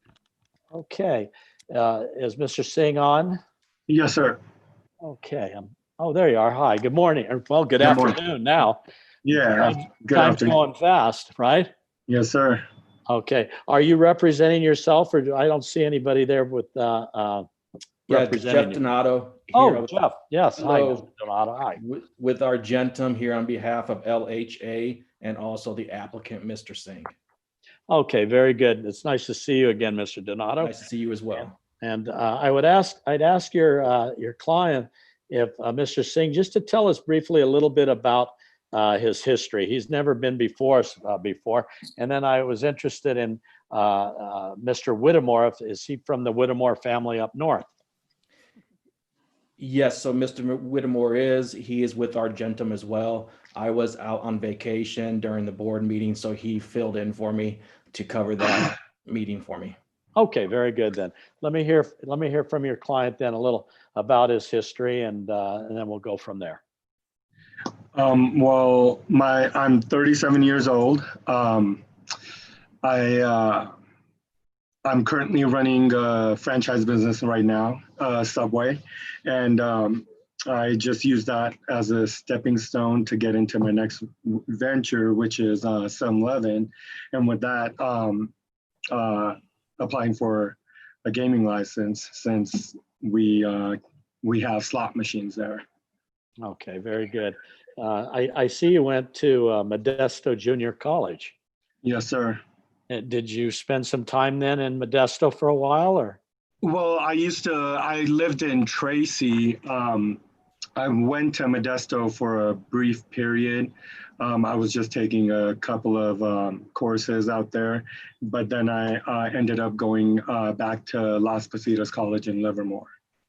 Okay. Is Mr. Singh on?
Yes, sir.
Okay. Oh, there you are. Hi. Good morning. Well, good
morning.
afternoon now.
Yeah. Good
Time's
afternoon.
going fast, right?
Yes, sir.
Okay. Are you representing yourself, or I don't see anybody there with
Yeah,
representing
Jeff
you?
Donato.
Oh, Jeff. Yes. Hi,
Hello.
Mr. Donato. Hi.
With Argentum here on behalf of LHA and also the applicant, Mr. Singh.
Okay. Very good. It's nice to see you again, Mr. Donato.
Nice to see you as well.
And I'd ask your client, if Mr. Singh, just to tell us briefly a little bit about his history. He's never been before us before. And then I was interested in Mr. Whittemore. Is he from the Whittemore family up north?
Yes, so Mr. Whittemore he is with Argentum as well. I was out on vacation during the board meeting, so he filled in for me to cover that meeting for me.
Okay, very good then. Let me hear from your client then a little about his history, and then we'll go from there.
Well, I'm 37 years old. I'm currently running a franchise business right now, Subway, and I just use that as a stepping stone to get into my next venture, which is 7-Eleven, and with that, applying for a gaming license since we have slot machines there.
Okay, very good. I see you went to Modesto Junior College.
Yes, sir.
Did you spend some time then in Modesto for a while, or?
Well, I lived in Tracy. I went to Modesto for a brief period. I was just taking a couple of courses out there, but then I ended up going back to Las Positas College in Livermore.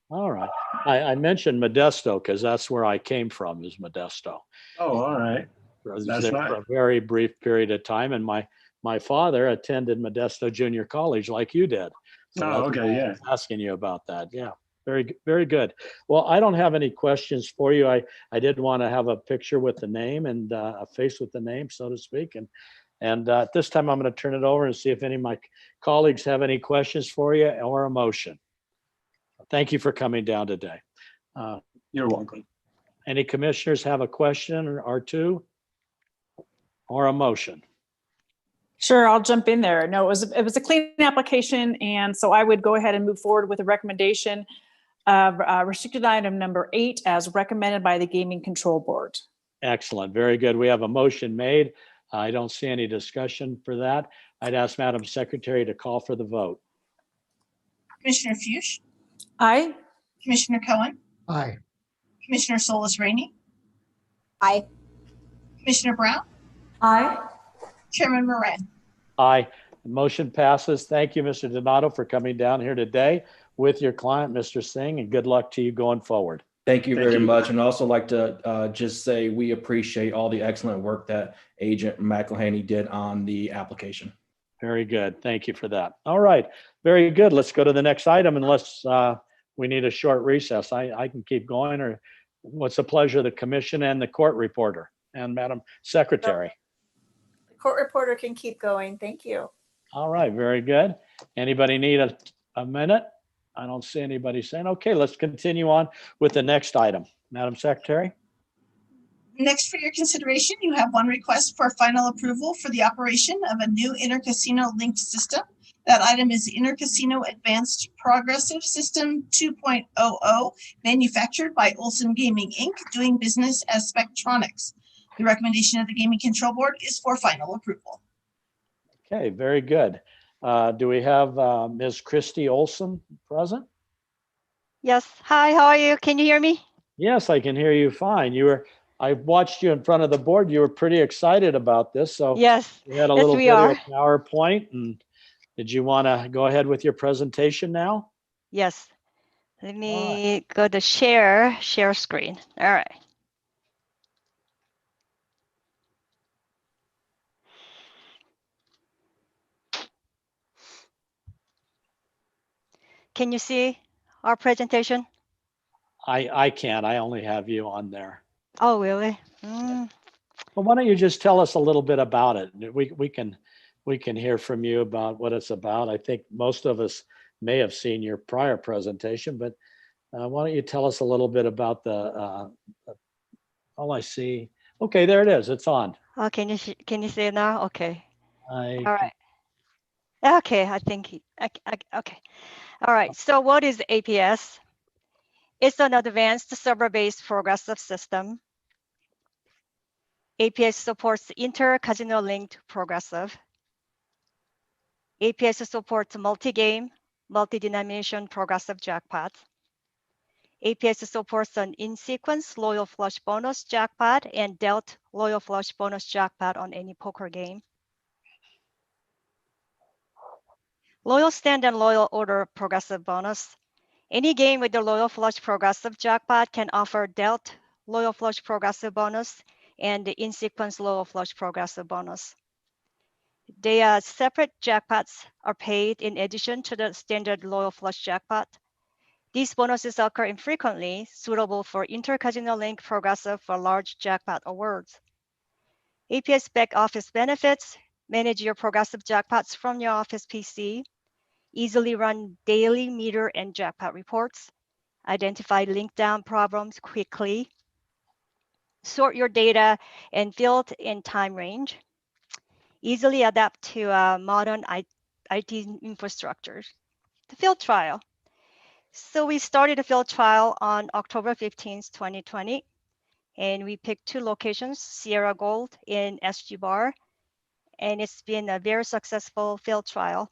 All right. I mentioned Modesto because that's where I came from, is Modesto.
Oh, all right.
I was
That's
there
right.
for a very brief period of time, and my father attended Modesto Junior College like you did. So
Oh,
that's
okay,
why I
yeah.
was asking you about that. Yeah. Very good. Well, I don't have any questions for you. I did want to have a picture with the name and a face with the name, so to speak. And at this time, I'm going to turn it over and see if any of my colleagues have any questions for you or a motion. Thank you for coming down today.
You're welcome.
Any commissioners have a question or two or a motion?
Sure, I'll jump in there. No, it was a clean application, and so I would go ahead and move forward with a recommendation of restricted item number 8 as recommended by the Gaming Control Board.
Excellent. Very good. We have a motion made. I don't see any discussion for that. I'd ask Madam Secretary to call for the vote.
Commissioner Fuchs,
Aye.
Commissioner Cohen,
Aye.
Commissioner Solis Rainey,
Aye.
Commissioner Brown,
Aye.
Chairman Moran.
Aye. The motion passes. Thank you, Mr. Donato, for coming down here today with your client, Mr. Singh, and good luck to you going forward.
Thank you very much. And I'd also like to just say we appreciate all the excellent work that Agent McElhaney did on the application.
Very good. Thank you for that. All right. Very good. Let's go to the next item unless we need a short recess. I can keep going, or what's the pleasure of the commission and the court reporter and Madam Secretary?
court reporter can keep going. Thank you.
All right, very good. Anybody need a minute? I don't see anybody saying, okay, let's continue on with the next item. Madam Secretary?
Next for your consideration, you have one request for final approval for the operation of a new inter-casino linked system. That item is Inter-Casino Advanced Progressive System 2.00, manufactured by Olson Gaming, Inc., doing business as Spectronics. The recommendation of the Gaming Control Board is for final approval.
Okay, very good. Do we have Ms. Christy Olson present?
Yes. Hi, how are you? Can you hear me?
Yes, I can hear you fine. I watched you in front of the board. You were pretty excited about this. So
yes,
we had a
yes,
little
we
bit
are.
of a PowerPoint. And did you want to go ahead with your presentation now?
Yes. Let me go to share screen. All right. Can you see our presentation?
I can't. I only have you on there.
Oh, really?
Well, why don't you just tell us a little bit about it? We can hear from you about what it's about. I think most of us may have seen your prior presentation, but why don't you tell us a little bit about the all I see. Okay, there it is. It's on.
Oh, can you see it now? Okay.
All
right. Okay, I think okay. All right. So what is APS? It's an advanced server-based progressive system. APS supports inter-casino linked progressive. APS supports multi-game, multi-denomination progressive jackpot. APS supports an in-sequence loyal flush bonus jackpot and dealt loyal flush bonus jackpot on any poker game. Loyal stand and loyal order progressive bonus. Any game with the loyal flush progressive jackpot can offer dealt loyal flush progressive bonus and the in-sequence loyal flush progressive bonus. The separate jackpots are paid in addition to the standard loyal flush jackpot. These bonuses occur infrequently, suitable for inter-casino link progressive for large jackpot awards. APS back office benefits: manage your progressive jackpots from your office PC, easily run daily meter and jackpot reports, identify link down problems quickly, sort your data and field in time range, easily adapt to modern IT infrastructures. The field trial. So we started a field trial on October 15th, 2020, and we picked 2 locations, Sierra Gold in SG Bar, and it's been a very successful field trial.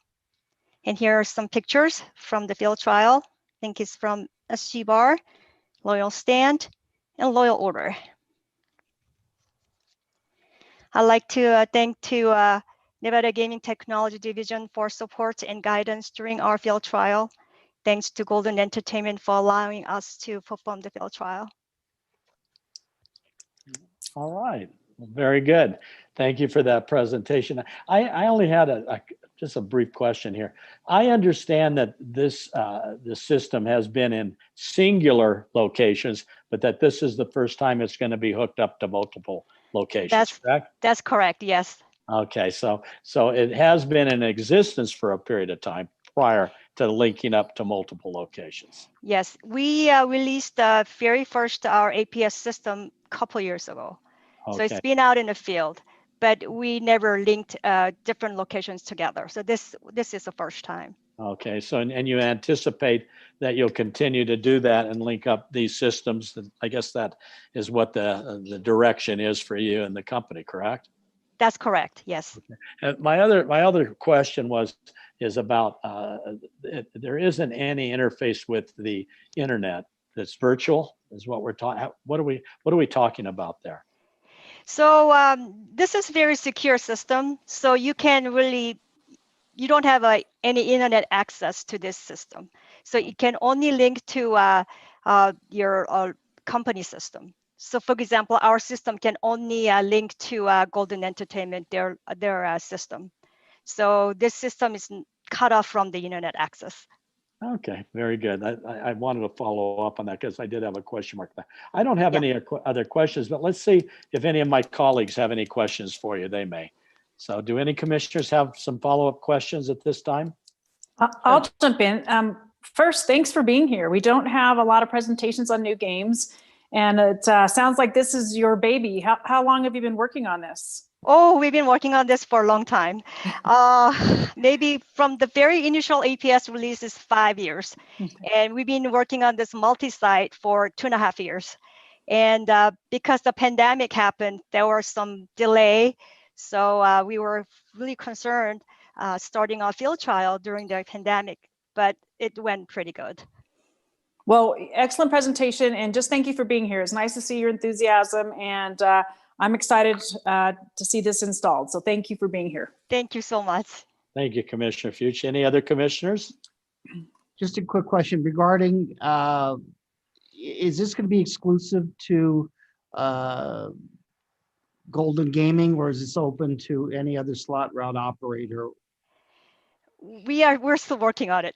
And here are some pictures from the field trial. I think it's from SG Bar, Loyal Stand, and Loyal Order. I'd like to thank Nevada Gaming Technology Division for support and guidance during our field trial. Thanks to Golden Entertainment for allowing us to perform the field trial.
All right, very good. Thank you for that presentation. I only had just a brief question here. I understand that this the system has been in singular locations, but that this is the first time it's going to be hooked up to multiple locations, correct?
That's correct, yes.
Okay, so it has been in existence for a period of time prior to linking up to multiple locations.
Yes, we released the very first our APS system a couple years ago.
Okay.
So it's been out in the field, but we never linked different locations together. So this is the first time.
Okay, so and you anticipate that you'll continue to do that and link up these systems. I guess that is what the direction is for you and the company, correct?
That's correct, yes.
Okay. My other question is about there isn't any interface with the internet that's virtual, is what we're talking. What are we talking about there?
So this is very secure system. So you don't have any internet access to this system. So it can only link to your company system. So for example, our system can only link to Golden Entertainment, their system. So this system is cut off from the internet access.
Okay, very good. I wanted to follow up on that because I did have a question mark there. I don't have any other questions, but let's see if any of my colleagues have any questions for you. They may. So do any commissioners have some follow-up questions at this time?
I'll jump in. First, thanks for being here. We don't have a lot of presentations on new games, and it sounds like this is your baby. How long have you been working on this?
Oh, we've been working on this for a long time. Maybe from the very initial APS release is 5 years. And we've been working on this multi-site for 2.5 years. And because the pandemic happened, there was some delay. So we were really concerned starting our field trial during the pandemic, but it went pretty good.
Well, excellent presentation, and just thank you for being here. It's nice to see your enthusiasm, and I'm excited to see this installed. So thank you for being here.
Thank you so much.
Thank you, Commissioner Fuchs. Any other commissioners?
Just a quick question regarding, is this going to be exclusive to Golden Gaming, or is this open to any other slot route operator?
We're still working on it,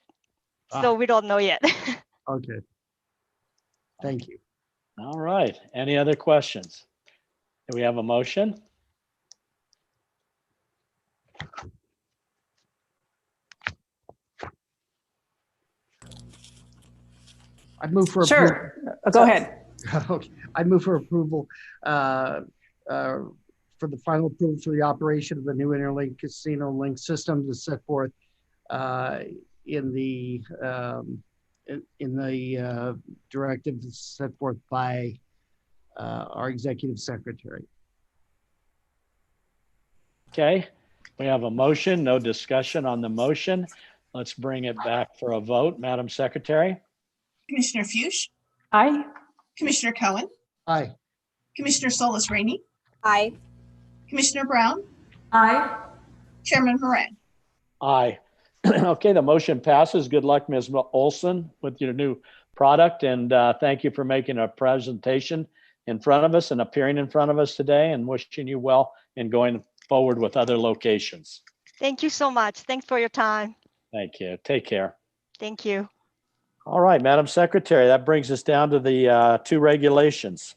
so we don't know yet.
Okay. Thank you.
All right. Any other questions? Do we have a motion?
I'd move for
Sure. Go ahead.
Okay. I'd move for approval for the final approval for the operation of the new Interlink Casino Link system to set forth in the directive set forth by our executive secretary.
Okay, we have a motion, no discussion on the motion. Let's bring it back for a vote. Madam Secretary?
Commissioner Fuchs,
Aye.
Commissioner Cohen,
Aye.
Commissioner Solis Rainey,
Aye.
Commissioner Brown,
Aye.
Chairman Moran.
Aye. Okay, the motion passes. Good luck, Ms. Olson, with your new product, and thank you for making a presentation in front of us and appearing in front of us today, and wishing you well in going forward with other locations.
Thank you so much. Thanks for your time.
Thank you. Take care.
Thank you.
All right, Madam Secretary, that brings us down to the two regulations.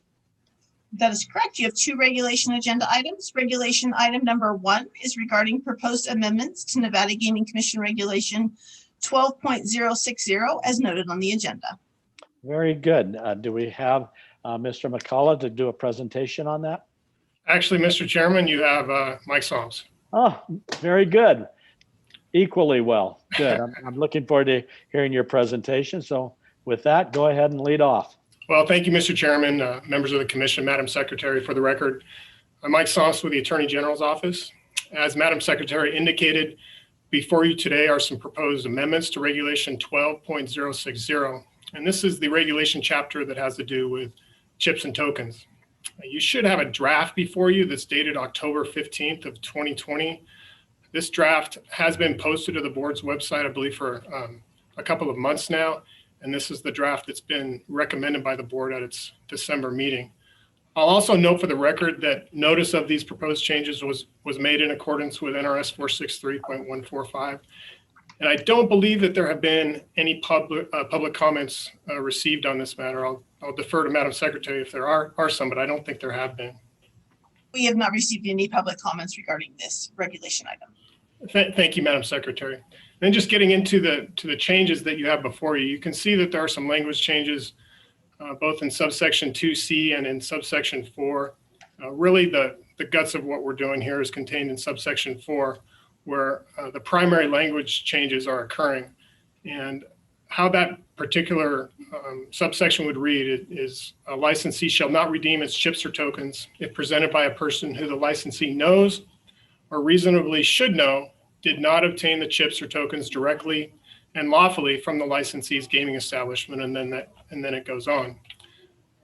That is correct. You have two regulation agenda items. Regulation item number 1 is regarding proposed amendments to Nevada Gaming Commission Regulation 12.060 as noted on the agenda.
Very good. Do we have Mr. McCullough to do a presentation on that?
Actually, Mr. Chairman, you have Mike Psalms.
Oh, very good. Equally well. Good. I'm looking forward to hearing your presentation. So with that, go ahead and lead off.
Well, thank you, Mr. Chairman, members of the commission, Madam Secretary. For the record, I'm Mike Psalms with the Attorney General's office. As Madam Secretary indicated, before you today are some proposed amendments to Regulation 12.060. And this is the regulation chapter that has to do with chips and tokens. You should have a draft before you that's dated October 15th of 2020. This draft has been posted to the board's website, I believe, for a couple of months now. And this is the draft that's been recommended by the board at its December meeting. I'll also note for the record that notice of these proposed changes was made in accordance with NRS 463.145. And I don't believe that there have been any public comments received on this matter. I'll defer to Madam Secretary if there are some, but I don't think there have been.
We have not received any public comments regarding this regulation item.
Thank you, Madam Secretary. Then just getting into the changes that you have before you, you can see that there are some language changes both in subsection 2C and in subsection 4. Really the guts of what we're doing here is contained in subsection 4, where the primary language changes are occurring. And how that particular subsection would read is a licensee shall not redeem its chips or tokens if presented by a person who the licensee knows or reasonably should know did not obtain the chips or tokens directly and lawfully from the licensee's gaming establishment, and then it goes on.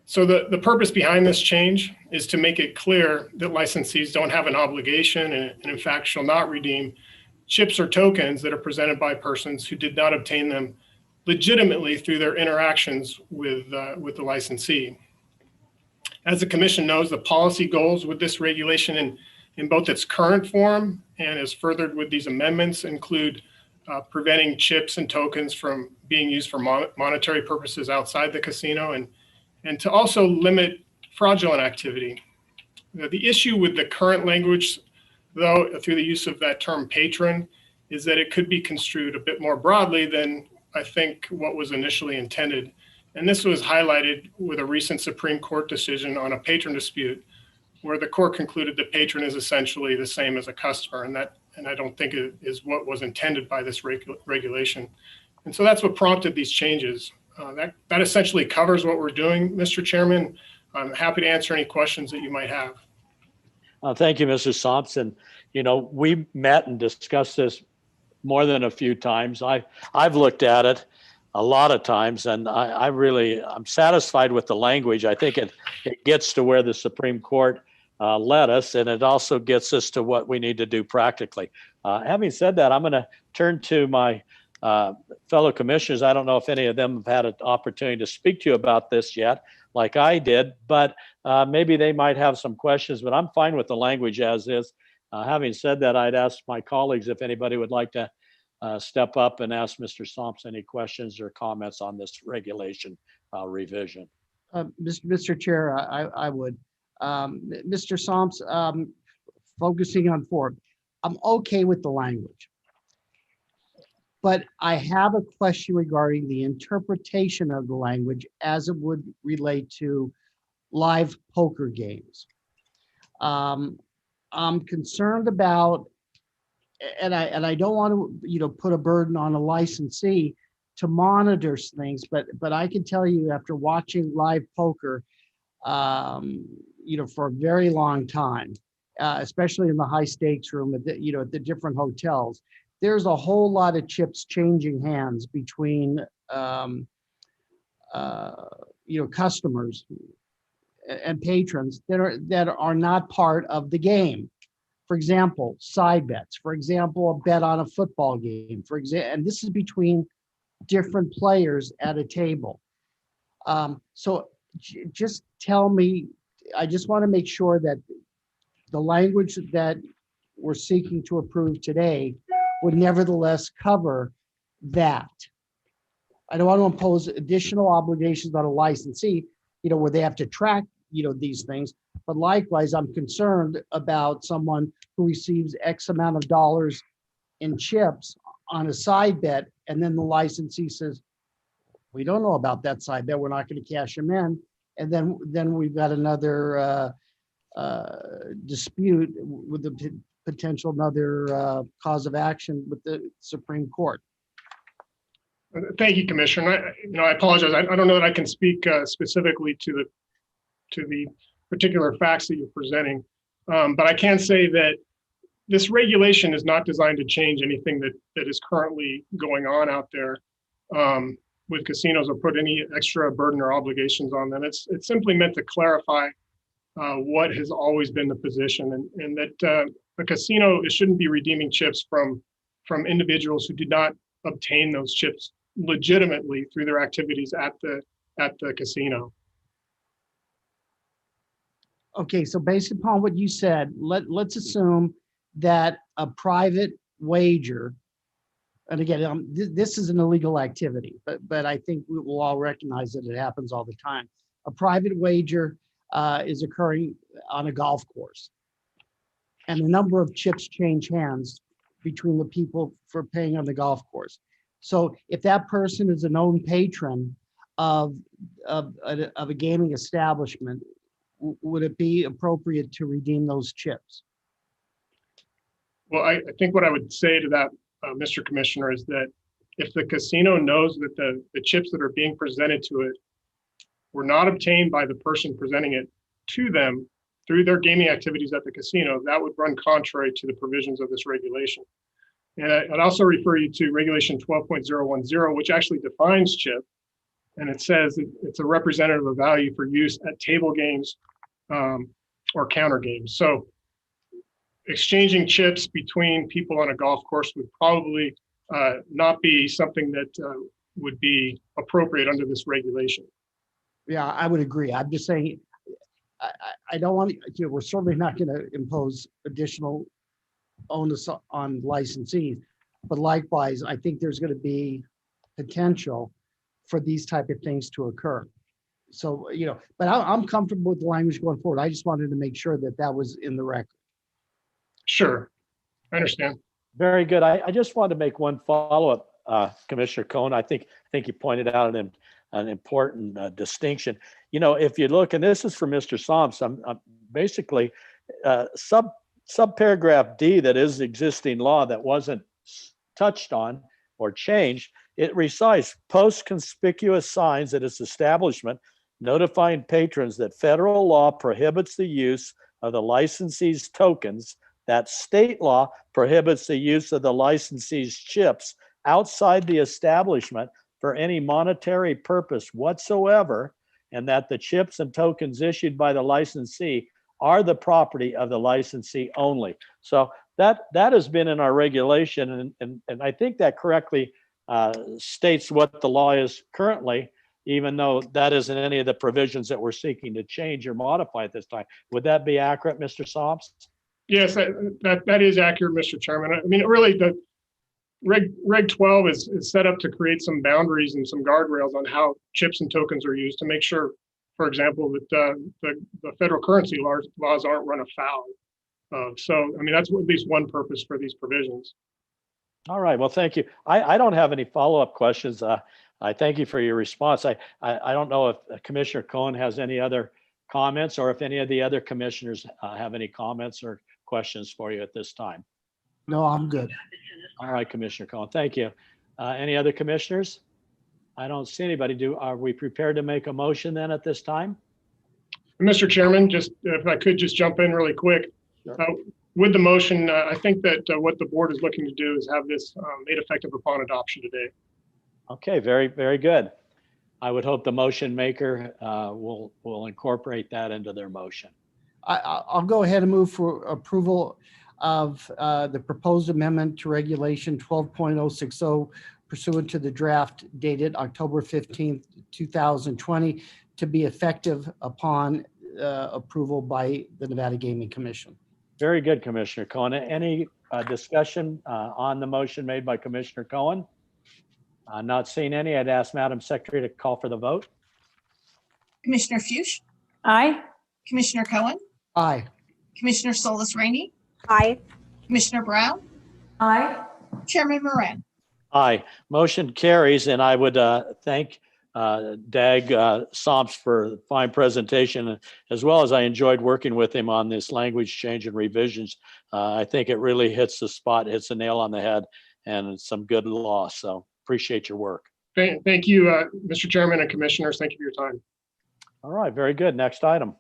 So the purpose behind this change is to make it clear that licensees don't have an obligation and in fact shall not redeem chips or tokens that are presented by persons who did not obtain them legitimately through their interactions with the licensee. As the commission knows, the policy goals with this regulation in both its current form and as furthered with these amendments include preventing chips and tokens from being used for monetary purposes outside the casino and to also limit fraudulent activity. The issue with the current language though, through the use of that term patron, is that it could be construed a bit more broadly than I think what was initially intended. And this was highlighted with a recent Supreme Court decision on a patron dispute, where the court concluded that patron is essentially the same as a customer, and I don't think it is what was intended by this regulation. And so that's what prompted these changes. That essentially covers what we're doing, Mr. Chairman. I'm happy to answer any questions that you might have.
Thank you, Mr. Thompson. You know, we met and discussed this more than a few times. I've looked at it a lot of times, and I'm satisfied with the language. I think it gets to where the Supreme Court led us, and it also gets us to what we need to do practically. Having said that, I'm going to turn to my fellow commissioners. I don't know if any of them have had an opportunity to speak to you about this yet, like I did, but maybe they might have some questions, but I'm fine with the language as is. Having said that, I'd ask my colleagues if anybody would like to step up and ask Mr. Somps any questions or comments on this regulation revision.
Mr. Chair, I would. Mr. Somps, focusing on 4, I'm okay with the language. But I have a question regarding the interpretation of the language as it would relate to live poker games. I'm concerned about, and I don't want to, put a burden on a licensee to monitor things, but I can tell you after watching live poker, for a very long time, especially in the high stakes room at the different hotels, there's a whole lot of chips changing hands between customers and patrons that are not part of the game. For example, side bets. For example, a bet on a football game. And this is between different players at a table. So just tell me. I just want to make sure that the language that we're seeking to approve today would nevertheless cover that. I don't want to impose additional obligations on a licensee, where they have to track, these things. But likewise, I'm concerned about someone who receives X amount of dollars in chips on a side bet, and then the licensee says, we don't know about that side bet, we're not going to cash them in. And then we've got another dispute with the potential another cause of action with the Supreme Court.
Thank you, Commissioner. I apologize. I don't know that I can speak specifically to the particular facts that you're presenting, but I can say that this regulation is not designed to change anything that is currently going on out there with casinos or put any extra burden or obligations on them. It's simply meant to clarify what has always been the position, and that a casino shouldn't be redeeming chips from individuals who did not obtain those chips legitimately through their activities at the casino.
Okay, so based upon what you said, let's assume that a private wager, and again, this is an illegal activity, but I think we will all recognize that it happens all the time. A private wager is occurring on a golf course, and the number of chips change hands between the people for paying on the golf course. So if that person is a known patron of a gaming establishment, would it be appropriate to redeem those chips?
Well, I think what I would say to that, Mr. Commissioner, is that if the casino knows that the chips that are being presented to it were not obtained by the person presenting it to them through their gaming activities at the casino, that would run contrary to the provisions of this regulation. And I'd also refer you to Regulation 12.010, which actually defines chip, and it says it's a representative of value for use at table games or counter games. So exchanging chips between people on a golf course would probably not be something that would be appropriate under this regulation.
Yeah, I would agree. I'm just saying, I don't want to, we're certainly not going to impose additional onus on licensees, but likewise, I think there's going to be potential for these type of things to occur. So, but I'm comfortable with the language going forward. I just wanted to make sure that that was in the record.
Sure, I understand.
Very good. I just wanted to make one follow-up, Commissioner Cohen. I think you pointed out an important distinction. You know, if you look, and this is for Mr. Somps, I'm basically subparagraph D, that is existing law that wasn't touched on or changed. It recites post conspicuous signs at its establishment notifying patrons that federal law prohibits the use of the licensee's tokens, that state law prohibits the use of the licensee's chips outside the establishment for any monetary purpose whatsoever, and that the chips and tokens issued by the licensee are the property of the licensee only. So that has been in our regulation, and I think that correctly states what the law is currently, even though that isn't any of the provisions that we're seeking to change or modify at this time. Would that be accurate, Mr. Somps?
Yes, that is accurate, Mr. Chairman. I mean, really, the Reg 12 is set up to create some boundaries and some guardrails on how chips and tokens are used to make sure, for example, that the federal currency laws aren't run afoul of. So, I mean, that's at least one purpose for these provisions.
All right. Well, thank you. I don't have any follow-up questions. I thank you for your response. I don't know if Commissioner Cohen has any other comments, or if any of the other commissioners have any comments or questions for you at this time.
No, I'm good.
All right, Commissioner Cohen, thank you. Any other commissioners? I don't see anybody. Are we prepared to make a motion then at this time?
Mr. Chairman, just if I could just jump in really quick.
Sure.
With the motion, I think that what the board is looking to do is have this made effective upon adoption today.
Okay, very, very good. I would hope the motion maker will incorporate that into their motion.
I'll go ahead and move for approval of the proposed amendment to Regulation 12.060 pursuant to the draft dated October 15th, 2020, to be effective upon approval by the Nevada Gaming Commission.
Very good, Commissioner Cohen. Any discussion on the motion made by Commissioner Cohen? Not seeing any. I'd ask Madam Secretary to call for the vote.
Commissioner Fuchs,
Aye.
Commissioner Cohen,
Aye.
Commissioner Solis Rainey,
Aye.
Commissioner Brown,
Aye.
Chairman Moran.
Aye. Motion carries, and I would thank Dag Somps for the fine presentation, as well as I enjoyed working with him on this language change and revisions. I think it really hits the spot, hits the nail on the head, and it's some good law. So appreciate your work.
Thank you, Mr. Chairman and Commissioners. Thank you for your time.
All right, very good. Next item.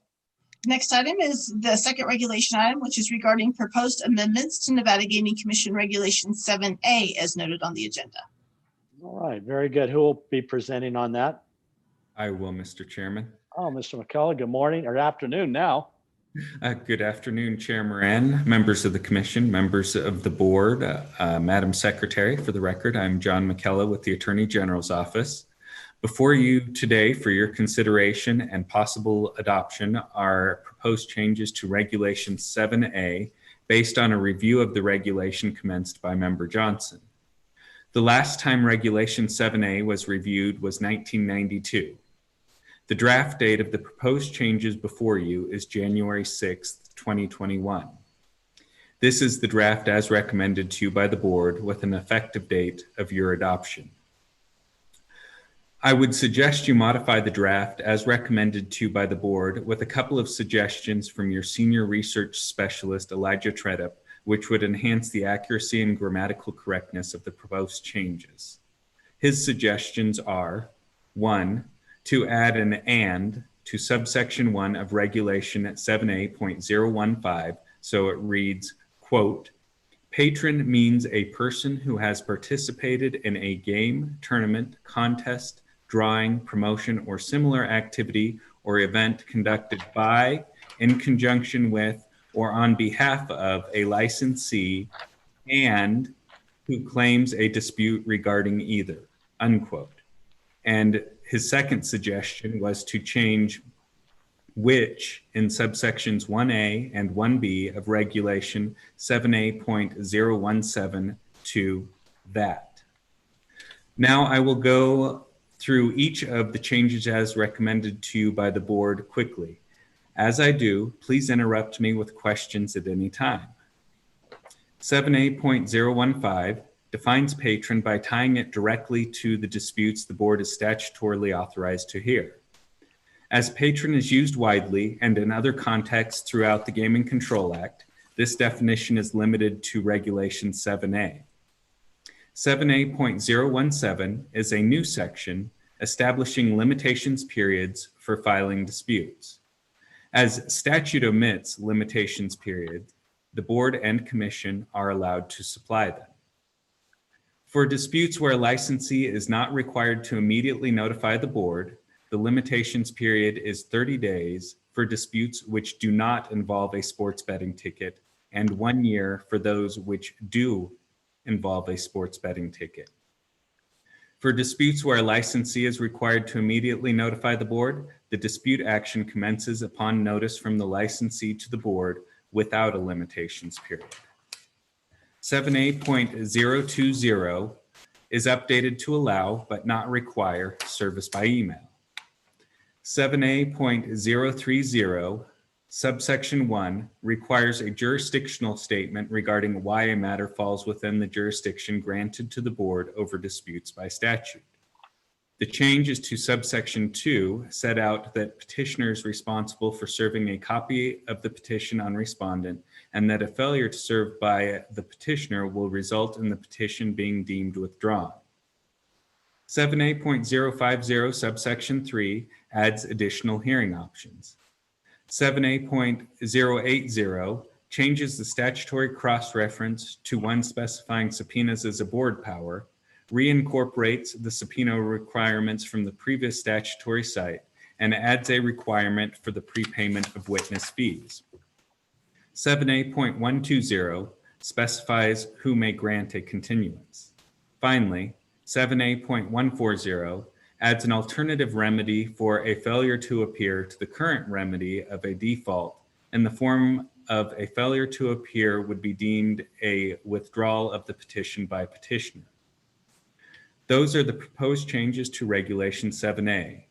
Next item is the second regulation item, which is regarding proposed amendments to Nevada Gaming Commission Regulation 7A as noted on the agenda.
All right, very good. Who will be presenting on that?
I will, Mr. Chairman.
Oh, Mr. McCullough, good morning or afternoon now.
Good afternoon, Chair Moran, members of the commission, members of the board, Madam Secretary. For the record, I'm John McKellar with the Attorney General's Office. Before you today for your consideration and possible adoption are proposed changes to Regulation 7A based on a review of the regulation commenced by Member Johnson. The last time Regulation 7A was reviewed was 1992. The draft date of the proposed changes before you is January 6th, 2021. This is the draft as recommended to you by the board with an effective date of your adoption. I would suggest you modify the draft as recommended to you by the board with a couple of suggestions from your senior research specialist, Elijah Tredup, which would enhance the accuracy and grammatical correctness of the proposed changes. His suggestions are: 1, to add an "and" to subsection 1 of Regulation 7A.015, so it reads, quote, "Patron means a person who has participated in a game, tournament, contest, drawing, promotion, or similar activity or event conducted by, in conjunction with, or on behalf of a licensee, and who claims a dispute regarding either," unquote. And his second suggestion was to change "which" in subsections 1A and 1B of Regulation 7A.017 to "that." Now I will go through each of the changes as recommended to you by the board quickly. As I do, please interrupt me with questions at any time. 7A.015 defines patron by tying it directly to the disputes the board is statutorily authorized to hear. As patron is used widely and in other contexts throughout the Gaming Control Act, this definition is limited to Regulation 7A. 7A.017 is a new section establishing limitations periods for filing disputes. As statute omits limitations period, the board and commission are allowed to supply them. For disputes where a licensee is not required to immediately notify the board, the limitations period is 30 days for disputes which do not involve a sports betting ticket and 1 year for those which do involve a sports betting ticket. For disputes where a licensee is required to immediately notify the board, the dispute action commences upon notice from the licensee to the board without a limitations period. 7A.020 is updated to allow but not require service by email. 7A.030 subsection 1 requires a jurisdictional statement regarding why a matter falls within the jurisdiction granted to the board over disputes by statute. The changes to subsection 2 set out that petitioner is responsible for serving a copy of the petition on respondent, and that a failure to serve by the petitioner will result in the petition being deemed withdrawn. 7A.050 subsection 3 adds additional hearing options. 7A.080 changes the statutory cross-reference to one specifying subpoenas as a board power, reincorporates the subpoena requirements from the previous statutory site, and adds a requirement for the prepayment of witness fees. 7A.120 specifies who may grant a continuance. Finally, 7A.140 adds an alternative remedy for a failure to appear to the current remedy of a default in the form of a failure to appear would be deemed a withdrawal of the petition by petitioner. Those are the proposed changes to Regulation 7A.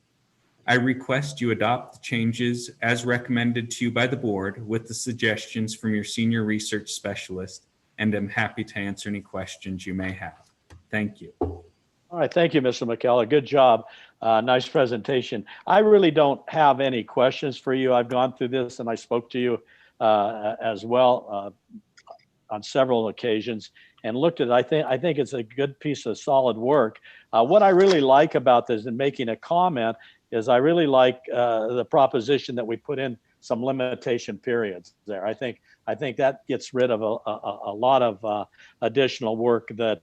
I request you adopt the changes as recommended to you by the board with the suggestions from your senior research specialist, and am happy to answer any questions you may have. Thank you.
All right, thank you, Mr. McKellar. Good job. Nice presentation. I really don't have any questions for you. I've gone through this and I spoke to you as well on several occasions and looked at it. I think it's a good piece of solid work. What I really like about this and making a comment is I really like the proposition that we put in some limitation periods there. I think that gets rid of a lot of additional work that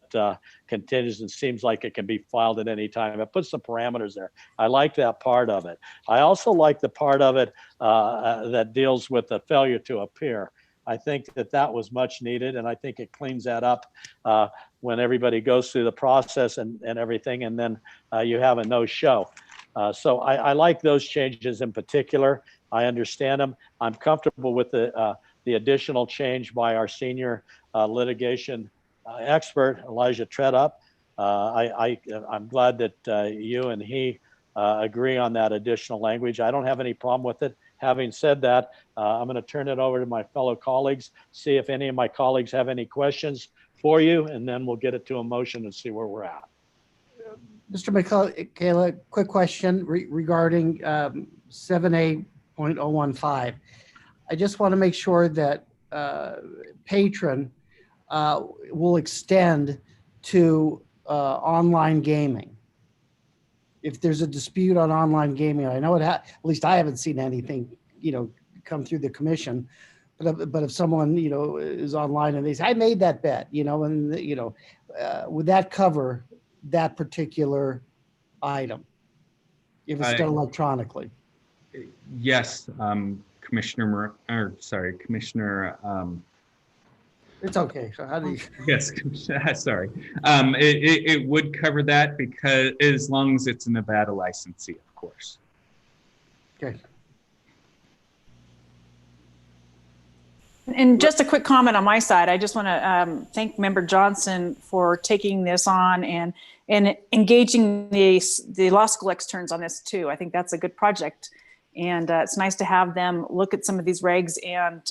continues and seems like it can be filed at any time. It puts some parameters there. I like that part of it. I also like the part of it that deals with the failure to appear. I think that was much needed, and I think it cleans that up when everybody goes through the process and everything, and then you have a no-show. So I like those changes in particular. I understand them. I'm comfortable with the additional change by our senior litigation expert, Elijah Treadup. I'm glad that you and he agree on that additional language. I don't have any problem with it. Having said that, I'm going to turn it over to my fellow colleagues, see if any of my colleagues have any questions for you, and then we'll get it to a motion and see where we're at.
Mr. McKellar, quick question regarding 7A.015. I just want to make sure that patron will extend to online gaming. If there's a dispute on online gaming, I know at least I haven't seen anything, come through the commission. But if someone, is online and they say, I made that bet, and would that cover that particular item if it's done electronically?
Yes, Commissioner.
It's okay. So how do you?
Yes, sorry. It would cover that because as long as it's a Nevada licensee, of course.
Okay.
And just a quick comment on my side. I just want to thank Member Johnson for taking this on and engaging the law school externs on this too. I think that's a good project. And it's nice to have them look at some of these regs and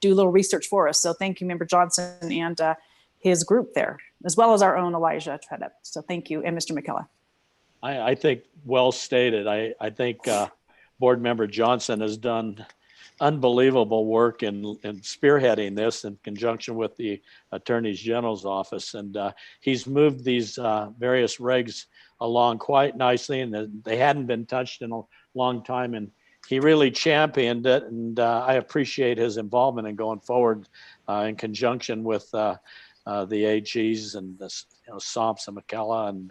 do a little research for us. So thank you, Member Johnson and his group there, as well as our own Elijah Tredup. So thank you, and Mr. McKellar.
I think well stated. I think Board Member Johnson has done unbelievable work in spearheading this in conjunction with the Attorney General's office. And he's moved these various regs along quite nicely, and they hadn't been touched in a long time. And he really championed it. And I appreciate his involvement in going forward in conjunction with the AGs and the Somps and McKellar. And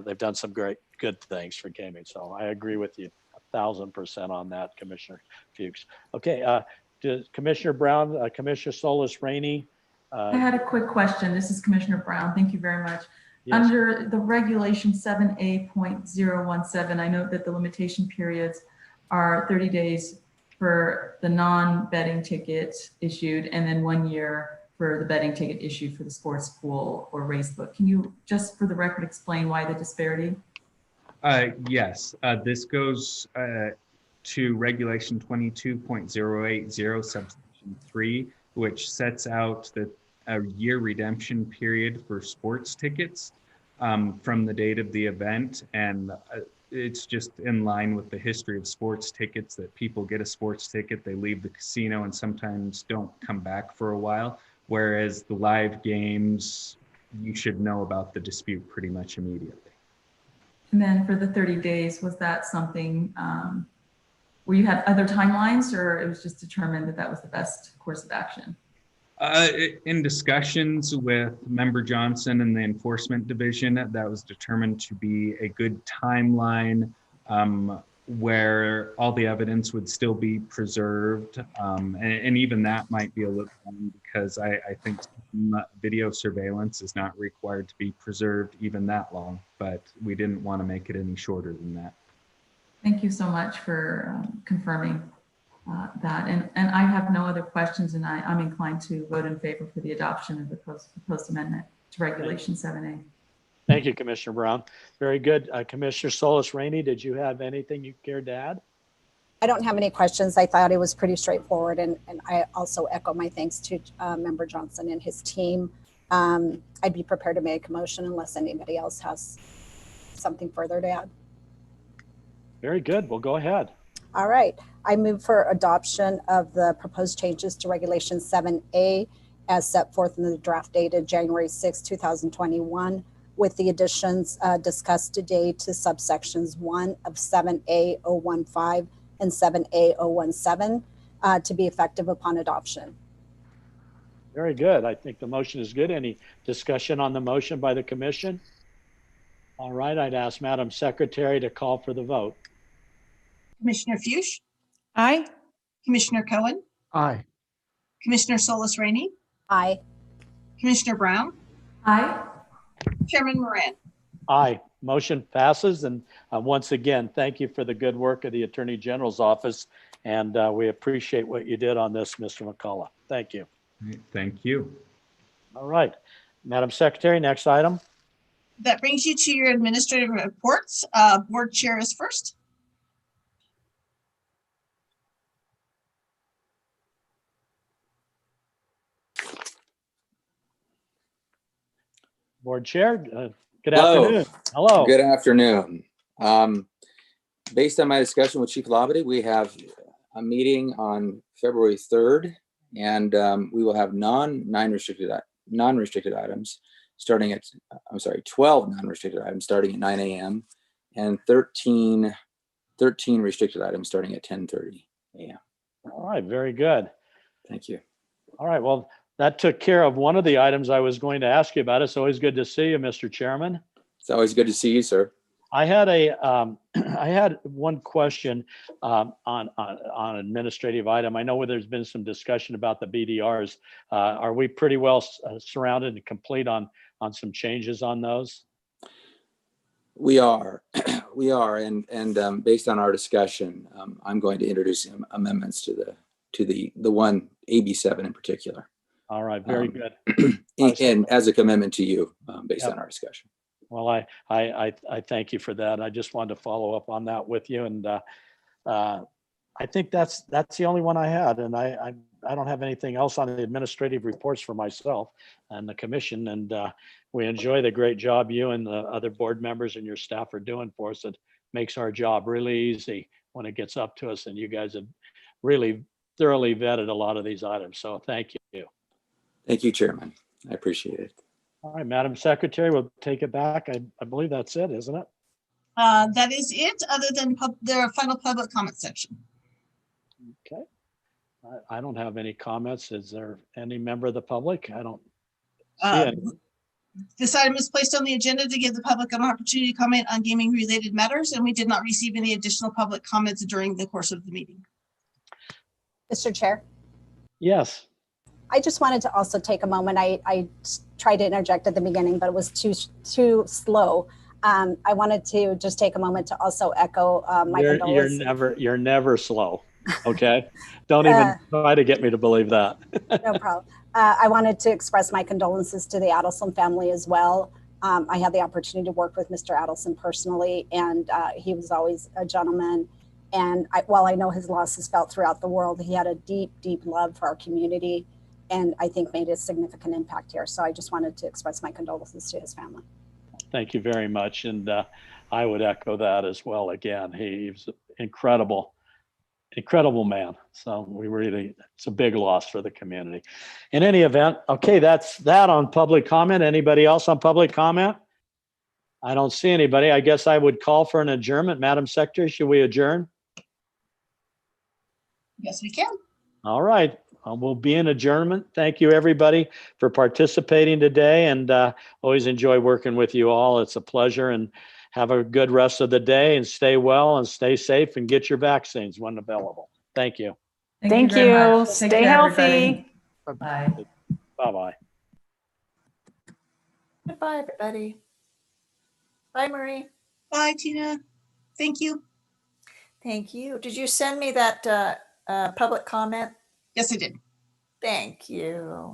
they've done some good things for gaming. So I agree with you 1,000% on that, Commissioner Fuchs. Okay, Commissioner Brown, Commissioner Solis Rainey.
I had a quick question. This is Commissioner Brown. Thank you very much.
Yes.
Under the regulation 7A.017, I note that the limitation periods are 30 days for the non-betting ticket issued and then 1 year for the betting ticket issued for the sports pool or race book. Can you, just for the record, explain why the disparity?
Yes, this goes to regulation 22.080 subsection 3, which sets out a year redemption period for sports tickets from the date of the event. And it's just in line with the history of sports tickets that people get a sports ticket, they leave the casino and sometimes don't come back for a while. Whereas the live games, you should know about the dispute pretty much immediately.
And then for the 30 days, was that something where you had other timelines, or it was just determined that that was the best course of action?
In discussions with Member Johnson and the Enforcement Division, that was determined to be a good timeline where all the evidence would still be preserved. And even that might be a little long because I think video surveillance is not required to be preserved even that long, but we didn't want to make it any shorter than that.
Thank you so much for confirming that. And I have no other questions, and I'm inclined to vote in favor for the adoption of the proposed amendment to regulation 7A.
Thank you, Commissioner Brown. Very good. Commissioner Solis Rainey, did you have anything you cared to add?
I don't have any questions. I thought it was pretty straightforward, and I also echo my thanks to Member Johnson and his team. I'd be prepared to make a motion unless anybody else has something further to add.
Very good. Well, go ahead.
All right. I move for adoption of the proposed changes to Regulation 7A as set forth in the draft dated January 6, 2021, with the additions discussed today to subsections 1 of 7A.015 and 7A.017 to be effective upon adoption.
Very good. I think the motion is good. Any discussion on the motion by the commission? All right, I'd ask Madam Secretary to call for the vote.
Commissioner Fuchs?
Aye.
Commissioner Cohen?
Aye.
Commissioner Solis Rainey?
Aye.
Commissioner Brown?
Aye.
Chairman Moran?
Aye. Motion passes. And once again, thank you for the good work of the Attorney General's office. And we appreciate what you did on this, Mr. McCullough. Thank you.
Thank you.
All right. Madam Secretary, next item.
That brings you to your administrative reports. Board Chair is first.
Board Chair, good afternoon. Hello.
Good afternoon. Based on my discussion with Chief Labadie, we have a meeting on February 3rd, and we will have non-restricted items starting at, 12 non-restricted items starting at 9 a.m. and 13 restricted items starting at 10:30 a.m.
All right, very good.
Thank you.
All right, well, that took care of one of the items I was going to ask you about. It's always good to see you, Mr. Chairman.
It's always good to see you, sir.
I had I had one question on administrative item. I know where there's been some discussion about the BDRs. Are we pretty well surrounded and complete on some changes on those?
We are, and based on our discussion, I'm going to introduce amendments to the one AB7 in particular.
All right, very good.
And as a commitment to you, based on our discussion.
Well, I thank you for that. I just wanted to follow up on that with you. And I think that's the only one I had, and I don't have anything else on the administrative reports for myself and the commission. And we enjoy the great job you and the other board members and your staff are doing for us. It makes our job really easy when it gets up to us, and you guys have really thoroughly vetted a lot of these items. So thank you.
Thank you, Chairman. I appreciate it.
All right, Madam Secretary, we'll take it back. I believe that's it, isn't it?
That is it, other than the final public comment section.
Okay. I don't have any comments. Is there any member of the public? I don't see any.
This item is placed on the agenda to give the public an opportunity to comment on gaming related matters, and we did not receive any additional public comments during the course of the meeting.
Mr. Chair,
Yes.
I just wanted to also take a moment. I tried to interject at the beginning, but it was too slow. I wanted to just take a moment to also echo my condolences.
You're never slow. Okay. Don't even try to get me to believe that.
No problem. I wanted to express my condolences to the Adelson family as well. I had the opportunity to work with Mr. Adelson personally, and he was always a gentleman. And while I know his loss is felt throughout the world, he had a deep, deep love for our community, and I think made a significant impact here. So I just wanted to express my condolences to his family.
Thank you very much. And I would echo that as well. Again, he was incredible man. So it's a big loss for the community. In any event, okay, that's that on public comment. Anybody else on public comment? I don't see anybody. I guess I would call for an adjournment. Madam Secretary, should we adjourn?
Yes, we can.
All right. We'll be in adjournment. Thank you, everybody, for participating today, and always enjoy working with you all. It's a pleasure, and have a good rest of the day, and stay well and stay safe and get your vaccines when available. Thank you.
Thank
very
you.
much. Take
Stay
care,
healthy.
everybody. Bye.
Bye-bye.
Goodbye, everybody. Bye, Marie.
Bye, Tina. Thank you.
Thank you. Did you send me that public comment?
Yes, I did.
Thank you.